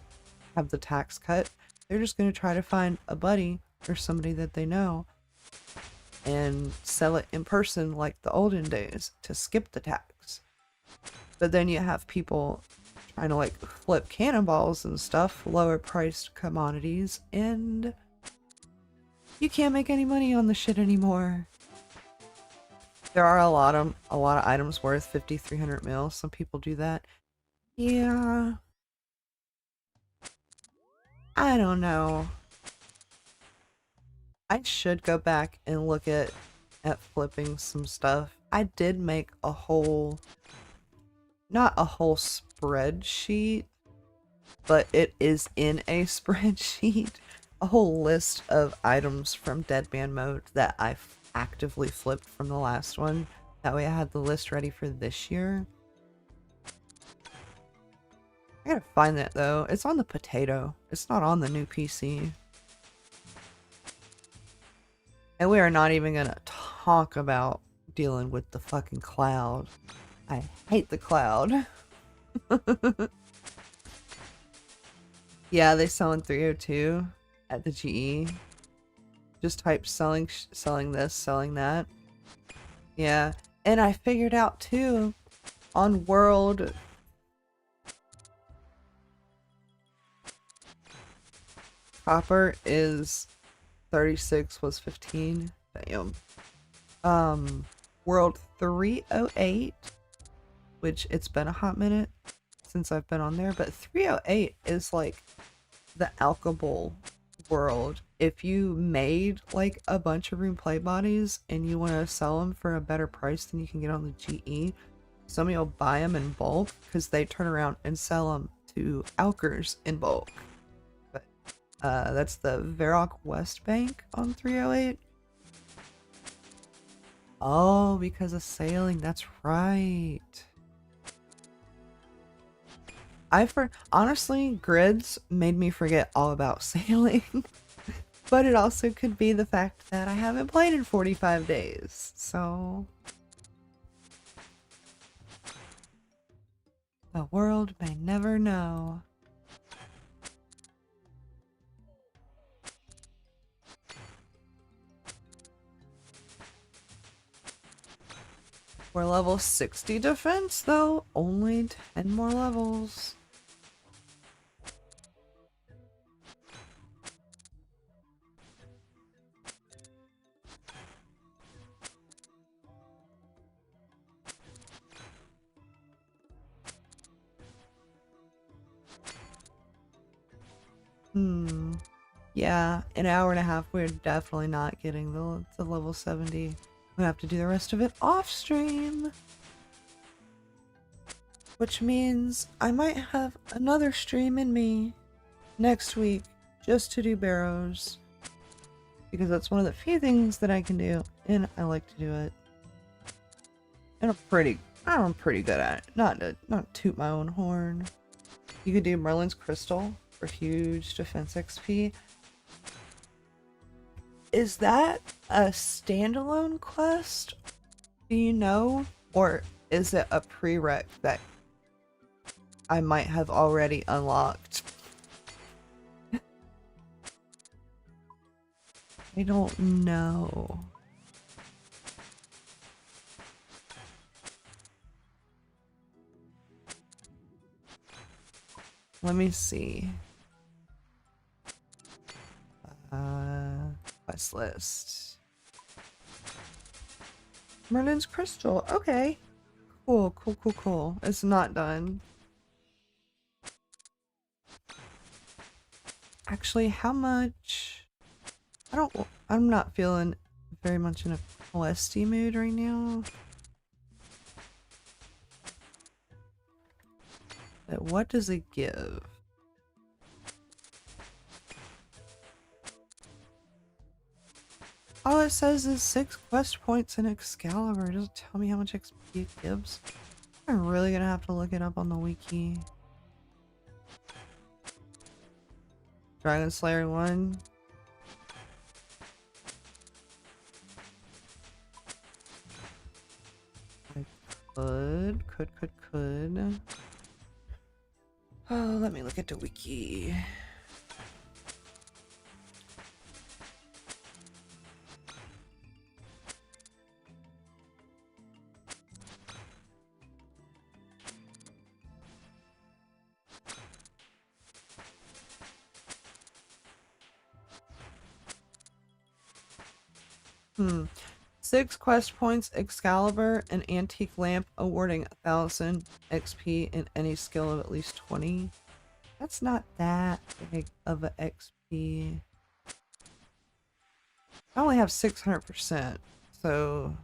have the tax cut. They're just gonna try to find a buddy or somebody that they know and sell it in person like the olden days to skip the tax. But then you have people trying to like flip cannonballs and stuff, lower priced commodities, and you can't make any money on the shit anymore. There are a lot of items worth 5,300 mil. Some people do that. Yeah. I don't know. I should go back and look at flipping some stuff. I did make a whole, not a whole spreadsheet, but it is in a spreadsheet. A whole list of items from Deadman mode that I've actively flipped from the last one. That way I had the list ready for this year. I gotta find that though. It's on the potato. It's not on the new PC. And we are not even gonna talk about dealing with the fucking cloud. I hate the cloud. Yeah, they sell in 302 at the GE. Just type selling this, selling that. Yeah, and I figured out too, on World... Copper is 36 was 15. Damn. World 308, which it's been a hot minute since I've been on there, but 308 is like the alchable world. If you made like a bunch of rune plate bodies and you want to sell them for a better price than you can get on the GE, somebody will buy them in bulk because they turn around and sell them to alchers in bulk. That's the Varrock West Bank on 308. Oh, because of sailing, that's right. Honestly, grids made me forget all about sailing. But it also could be the fact that I haven't played in 45 days, so... The world may never know. We're level 60 defense, though. Only 10 more levels. Yeah, an hour and a half, we're definitely not getting the level 70. We have to do the rest of it off stream. Which means I might have another stream in me next week just to do barrows. Because that's one of the few things that I can do, and I like to do it. And I'm pretty good at it. Not toot my own horn. You could do Merlin's Crystal for huge defense XP. Is that a standalone quest? Do you know? Or is it a prereq that I might have already unlocked? I don't know. Let me see. Quest list. Merlin's Crystal. Okay. Cool. It's not done. Actually, how much? I'm not feeling very much in a questy mood right now. But what does it give? All it says is 6 quest points in Excalibur. It doesn't tell me how much XP it gives. I'm really gonna have to look it up on the wiki. Dragon Slayer 1. I could. Oh, let me look at the wiki. Hmm. 6 quest points Excalibur, an antique lamp awarding 1000 XP in any skill of at least 20. That's not that big of a XP. I only have 600%, so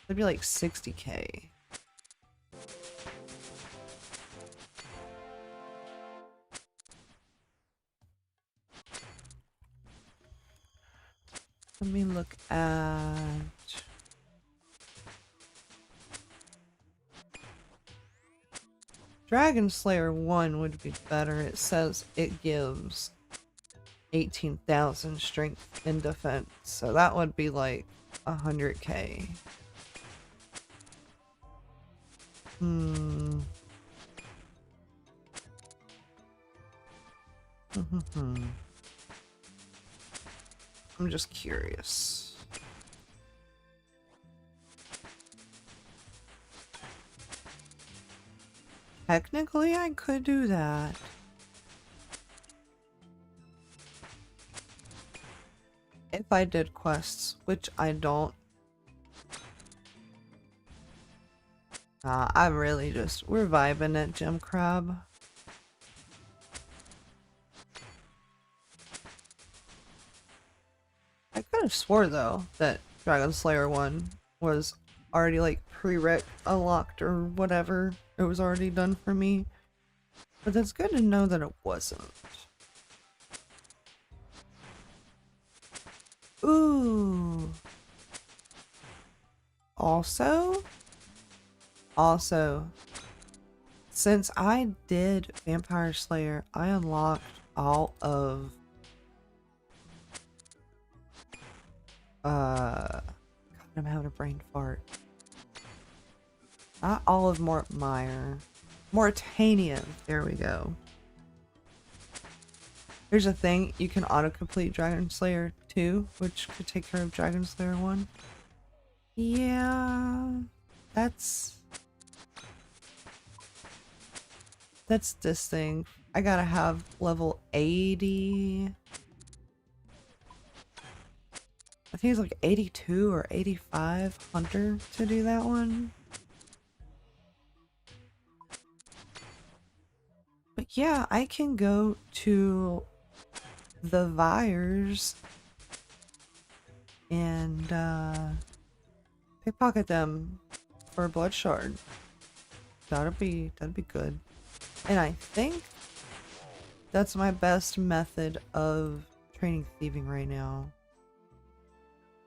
it'd be like 60k. Let me look at... Dragon Slayer 1 would be better. It says it gives 18,000 strength and defense, so that would be like 100k. I'm just curious. Technically, I could do that. If I did quests, which I don't. I'm really just, we're vibing at Gem Crab. I could have swore though that Dragon Slayer 1 was already like prereq unlocked or whatever. It was already done for me. But that's good to know that it wasn't. Ooh. Also, since I did Vampire Slayer, I unlocked all of God, I'm having a brain fart. Not all of Mauritania. There we go. Here's a thing, you can autocomplete Dragon Slayer 2, which could take care of Dragon Slayer 1. Yeah, that's this thing. I gotta have level 80. I think it's like 82 or 85 Hunter to do that one. But yeah, I can go to the Vyres and pickpocket them for a blood shard. That'd be good. And I think that's my best method of training thieving right now.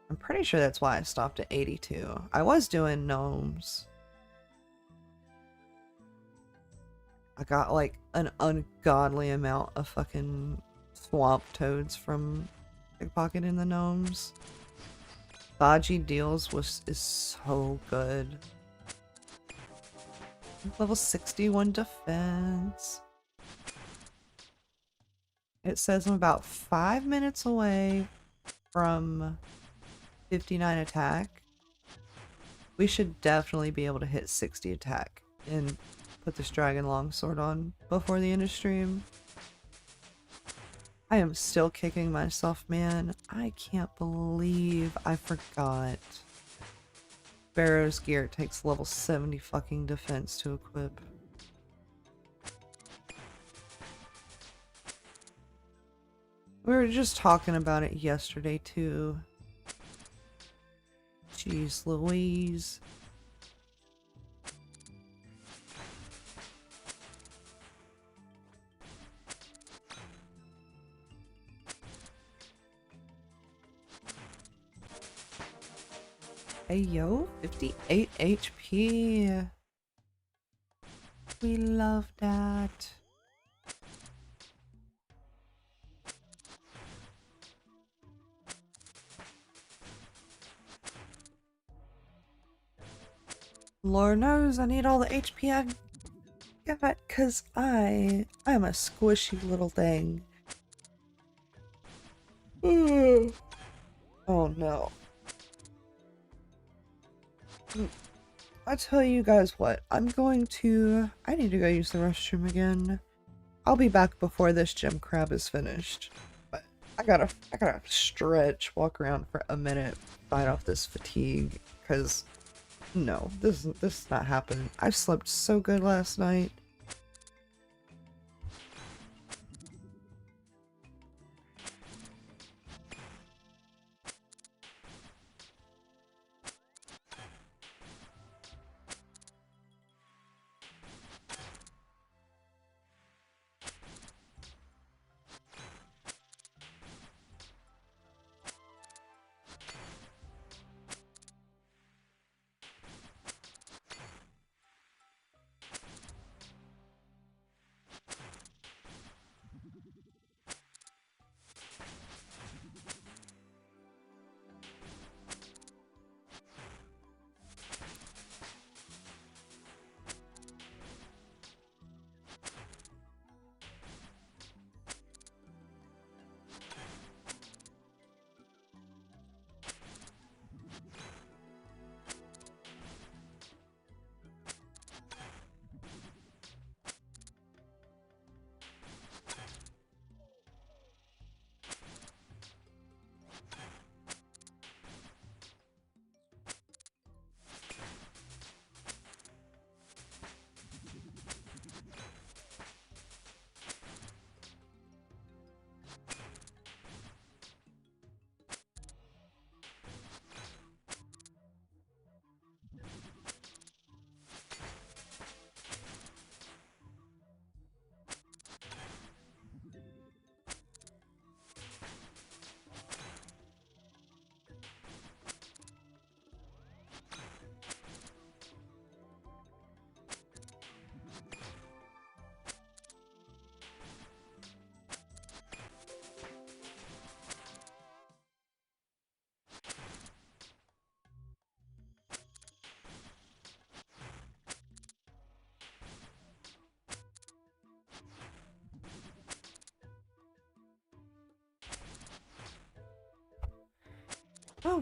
I'm pretty sure that's why I stopped at 82. I was doing gnomes. I got like an ungodly amount of fucking swamp toads from pickpocketing the gnomes. Baji deals is so good. Level 61 defense. It says I'm about 5 minutes away from 59 attack. We should definitely be able to hit 60 attack and put this dragon longsword on before the end of stream. I am still kicking myself, man. I can't believe I forgot. Barrow's gear takes level 70 fucking defense to equip. We were just talking about it yesterday too. Jeez Louise. Hey yo, 58 HP. We love that. Lord knows I need all the HP I get it, cause I'm a squishy little thing. Oh no. I tell you guys what, I need to go use the restroom again. I'll be back before this gem crab is finished. But I gotta stretch, walk around for a minute, fight off this fatigue, cause no, this is not happening. I slept so good last night.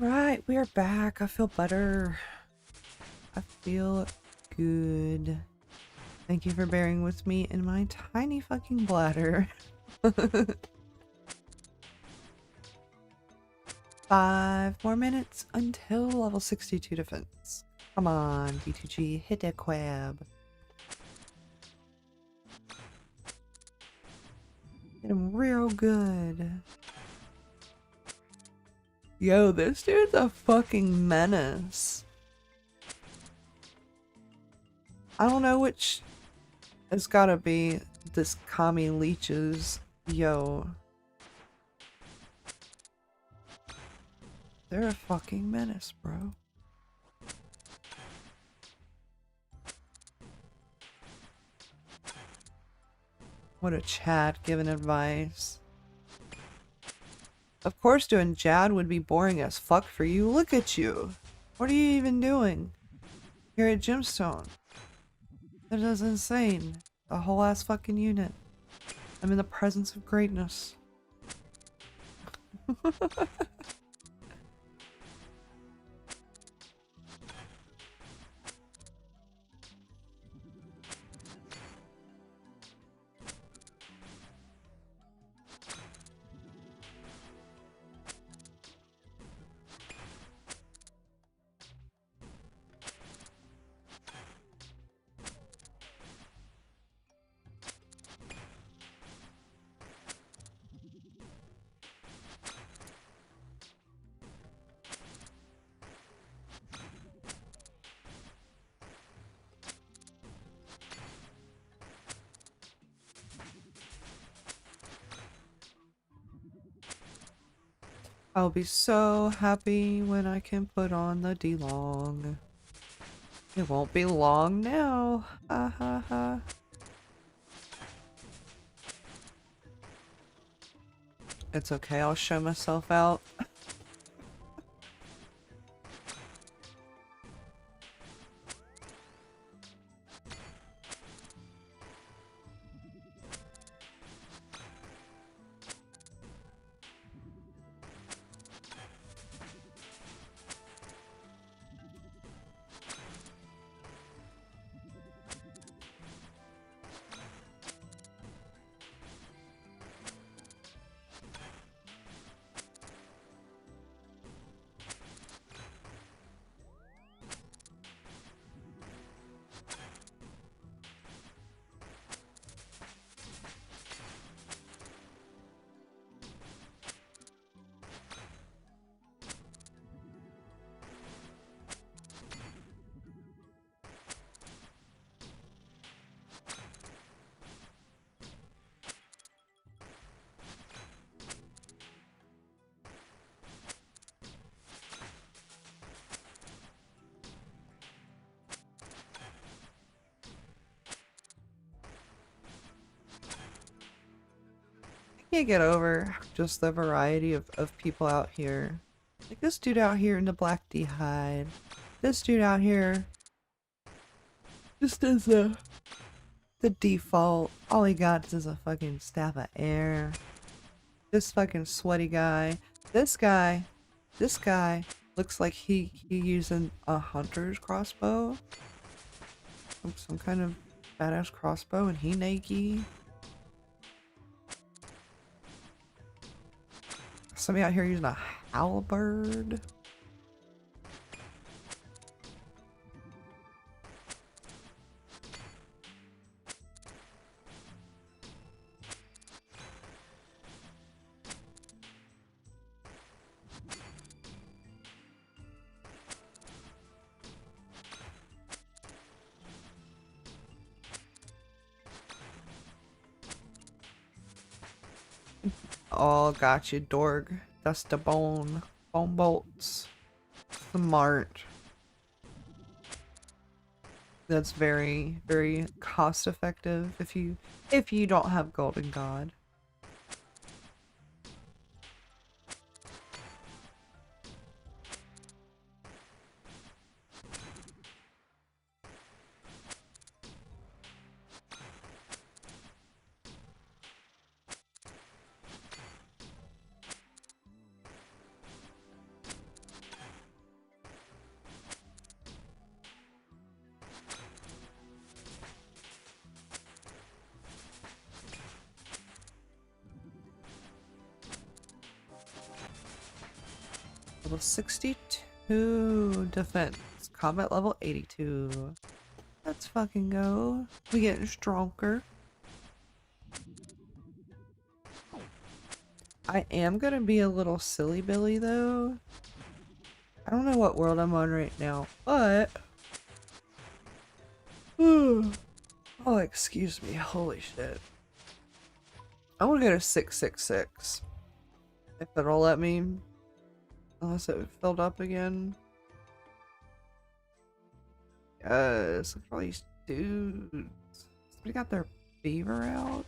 Alright, we are back. I feel better. I feel good. Thank you for bearing with me in my tiny fucking bladder. 5 more minutes until level 62 defense. Come on, D2G, hit that quab. Hit him real good. Yo, this dude's a fucking menace. I don't know which it's gotta be this Kami leeches. Yo. They're a fucking menace, bro. What a chat giving advice. Of course doing Jad would be boring as fuck for you. Look at you. What are you even doing? You're at Gemstone. That is insane. The whole ass fucking unit. I'm in the presence of greatness. I'll be so happy when I can put on the D-Long. It won't be long now. Ha ha ha. It's okay, I'll show myself out. Can't get over just the variety of people out here. Like this dude out here in the black D-hide. This dude out here just as the default. All he got is a fucking staff of air. This fucking sweaty guy. This guy looks like he using a hunter's crossbow. Some kind of badass crossbow, and he naked. Somebody out here using a halberd. Oh, got you, Dorg. That's the bone. Bone bolts. Smart. That's very, very cost effective if you don't have Golden God. Level 62 defense. Combat level 82. Let's fucking go. We getting stronger. I am gonna be a little silly Billy though. I don't know what world I'm on right now, but oh, excuse me. Holy shit. I want to go to 666. If it'll let me. Unless it filled up again. Yes, look at all these dudes. Somebody got their beaver out.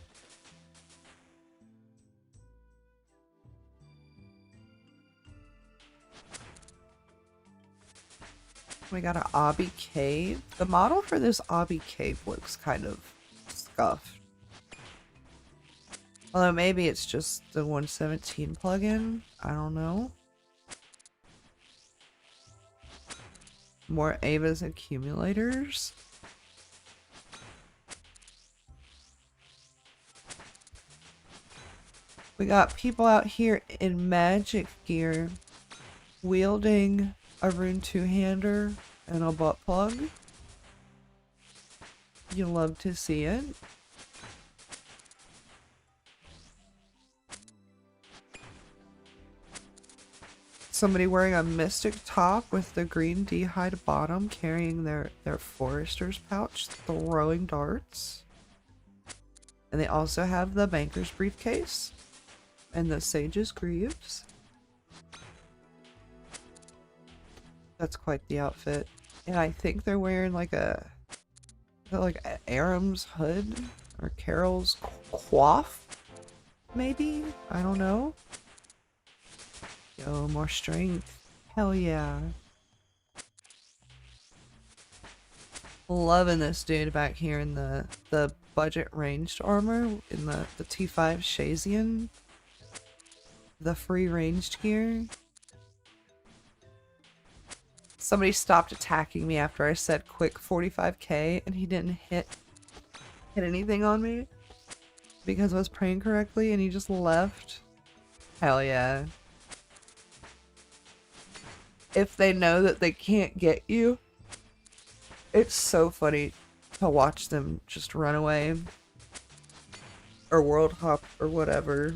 We got an obby cave. The model for this obby cave looks kind of scuffed. Although maybe it's just the 117 plugin. I don't know. More Ava's accumulators. We got people out here in magic gear wielding a rune two-hander and a butt plug. You love to see it. Somebody wearing a mystic top with the green D-hide bottom, carrying their forester's pouch, throwing darts. And they also have the banker's briefcase and the sage's greaves. That's quite the outfit. And I think they're wearing like Aram's hood or Carol's coif, maybe? I don't know. Yo, more strength. Hell yeah. Loving this dude back here in the budget ranged armor in the T5 Shazian. The free ranged gear. Somebody stopped attacking me after I said quick 45k and he didn't hit anything on me because I was praying correctly and he just left. Hell yeah. If they know that they can't get you, it's so funny to watch them just run away or world hop or whatever.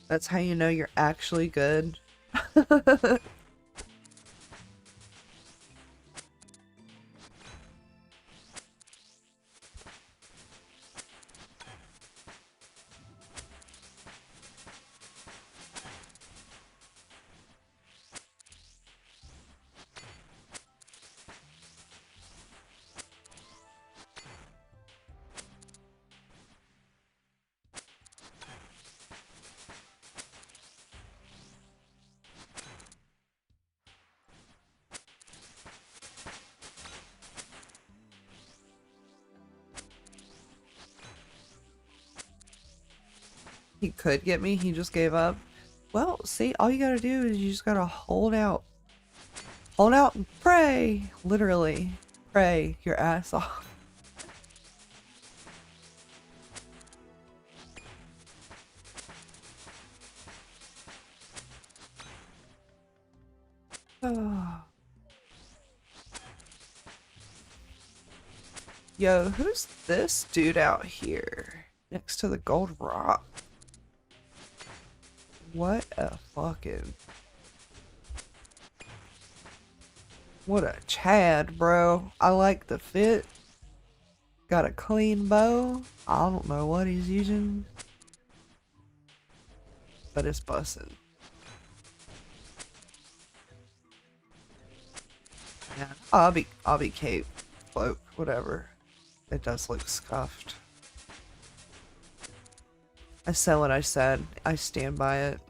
That's how you know you're actually good. He could get me, he just gave up. Well, see, all you gotta do is you just gotta hold out. Hold out and pray! Literally. Pray your ass off. Oh. Yo, who's this dude out here? Next to the gold rock. What a fucking... What a Chad, bro. I like the fit. Got a clean bow. I don't know what he's using. But it's bussin'. Yeah, I'll be cape, cloak, whatever. It does look scuffed. I said what I said. I stand by it.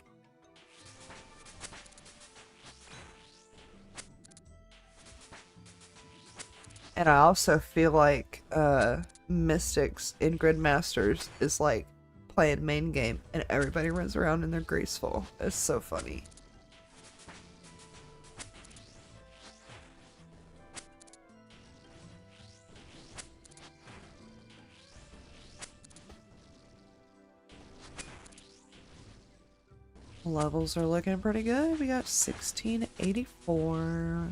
And I also feel like Mystics in Gridmasters is like playing main game and everybody runs around and they're graceful. It's so funny. Levels are looking pretty good. We got 1684.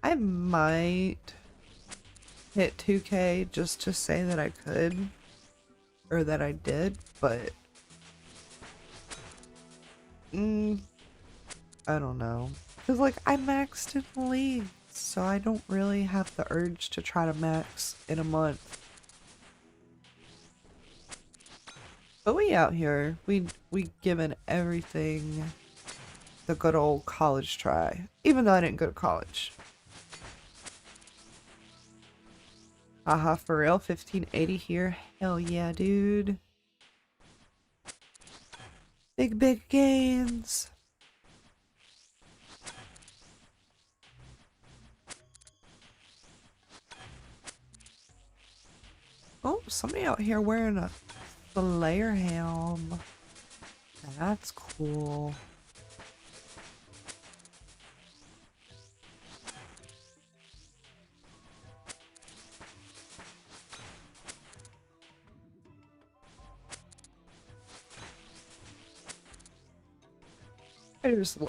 I might hit 2K just to say that I could, or that I did, but I don't know. Because, like, I maxed in League, so I don't really have the urge to try to max in a month. But we out here. We given everything the good old college try. Even though I didn't go to college. Haha, for real? 1580 here? Hell yeah, dude. Big gains. Oh, somebody out here wearing a Slayer helm. That's cool.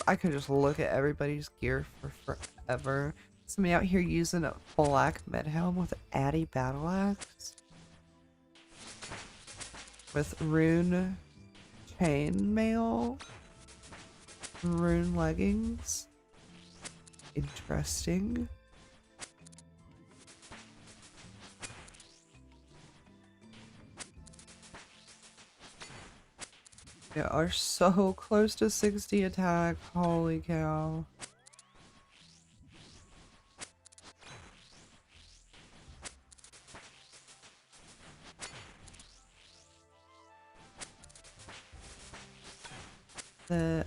I could just look at everybody's gear for forever. Somebody out here using a black med helm with an Addy battle axe. With rune chainmail. Rune leggings. Interesting. They are so close to 60 attack. Holy cow.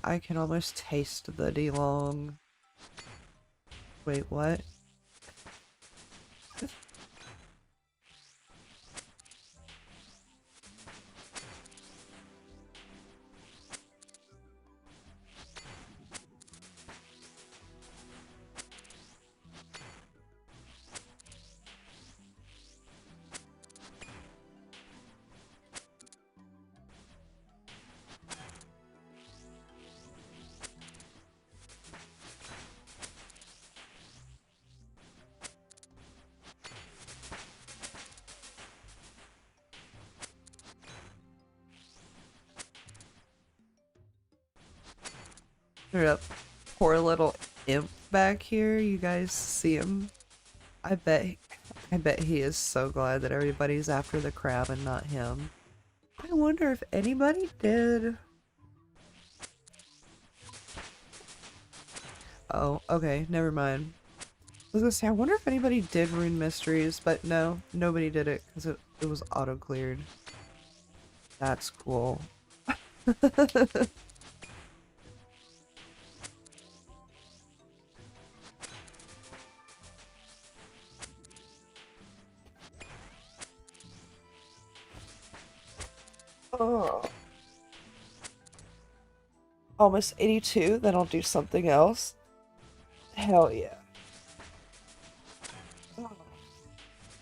I can almost taste the D-Long. Wait, what? That poor little imp back here. You guys see him? I bet he is so glad that everybody's after the crab and not him. I wonder if anybody did. Oh, okay, never mind. I was gonna say, I wonder if anybody did Rune Mysteries, but no, nobody did it because it was auto-cleared. That's cool. Oh. Almost 82, then I'll do something else. Hell yeah. Oh.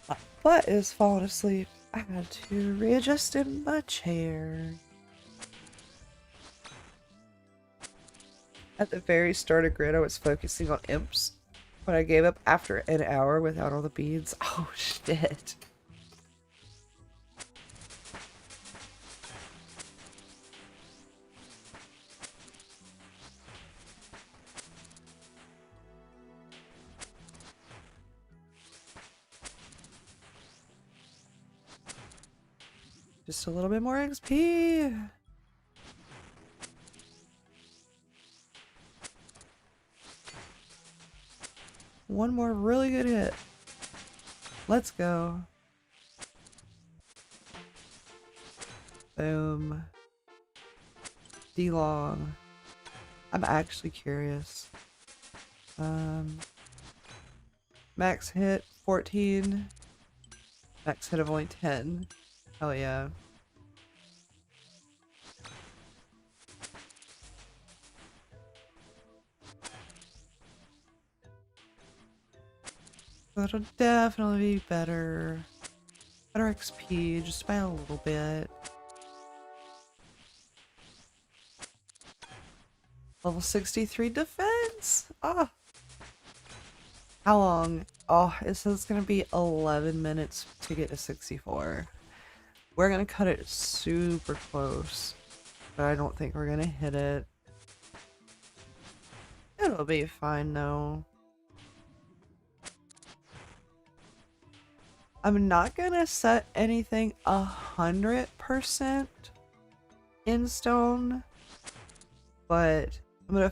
My butt is falling asleep. I had to readjust in my chair. At the very start of Grid, I was focusing on imps, but I gave up after an hour without all the beads. Oh shit. Just a little bit more XP. One more really good hit. Let's go. Boom. D-Long. I'm actually curious. Max hit 14. Max hit of only 10. Hell yeah. That'll definitely be better. Better XP, just by a little bit. Level 63 defense! Ah! How long? Oh, it says it's gonna be 11 minutes to get to 64. We're gonna cut it super close, but I don't think we're gonna hit it. It'll be fine though. I'm not gonna set anything 100% in stone, but I'm gonna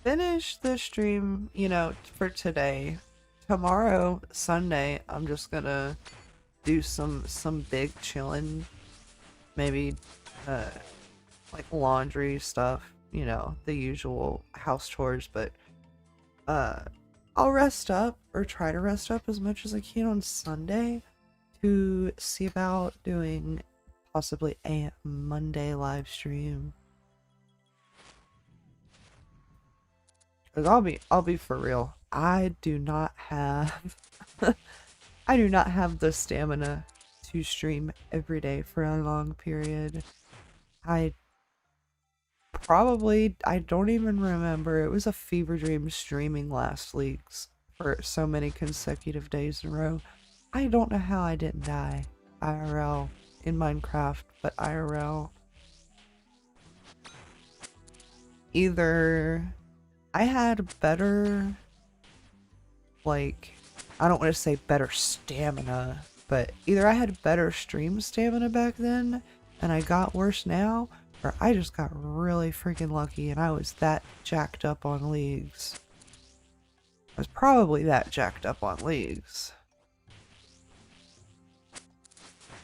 finish the stream, you know, for today. Tomorrow, Sunday, I'm just gonna do some big chilling, maybe like laundry stuff, you know, the usual house chores, but I'll rest up or try to rest up as much as I can on Sunday to see about doing possibly a Monday live stream. Cause I'll be for real. I do not have I do not have the stamina to stream every day for a long period. I don't even remember. It was a fever dream streaming last week's for so many consecutive days in a row. I don't know how I didn't die IRL in Minecraft, but IRL. Either I had better, like, I don't want to say better stamina, but either I had better stream stamina back then and I got worse now, or I just got really freaking lucky and I was that jacked up on leagues. I was probably that jacked up on leagues.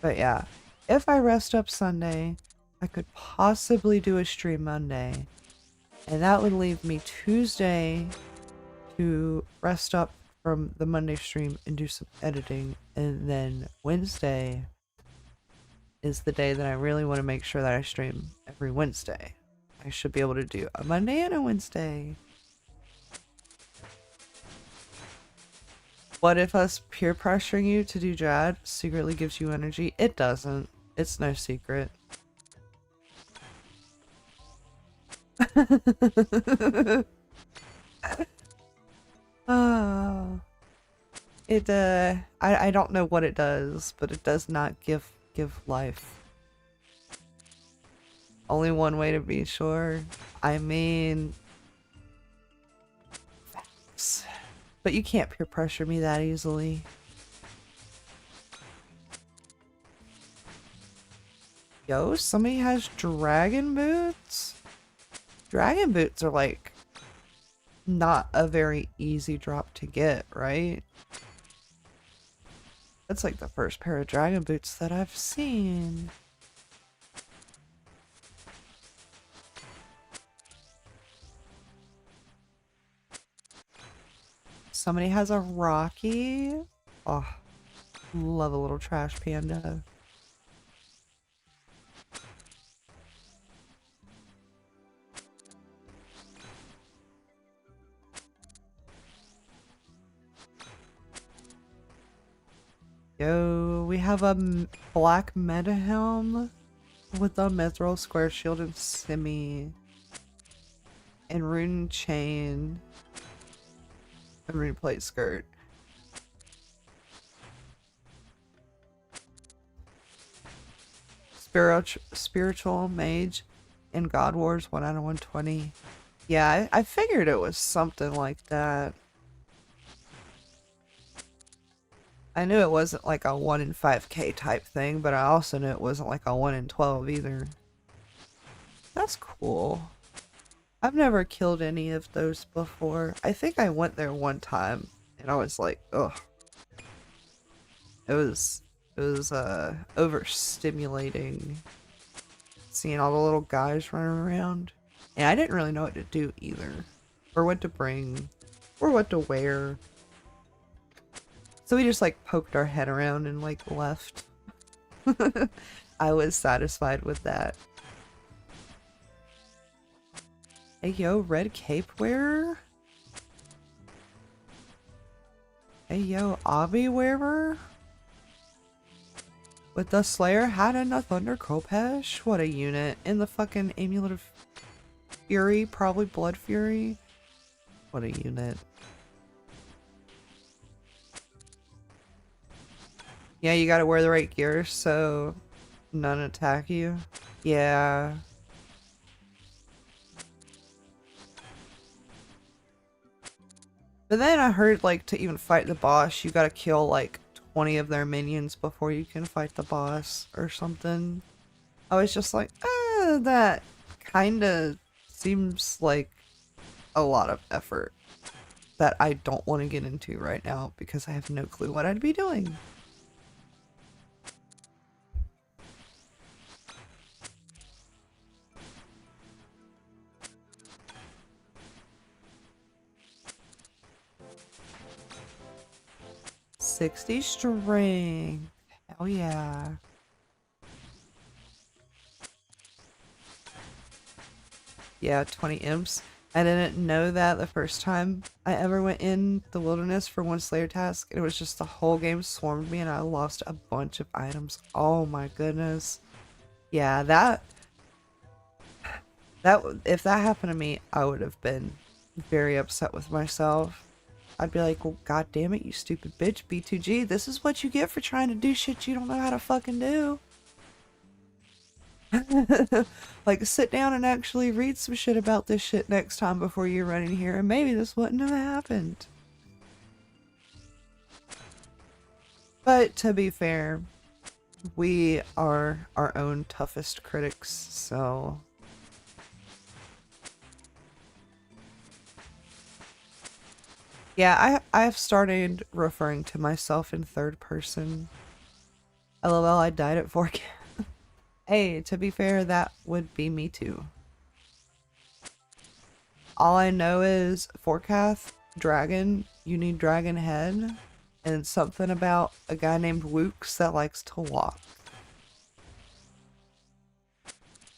But yeah, if I rest up Sunday, I could possibly do a stream Monday. And that would leave me Tuesday to rest up from the Monday stream and do some editing. And then Wednesday is the day that I really want to make sure that I stream every Wednesday. I should be able to do a Monday and a Wednesday. What if us peer pressuring you to do Jad secretly gives you energy? It doesn't. It's no secret. Oh. I don't know what it does, but it does not give life. Only one way to be sure. I mean, facts. But you can't peer pressure me that easily. Yo, somebody has dragon boots? Dragon boots are like not a very easy drop to get, right? That's like the first pair of dragon boots that I've seen. Somebody has a Rocky. Oh, love a little trash panda. Yo, we have a black meta helm with a mithril square shield and simi and rune chain and rune plate skirt. Spiritual mage in God Wars 1 out of 120. Yeah, I figured it was something like that. I knew it wasn't like a 1 in 5k type thing, but I also knew it wasn't like a 1 in 12 either. That's cool. I've never killed any of those before. I think I went there one time and I was like, ugh. It was overstimulating seeing all the little guys running around. And I didn't really know what to do either. Or what to bring. Or what to wear. So we just like poked our head around and like left. I was satisfied with that. Hey yo, red cape wearer? Hey yo, obby wearer? With the Slayer hat and the Thunder Khopesh? What a unit. In the fucking amulet of... Fury, probably Blood Fury. What a unit. Yeah, you gotta wear the right gear so none attack you. Yeah. But then I heard, like, to even fight the boss, you gotta kill, like, 20 of their minions before you can fight the boss or something. I was just like, that kinda seems like a lot of effort that I don't want to get into right now because I have no clue what I'd be doing. $60 strength. Hell yeah. Yeah, 20 imps. I didn't know that the first time I ever went in the wilderness for one Slayer task. It was just the whole game swarmed me and I lost a bunch of items. Oh my goodness. Yeah, that if that happened to me, I would have been very upset with myself. I'd be like, well, god damn it, you stupid bitch, B2G. This is what you get for trying to do shit you don't know how to fucking do. Like, sit down and actually read some shit about this shit next time before you run in here, and maybe this wouldn't have happened. But to be fair, we are our own toughest critics, so... Yeah, I've started referring to myself in third person. LOL, I died at 4K. Hey, to be fair, that would be me too. All I know is forecast, dragon, you need dragon head, and something about a guy named Wooks that likes to walk.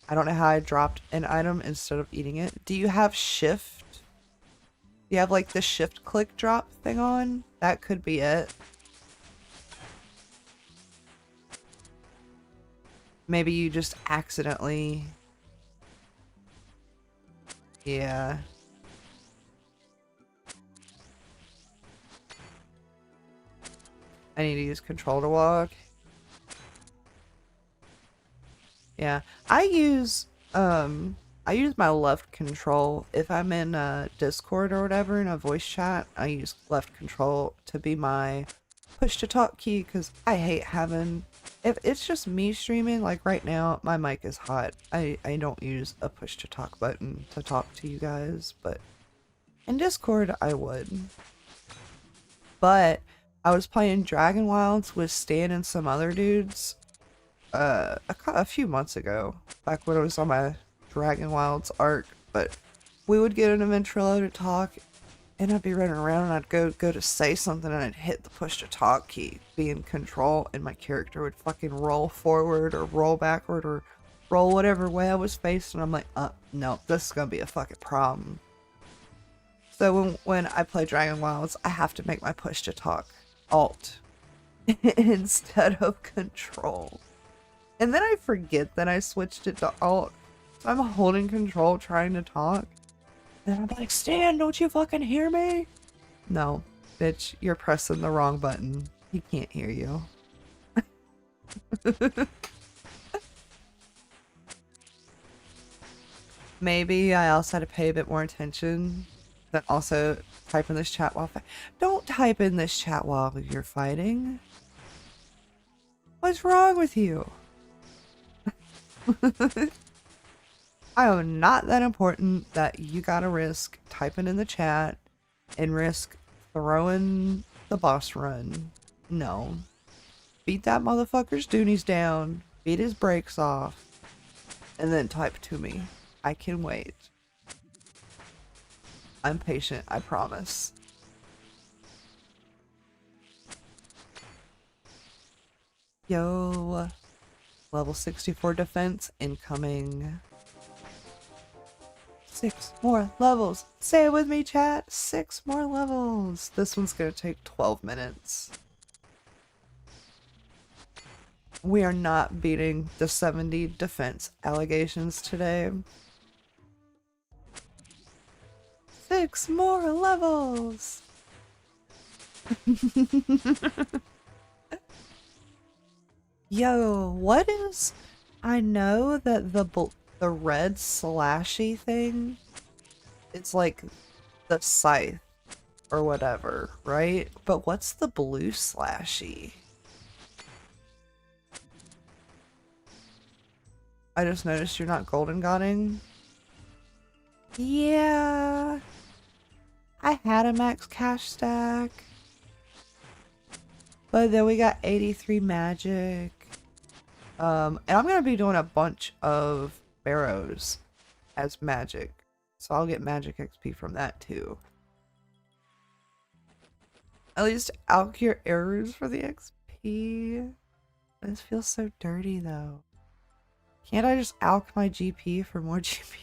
I don't know how I dropped an item instead of eating it. Do you have shift? Do you have like the shift click drop thing on? That could be it. Maybe you just accidentally... Yeah. I need to use control to walk. Yeah. I use my left control. If I'm in Discord or whatever in a voice chat, I use left control to be my push to talk key because I hate having... If it's just me streaming, like right now, my mic is hot. I don't use a push to talk button to talk to you guys, but in Discord I would. But I was playing Dragon Wilds with Stan and some other dudes a few months ago, back when I was on my Dragon Wilds arc, but we would get in a ventrilo to talk and I'd be running around and I'd go to say something and I'd hit the push to talk key, be in control, and my character would fucking roll forward or roll backward or roll whatever way I was facing. I'm like, no, this is gonna be a fucking problem. So when I play Dragon Wilds, I have to make my push to talk alt instead of control. And then I forget that I switched it to alt. So I'm holding control trying to talk. And I'm like, Stan, don't you fucking hear me? No, bitch, you're pressing the wrong button. He can't hear you. Maybe I also had to pay a bit more attention than also type in this chat while Don't type in this chat while you're fighting. What's wrong with you? I am not that important that you gotta risk typing in the chat and risk throwing the boss run. No. Beat that motherfucker's doonies down, beat his brakes off, and then type to me. I can wait. I'm patient, I promise. Yo. Level 64 defense incoming. 6 more levels. Say it with me, chat. 6 more levels. This one's gonna take 12 minutes. We are not beating the 70 defense allegations today. 6 more levels! Yo, what is... I know that the red slashy thing, it's like the scythe or whatever, right? But what's the blue slashy? I just noticed you're not golden godding. Yeah, I had a max cash stack, but then we got 83 magic. And I'm gonna be doing a bunch of barrows as magic, so I'll get magic XP from that too. At least alch your errors for the XP. This feels so dirty though. Can't I just alch my GP for more GP?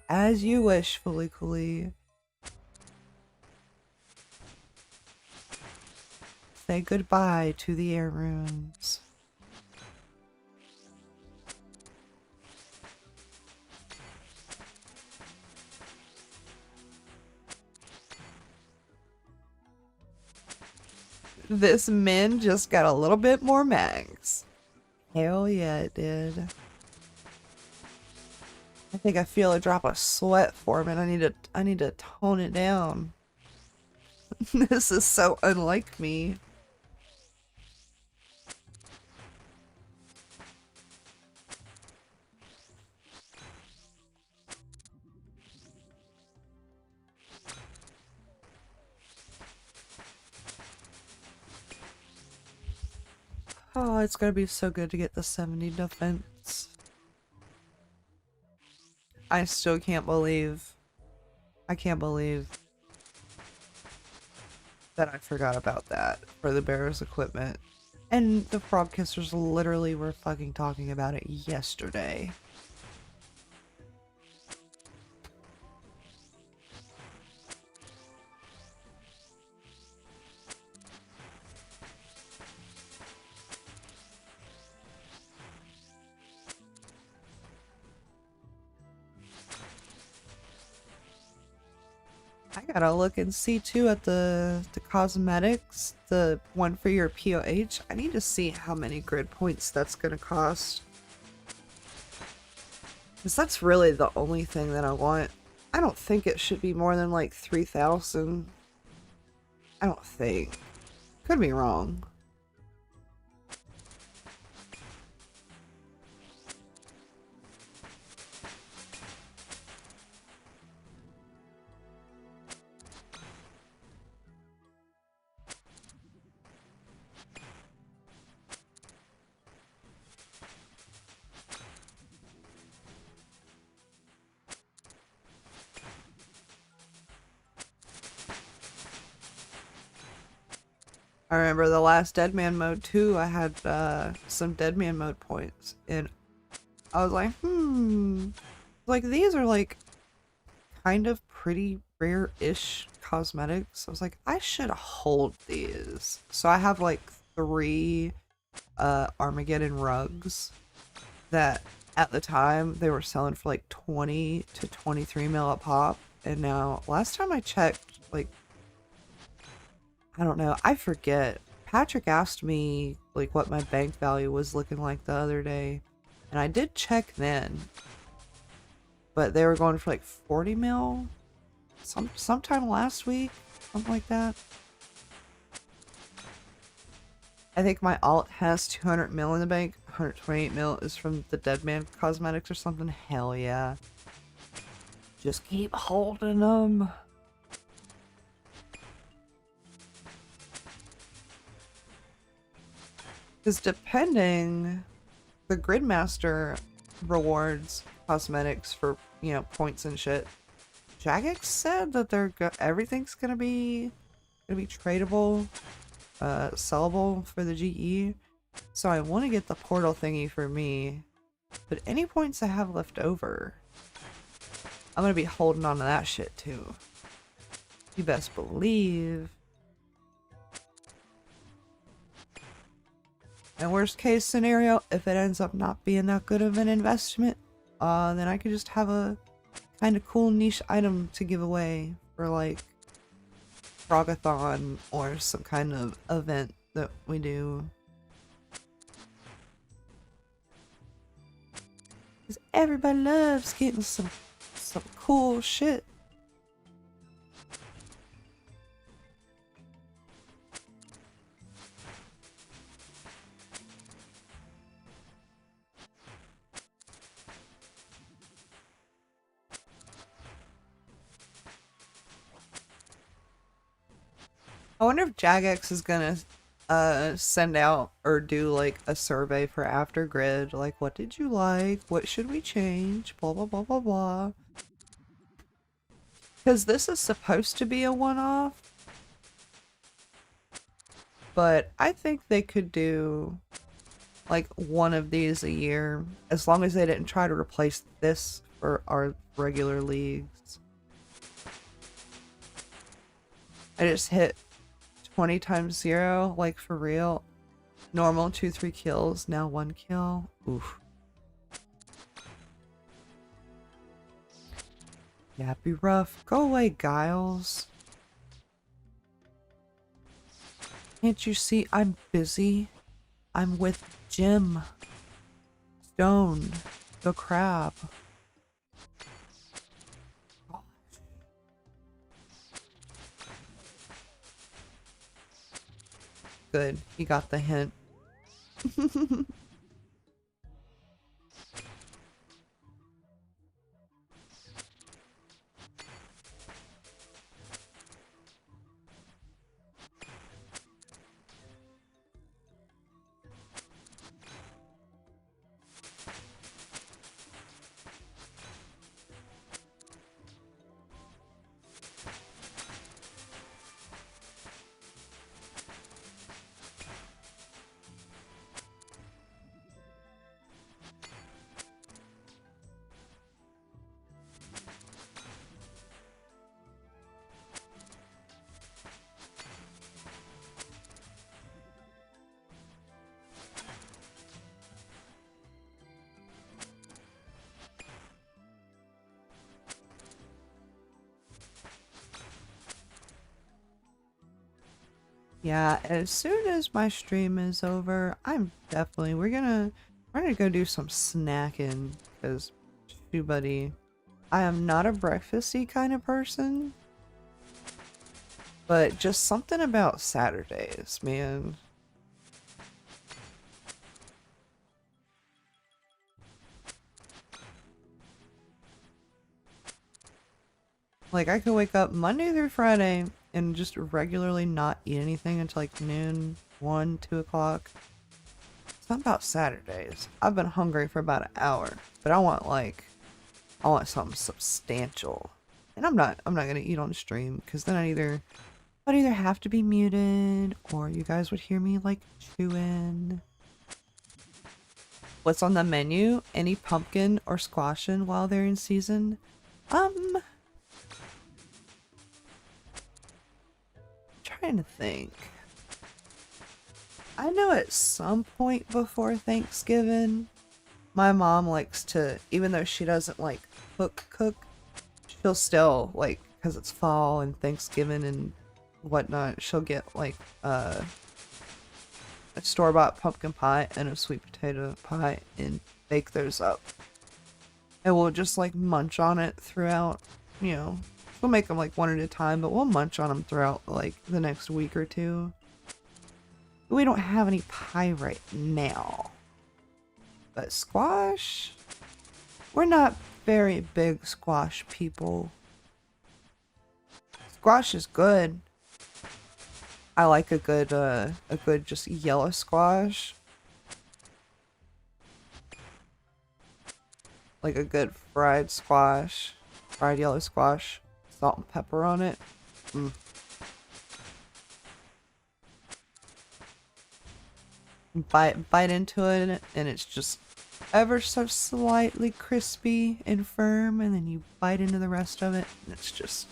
As you wish, Fully Cooley. Say goodbye to the air runes. This min just got a little bit more max. Hell yeah, it did. I think I feel a drop of sweat forming. I need to tone it down. This is so unlike me. Oh, it's gonna be so good to get the 70 defense. I still can't believe. I can't believe that I forgot about that for the bearer's equipment. And the frog kissers literally were fucking talking about it yesterday. I gotta look and see too at the cosmetics, the one for your POH. I need to see how many grid points that's gonna cost. Because that's really the only thing that I want. I don't think it should be more than like 3,000. I don't think. Could be wrong. I remember the last Deadman mode too, I had some Deadman mode points, and I was like, like these are like kind of pretty rare-ish cosmetics. I was like, I should hold these. So I have like 3 Armageddon rugs that at the time they were selling for like 20 to 23 mil a pop, and now last time I checked, like, I don't know, I forget. Patrick asked me like what my bank value was looking like the other day, and I did check then, but they were going for like 40 mil sometime last week, something like that. I think my alt has 200 mil in the bank. 128 mil is from the Deadman cosmetics or something. Hell yeah. Just keep holding them. Because depending, the GridMaster rewards cosmetics for, you know, points and shit. Jagex said that everything's gonna be tradable, sellable for the GE. So I want to get the portal thingy for me, but any points I have left over, I'm gonna be holding on to that shit too. You best believe. And worst case scenario, if it ends up not being that good of an investment, then I could just have a kind of cool niche item to give away for like Frogathon or some kind of event that we do. Because everybody loves getting some cool shit. I wonder if Jagex is gonna send out or do like a survey for After Grid, like what did you like? What should we change? Blah blah blah blah blah. Because this is supposed to be a one-off, but I think they could do like one of these a year, as long as they didn't try to replace this for our regular leagues. I just hit 20 times 0, like for real. Normal 2-3 kills, now 1 kill. Oof. Yeah, it'd be rough. Go away, Giles. Can't you see I'm busy? I'm with Jim. Stone. The crab. Good. He got the hint. Yeah, as soon as my stream is over, we're gonna go do some snacking, because shoot buddy, I am not a breakfasty kind of person, but just something about Saturdays, man. Like, I could wake up Monday through Friday and just regularly not eat anything until like noon, 1, 2 o'clock. It's not about Saturdays. I've been hungry for about an hour, but I want something substantial. And I'm not gonna eat on stream, because then I'd either have to be muted, or you guys would hear me like chewing. What's on the menu? Any pumpkin or squashin' while they're in season? Trying to think. I know at some point before Thanksgiving, my mom likes to, even though she doesn't like cook, she'll still, like, because it's fall and Thanksgiving and whatnot, she'll get like a store-bought pumpkin pie and a sweet potato pie and bake those up. And we'll just like munch on it throughout, you know. We'll make them like one at a time, but we'll munch on them throughout like the next week or two. We don't have any pie right now. But squash? We're not very big squash people. Squash is good. I like a good just yellow squash. Like a good fried squash. Fried yellow squash. Salt and pepper on it. Bite into it, and it's just ever so slightly crispy and firm, and then you bite into the rest of it, and it's just...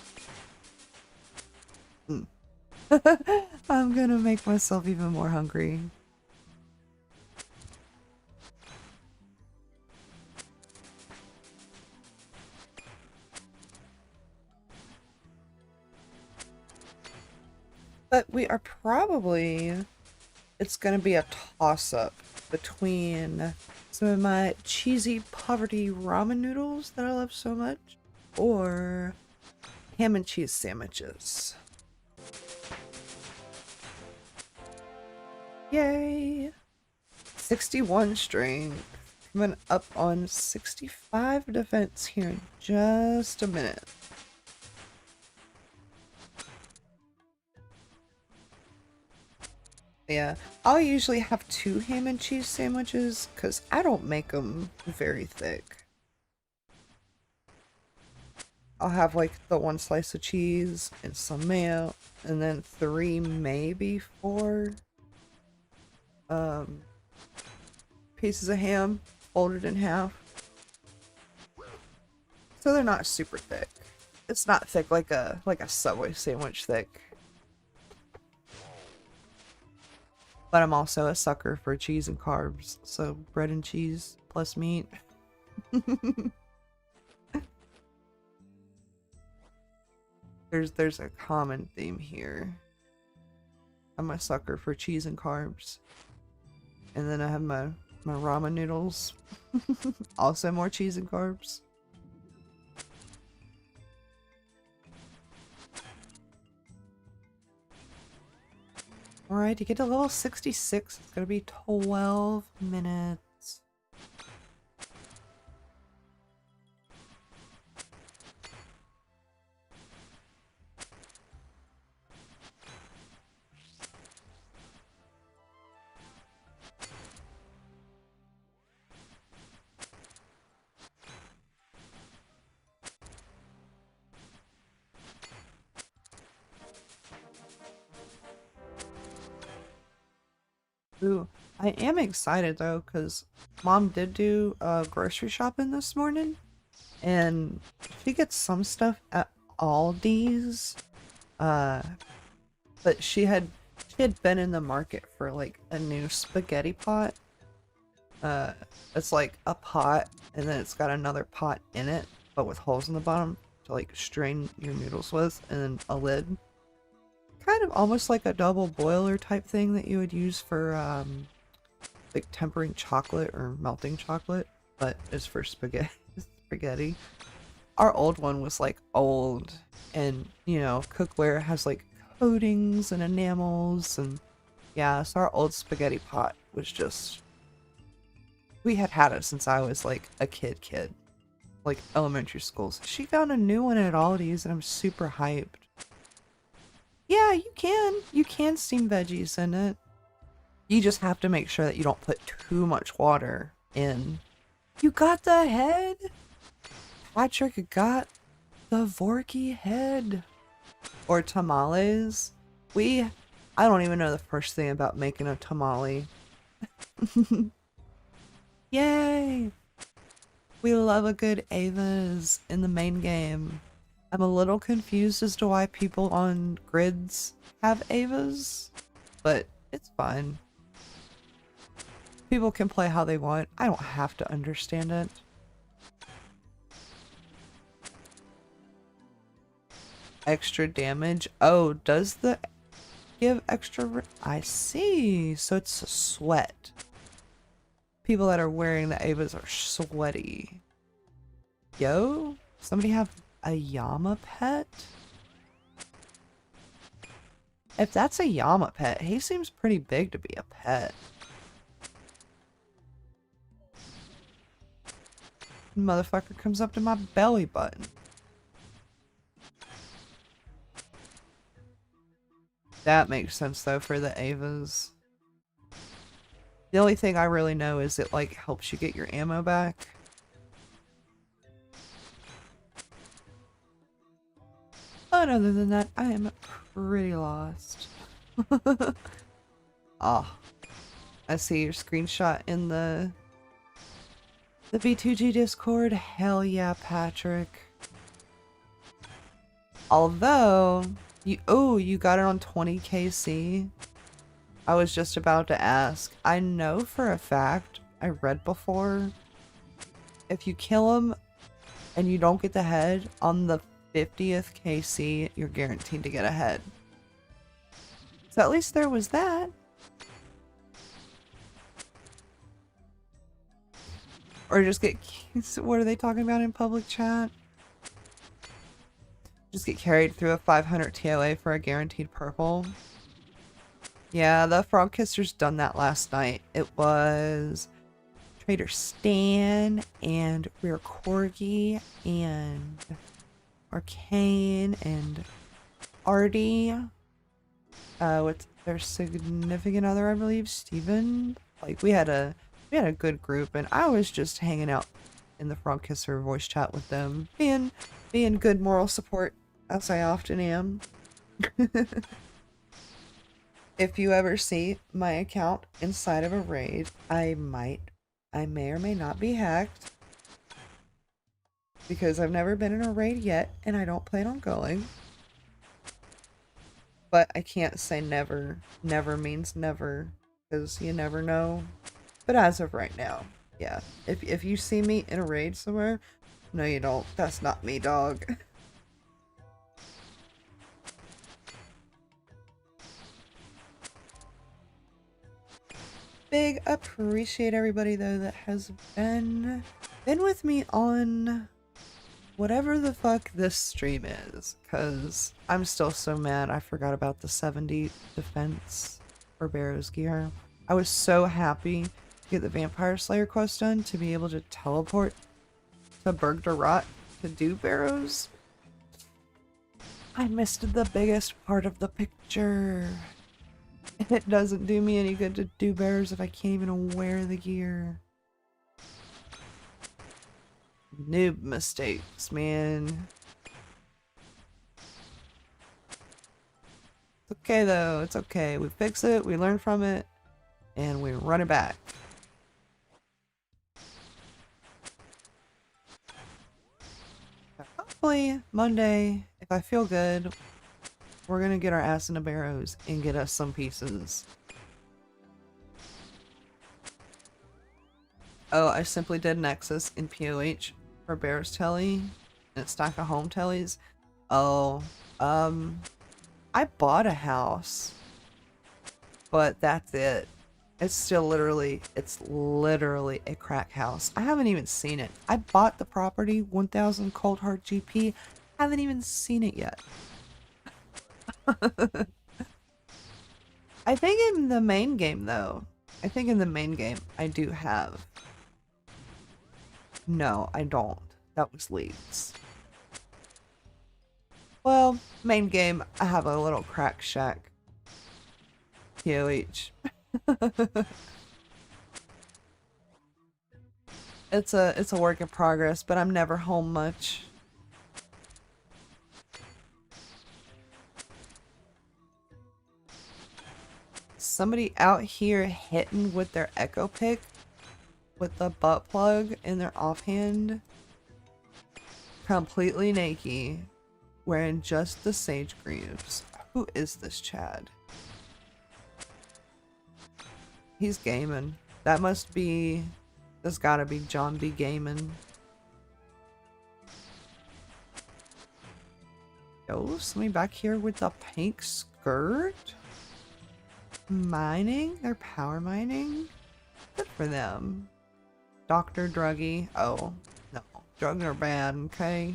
I'm gonna make myself even more hungry. But we are probably, it's gonna be a toss-up between some of my cheesy poverty ramen noodles that I love so much, or ham and cheese sandwiches. Yay! 61 strength. Coming up on 65 defense here in just a minute. Yeah, I'll usually have 2 ham and cheese sandwiches because I don't make them very thick. I'll have like the 1 slice of cheese and some mayo, and then 3, maybe 4 pieces of ham folded in half. So they're not super thick. It's not thick like a Subway sandwich thick. But I'm also a sucker for cheese and carbs, so bread and cheese plus meat. There's a common theme here. I'm a sucker for cheese and carbs. And then I have my ramen noodles. Also more cheese and carbs. Alright, to get to level 66, it's gonna be 12 minutes. Ooh, I am excited though, because Mom did do grocery shopping this morning, and she gets some stuff at Aldi's, but she had been in the market for like a new spaghetti pot. It's like a pot, and then it's got another pot in it, but with holes in the bottom to like strain your noodles with, and then a lid. Kind of almost like a double boiler type thing that you would use for like tempering chocolate or melting chocolate, but it's for spaghetti. Our old one was like old, and you know, cookware has like coatings and enamels, and yeah, so our old spaghetti pot was just, we had it since I was like a kid, like elementary school. So she found a new one at Aldi's, and I'm super hyped. Yeah, you can steam veggies in it. You just have to make sure that you don't put too much water in. You got the head? Patrick got the Vorky head. Or tamales. I don't even know the first thing about making a tamale. Yay! We love a good Ava's in the main game. I'm a little confused as to why people on grids have Avas, but it's fine. People can play how they want. I don't have to understand it. Extra damage? Oh, does the give extra? I see. So it's a sweat. People that are wearing the Avas are sweaty. Yo, somebody have a llama pet? If that's a llama pet, he seems pretty big to be a pet. Motherfucker comes up to my belly button. That makes sense though for the Avas. The only thing I really know is it like helps you get your ammo back. But other than that, I am pretty lost. Oh, I see your screenshot in the B2G Discord. Hell yeah, Patrick. Although, you got it on 20 KC. I was just about to ask. I know for a fact, I read before, if you kill him and you don't get the head on the 50th KC, you're guaranteed to get a head. So at least there was that. Or just get... What are they talking about in public chat? Just get carried through a 500 TOA for a guaranteed purple. Yeah, the Frog Kisser's done that last night. It was Trader Stan and Rear Corgi and Arcane and Artie. With their significant other, I believe, Steven. Like we had a good group, and I was just hanging out in the Frog Kisser voice chat with them, being good moral support, as I often am. If you ever see my account inside of a raid, I may or may not be hacked, because I've never been in a raid yet, and I don't plan on going. But I can't say never. Never means never, because you never know. But as of right now, yeah. If you see me in a raid somewhere, no you don't. That's not me, dog. Big appreciate everybody though that has been with me on whatever the fuck this stream is, because I'm still so mad I forgot about the 70 defense for Barrow's gear. I was so happy to get the Vampire Slayer quest done to be able to teleport to Berg de Rot to do Barrows. I missed the biggest part of the picture. It doesn't do me any good to do Barrows if I can't even wear the gear. Noob mistakes, man. It's okay though, it's okay. We fix it, we learn from it, and we run it back. Hopefully, Monday, if I feel good, we're gonna get our ass into Barrows and get us some pieces. Oh, I simply did Nexus in POH for Barrows Telly and a stack of home tellies. Oh, I bought a house, but that's it. It's literally a crack house. I haven't even seen it. I bought the property, 1000 Cold Hard GP, haven't even seen it yet. I think in the main game though, I do have. No, I don't. That was leads. Well, main game, I have a little crack shack. POH. It's a work in progress, but I'm never home much. Somebody out here hitting with their echo pick with the butt plug in their offhand, completely naked, wearing just the sage greaves. Who is this Chad? He's gaming. That must be... That's gotta be John B. Gaming. Yo, somebody back here with the pink skirt? Mining? They're power mining? Good for them. Dr. Druggy. Oh, no. Drugs are bad, okay?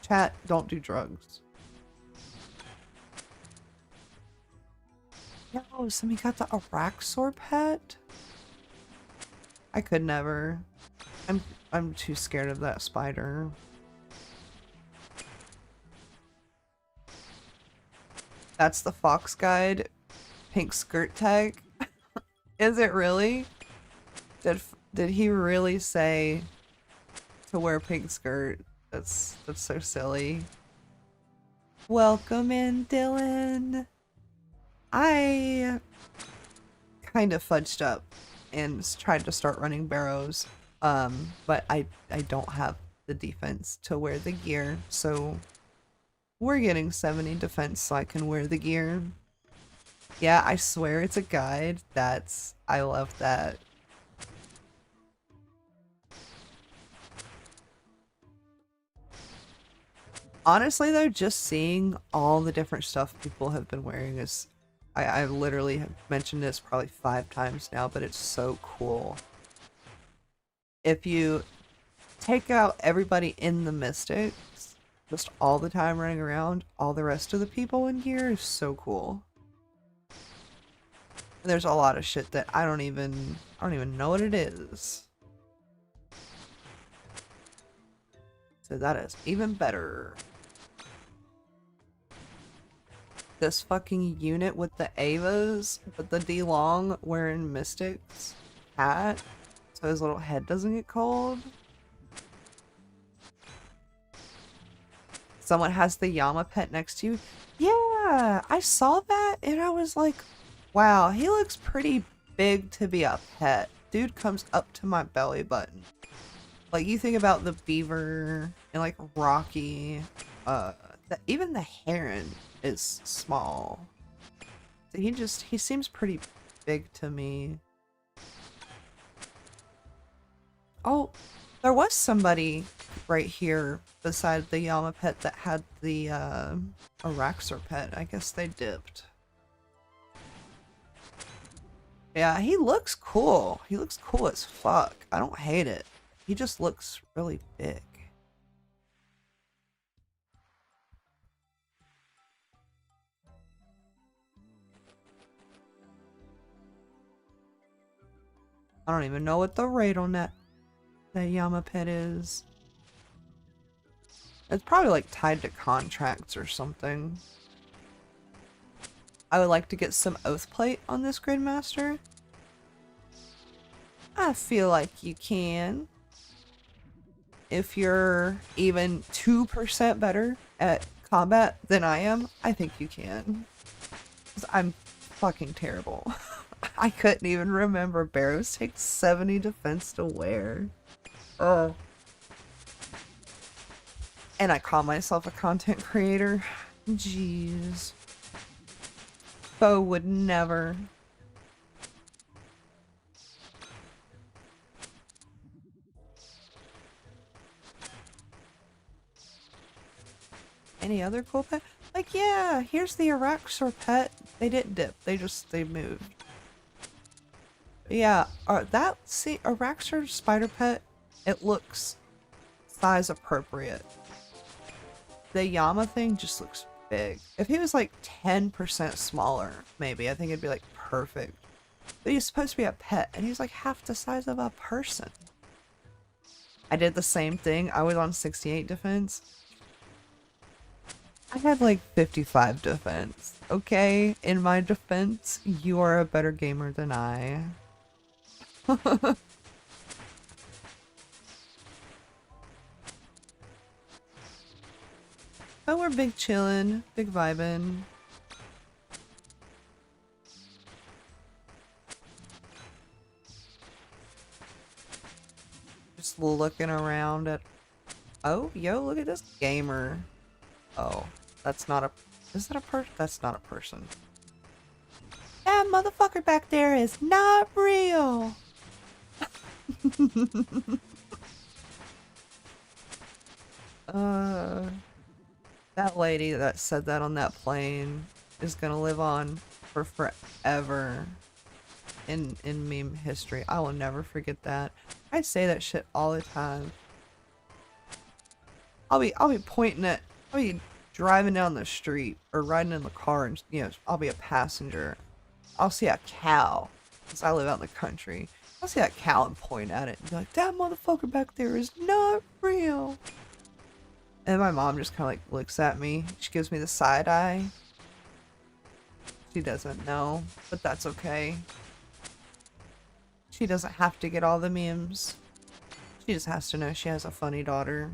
Chat, don't do drugs. Yo, somebody got the Araxor pet? I could never. I'm too scared of that spider. That's the Fox Guide pink skirt tag. Is it really? Did he really say to wear pink skirt? That's so silly. Welcome in, Dylan. I kind of fudged up and tried to start running Barrows, but I don't have the defense to wear the gear, so we're getting 70 defense so I can wear the gear. Yeah, I swear it's a guide. I love that. Honestly though, just seeing all the different stuff people have been wearing is, I literally have mentioned this probably 5 times now, but it's so cool. If you take out everybody in the Mystics, just all the time running around, all the rest of the people in here is so cool. And there's a lot of shit that I don't even know what it is. So that is even better. This fucking unit with the Avas, but the D-Long wearing Mystics hat, so his little head doesn't get cold. Someone has the Yama pet next to you. Yeah, I saw that and I was like, wow, he looks pretty big to be a pet. Dude comes up to my belly button. Like, you think about the beaver and like Rocky, even the heron is small. So he seems pretty big to me. Oh, there was somebody right here beside the Yama pet that had the Araxor pet. I guess they dipped. Yeah, he looks cool. He looks cool as fuck. I don't hate it. He just looks really big. I don't even know what the rate on that Yama pet is. It's probably like tied to contracts or something. I would like to get some oath plate on this Gridmaster. I feel like you can. If you're even 2% better at combat than I am, I think you can. 'Cause I'm fucking terrible. I couldn't even remember Barrows takes 70 defense to wear. Oh. And I call myself a content creator. Jeez. Bo would never. Any other cool pet? Like, yeah, here's the Araxor pet. They didn't dip. They moved. But yeah, Araxor spider pet, it looks size appropriate. The Yama thing just looks big. If he was like 10% smaller, maybe, I think it'd be like perfect. But he's supposed to be a pet, and he's like half the size of a person. I did the same thing. I was on 68 defense. I had like 55 defense. Okay, in my defense, you are a better gamer than I. But we're big chillin', big vibin'. Just looking around at... Oh, yo, look at this gamer. Oh, that's not a... Is that a person? That's not a person. That motherfucker back there is not real! That lady that said that on that plane is gonna live on for forever in meme history. I will never forget that. I say that shit all the time. I'll be pointing at, I'll be driving down the street or riding in the car and, you know, I'll be a passenger. I'll see a cow, because I live out in the country. I'll see that cow and point at it and be like, that motherfucker back there is not real. And my mom just kind of like looks at me. She gives me the side eye. She doesn't know, but that's okay. She doesn't have to get all the memes. She just has to know she has a funny daughter.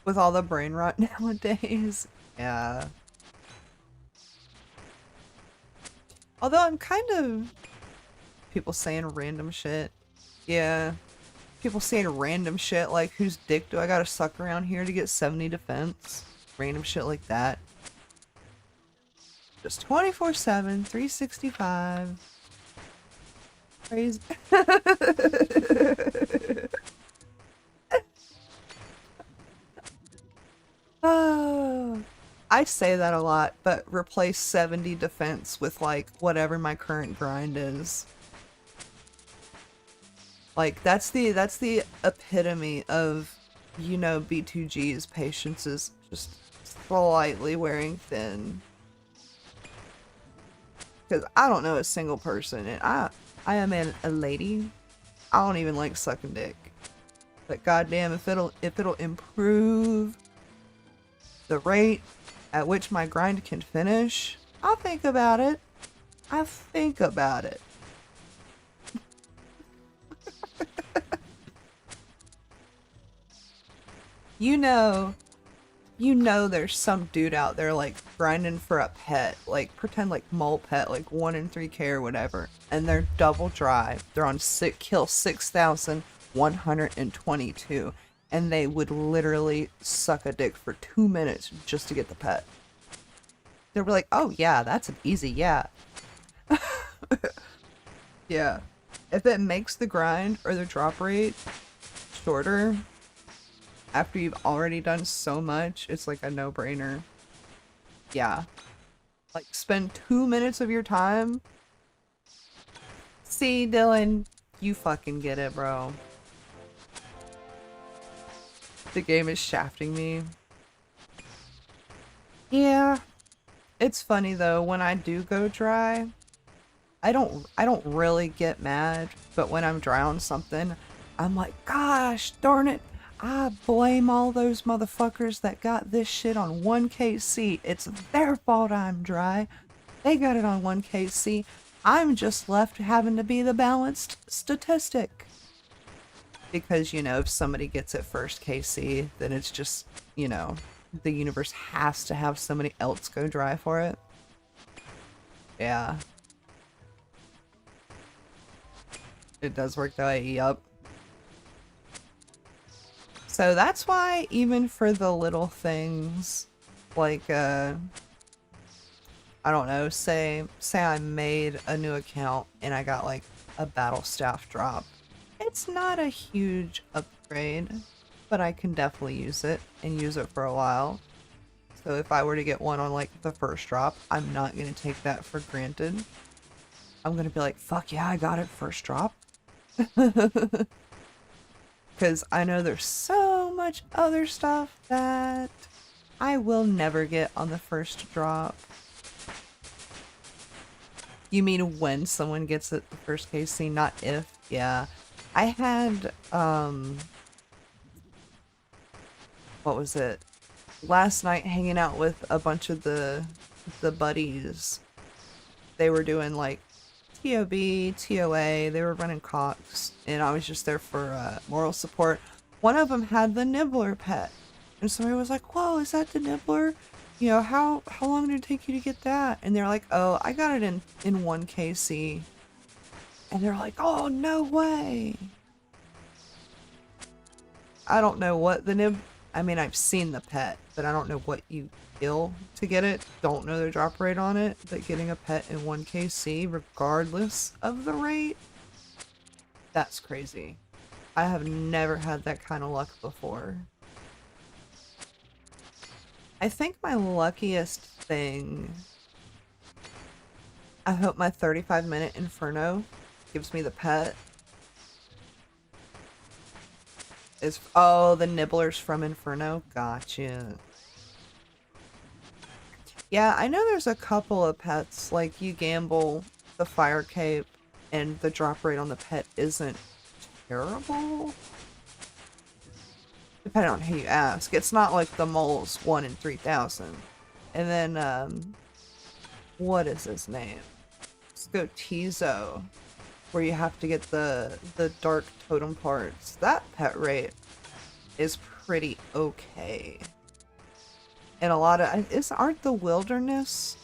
With all the brain rot nowadays. Yeah. Although I'm kind of... People saying random shit. Yeah. People saying random shit like, whose dick do I gotta suck around here to get 70 defense? Random shit like that. Just 24/7, 365. Crazy. Oh, I say that a lot, but replace 70 defense with like whatever my current grind is. Like that's the epitome of, you know, B2G's patience is just slightly wearing thin. Because I don't know a single person, and I am a lady. I don't even like sucking dick. But goddamn, if it'll improve the rate at which my grind can finish, I'll think about it. I think about it. You know there's some dude out there like grinding for a pet, like pretend like mole pet, like 1 in 3K or whatever, and they're double dry. They're on kill 6,122, and they would literally suck a dick for 2 minutes just to get the pet. They were like, oh yeah, that's an easy yeah. Yeah. If it makes the grind or the drop rate shorter after you've already done so much, it's like a no-brainer. Yeah. Like, spend 2 minutes of your time. See, Dylan, you fucking get it, bro. The game is shafting me. Yeah. It's funny though, when I do go dry, I don't really get mad, but when I'm dry on something, I'm like, gosh darn it, I blame all those motherfuckers that got this shit on 1KC. It's their fault I'm dry. They got it on 1KC. I'm just left having to be the balanced statistic. Because, you know, if somebody gets it first KC, then it's just, you know, the universe has to have somebody else go dry for it. Yeah. It does work that way, yup. So that's why even for the little things, like, I don't know, say I made a new account and I got like a battle staff drop. It's not a huge upgrade, but I can definitely use it and use it for a while. So if I were to get one on like the first drop, I'm not going to take that for granted. I'm going to be like, fuck yeah, I got it first drop. Because I know there's so much other stuff that I will never get on the first drop. You mean when someone gets it the first KC, not if? Yeah. I had, what was it? Last night hanging out with a bunch of the buddies. They were doing like TOB, TOA, they were running Cox, and I was just there for moral support. One of them had the Nibbler pet, and somebody was like, whoa, is that the Nibbler? You know, how long did it take you to get that? And they're like, oh, I got it in 1KC. And they're like, oh, no way. I don't know what the I mean, I've seen the pet, but I don't know what you kill to get it. Don't know the drop rate on it, but getting a pet in 1KC, regardless of the rate, that's crazy. I have never had that kind of luck before. I think my luckiest thing, I hope my 35-minute Inferno gives me the pet. Is, oh, the Nibblers from Inferno? Gotcha. Yeah, I know there's a couple of pets, like you gamble the fire cape and the drop rate on the pet isn't terrible. Depending on who you ask. It's not like the mole's 1 in 3,000. And then, what is his name? Let's go Tizo, where you have to get the dark totem parts. That pet rate is pretty okay. And a lot of, aren't the wilderness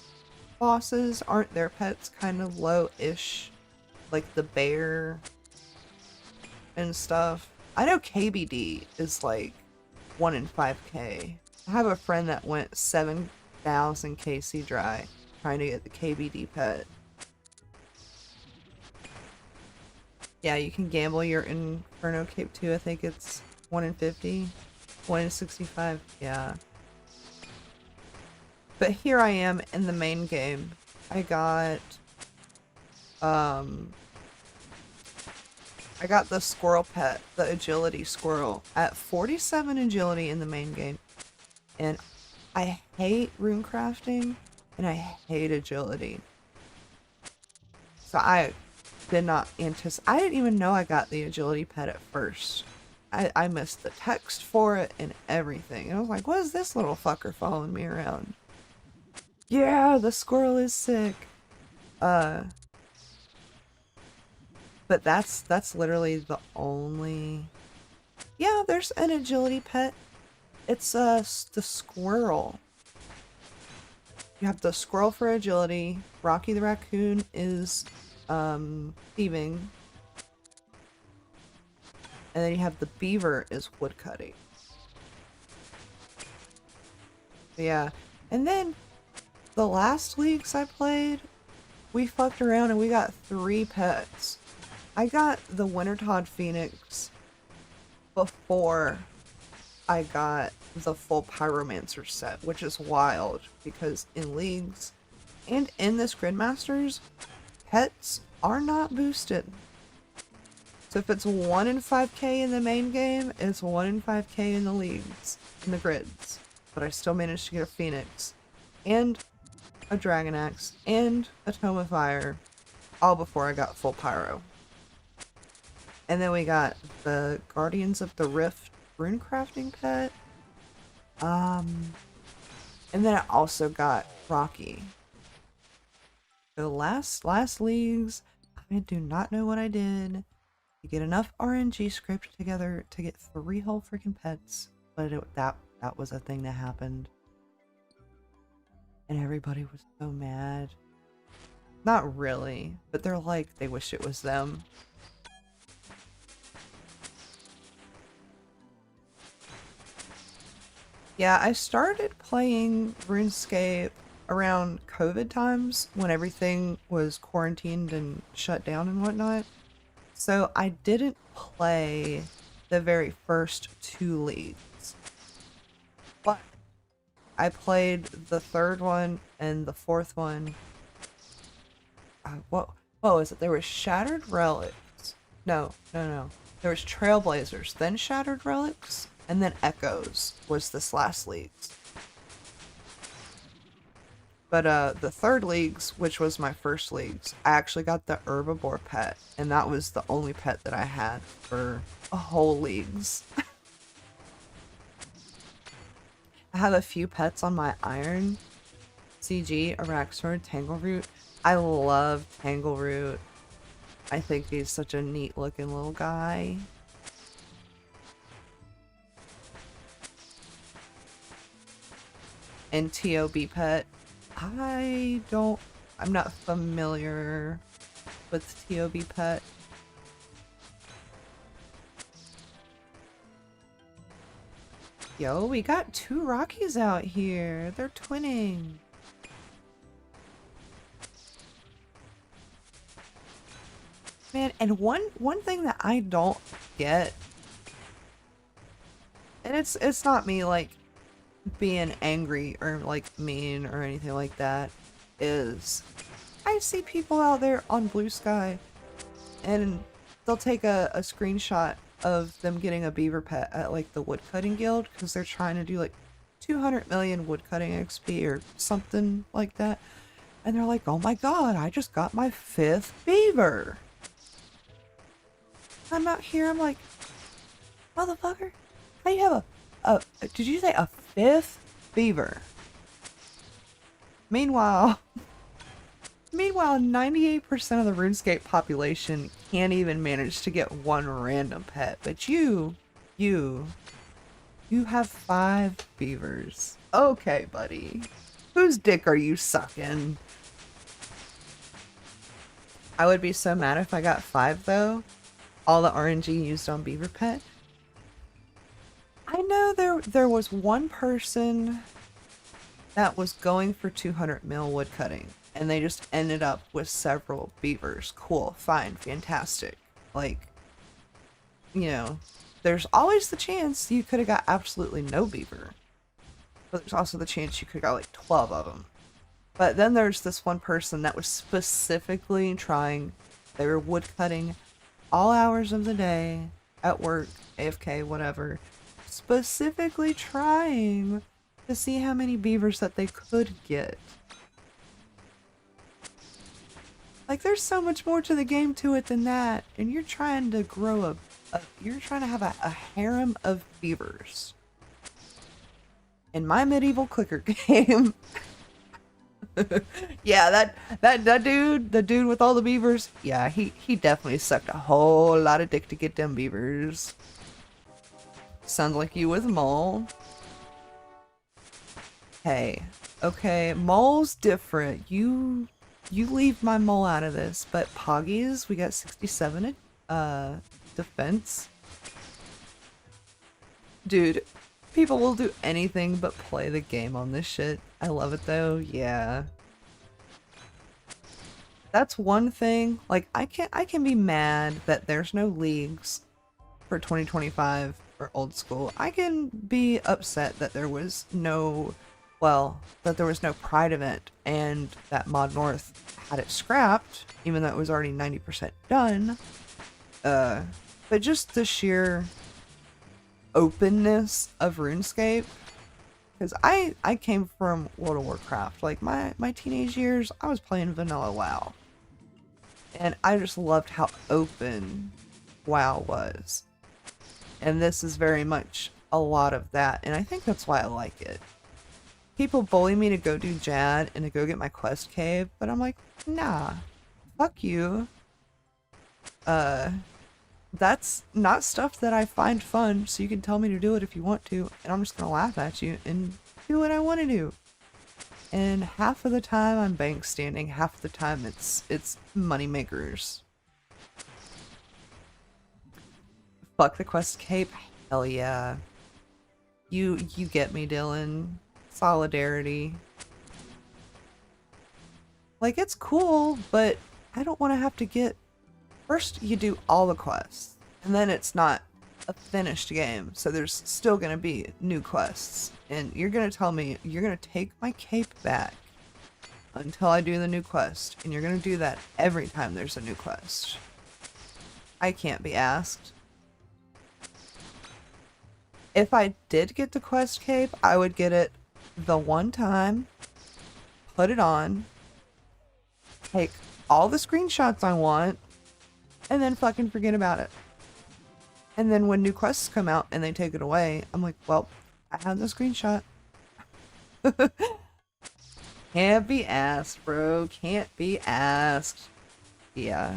bosses, aren't their pets kind of low-ish? Like the bear and stuff. I know KBD is like 1 in 5K. I have a friend that went 7,000 KC dry, trying to get the KBD pet. Yeah, you can gamble your Inferno Cape too. I think it's 1 in 50, 1 in 65. Yeah. But here I am in the main game. I got the squirrel pet, the agility squirrel, at 47 agility in the main game. And I hate rune crafting and I hate agility. So I did not anticipate. I didn't even know I got the agility pet at first. I missed the text for it and everything. And I was like, what is this little fucker following me around? Yeah, the squirrel is sick. But that's literally the only... Yeah, there's an agility pet. It's the squirrel. You have the squirrel for agility. Rocky the raccoon is thieving. And then you have the beaver is woodcutting. Yeah. And then the last leagues I played, we fucked around and we got 3 pets. I got the Wintertod Phoenix before I got the full Pyromancer set, which is wild because in leagues and in this Gridmasters, pets are not boosted. So if it's 1 in 5k in the main game, it's 1 in 5k in the leagues, in the grids. But I still managed to get a Phoenix, and a Dragon Axe, and a Tome of Fire, all before I got full Pyro. And then we got the Guardians of the Rift rune crafting pet. And then I also got Rocky. The last Leagues, I do not know what I did to get enough RNG script together to get 3 whole freaking pets, but that was a thing that happened. And everybody was so mad. Not really, but they're like, they wish it was them. Yeah, I started playing RuneScape around COVID times when everything was quarantined and shut down and whatnot. So I didn't play the very first 2 leagues. But I played the 3rd one and the 4th one. What was it? There was Shattered Relics. No. There was Trailblazers, then Shattered Relics, and then Echoes was this last league. But the 3rd leagues, which was my first leagues, I actually got the Herbivore pet, and that was the only pet that I had for a whole leagues. I have a few pets on my Iron. CG, Araxor, Tangleroot. I love Tangleroot. I think he's such a neat looking little guy. And TOB pet. I'm not familiar with TOB pet. Yo, we got 2 Rockies out here. They're twinning. Man, and one thing that I don't get, and it's not me like being angry or like mean or anything like that, is I see people out there on Blue Sky and they'll take a screenshot of them getting a beaver pet at like the woodcutting guild because they're trying to do like 200 million woodcutting XP or something like that, and they're like, oh my god, I just got my 5th beaver. I'm out here, I'm like, motherfucker, how you have did you say a 5th beaver? Meanwhile 98% of the RuneScape population can't even manage to get 1 random pet, but you have 5 beavers. Okay, buddy. Whose dick are you sucking? I would be so mad if I got 5 though. All the RNG used on beaver pet. I know there was one person that was going for 200 mil wood cutting, and they just ended up with several beavers. Cool, fine, fantastic. Like, you know, there's always the chance you could have got absolutely no beaver, but there's also the chance you could have got like 12 of them. But then there's this one person that was specifically trying, they were wood cutting all hours of the day, at work, AFK, whatever, specifically trying to see how many beavers that they could get. Like, there's so much more to the game to it than that, and you're trying to grow you're trying to have a harem of beavers. In my medieval clicker game. Yeah, that dude, the dude with all the beavers, yeah, he definitely sucked a whole lot of dick to get them beavers. Sounds like you with mole. Hey, okay, mole's different. You leave my mole out of this, but Poggies, we got 67 defense. Dude, people will do anything but play the game on this shit. I love it though, yeah. That's one thing, like, I can be mad that there's no leagues for 2025 for old school. I can be upset that there was no, well, that there was no Pride event and that Mod North had it scrapped, even though it was already 90% done. But just the sheer openness of RuneScape, because I came from World of Warcraft. Like, my teenage years, I was playing vanilla WoW, and I just loved how open WoW was, and this is very much a lot of that, and I think that's why I like it. People bully me to go do Jad and to go get my quest cave, but I'm like, nah, fuck you. That's not stuff that I find fun, so you can tell me to do it if you want to, and I'm just gonna laugh at you and do what I want to do. And half of the time I'm bank standing, half of the time it's money makers. Fuck the quest cape, hell yeah. You get me, Dylan. Solidarity. Like, it's cool, but I don't want to have to get... First, you do all the quests, and then it's not a finished game, so there's still going to be new quests. And you're going to tell me you're going to take my cape back until I do the new quest, and you're going to do that every time there's a new quest. I can't be asked. If I did get the quest cape, I would get it the one time, put it on, take all the screenshots I want, and then fucking forget about it. And then when new quests come out and they take it away, I'm like, well, I have the screenshot. Can't be asked, bro. Can't be asked. Yeah.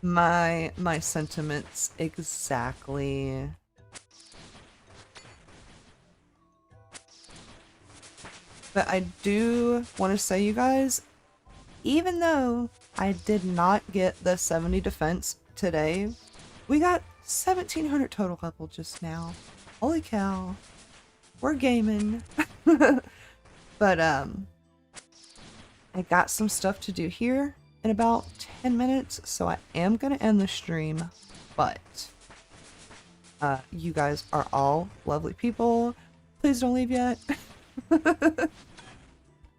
My sentiments exactly. But I do want to say, you guys, even though I did not get the 70 defense today, we got 1700 total level just now. Holy cow. We're gaming. But I got some stuff to do here in about 10 minutes, so I am gonna end the stream. But you guys are all lovely people. Please don't leave yet.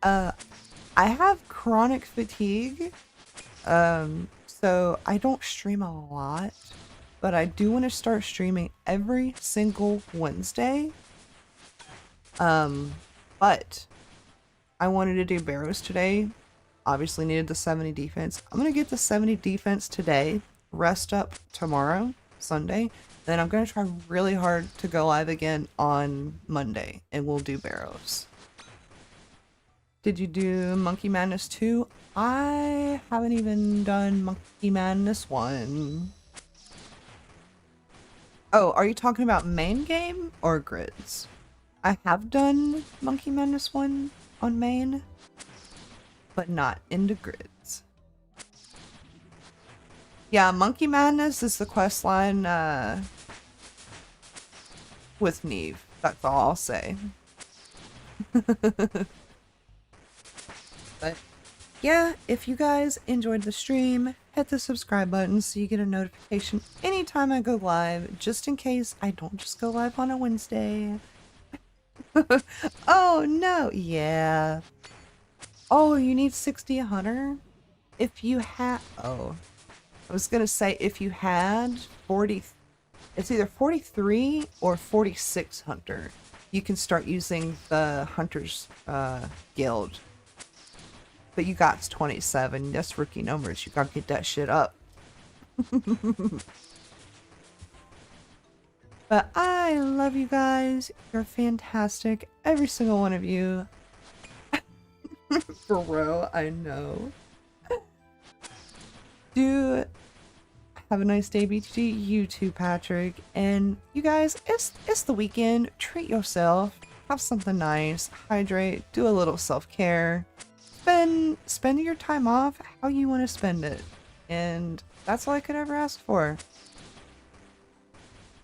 I have chronic fatigue, so I don't stream a lot, but I do want to start streaming every single Wednesday. But I wanted to do Barrows today. Obviously needed the 70 defense. I'm gonna get the 70 defense today, rest up tomorrow, Sunday, then I'm gonna try really hard to go live again on Monday, and we'll do Barrows. Did you do Monkey Madness 2? I haven't even done Monkey Madness 1. Oh, are you talking about main game or grids? I have done Monkey Madness 1 on main, but not into grids. Yeah, Monkey Madness is the quest line with Neve. That's all I'll say. But yeah, if you guys enjoyed the stream, hit the subscribe button so you get a notification anytime I go live, just in case I don't just go live on a Wednesday. Oh no, yeah. Oh, you need 60 a hunter? If you had, oh, I was gonna say if you had 40, it's either 43 or 46 hunter. You can start using the Hunter's Guild. But you got 27. That's rookie numbers. You gotta get that shit up. But I love you guys. You're fantastic. Every single one of you. For real, I know. Do have a nice day, BTG. You too, Patrick. And you guys, it's the weekend. Treat yourself. Have something nice. Hydrate. Do a little self-care. Spend your time off how you want to spend it. And that's all I could ever ask for.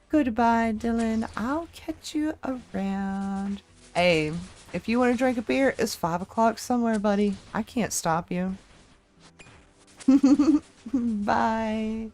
Goodbye, Dylan. I'll catch you around. Hey, if you want to drink a beer, it's 5 o'clock somewhere, buddy. I can't stop you. Bye.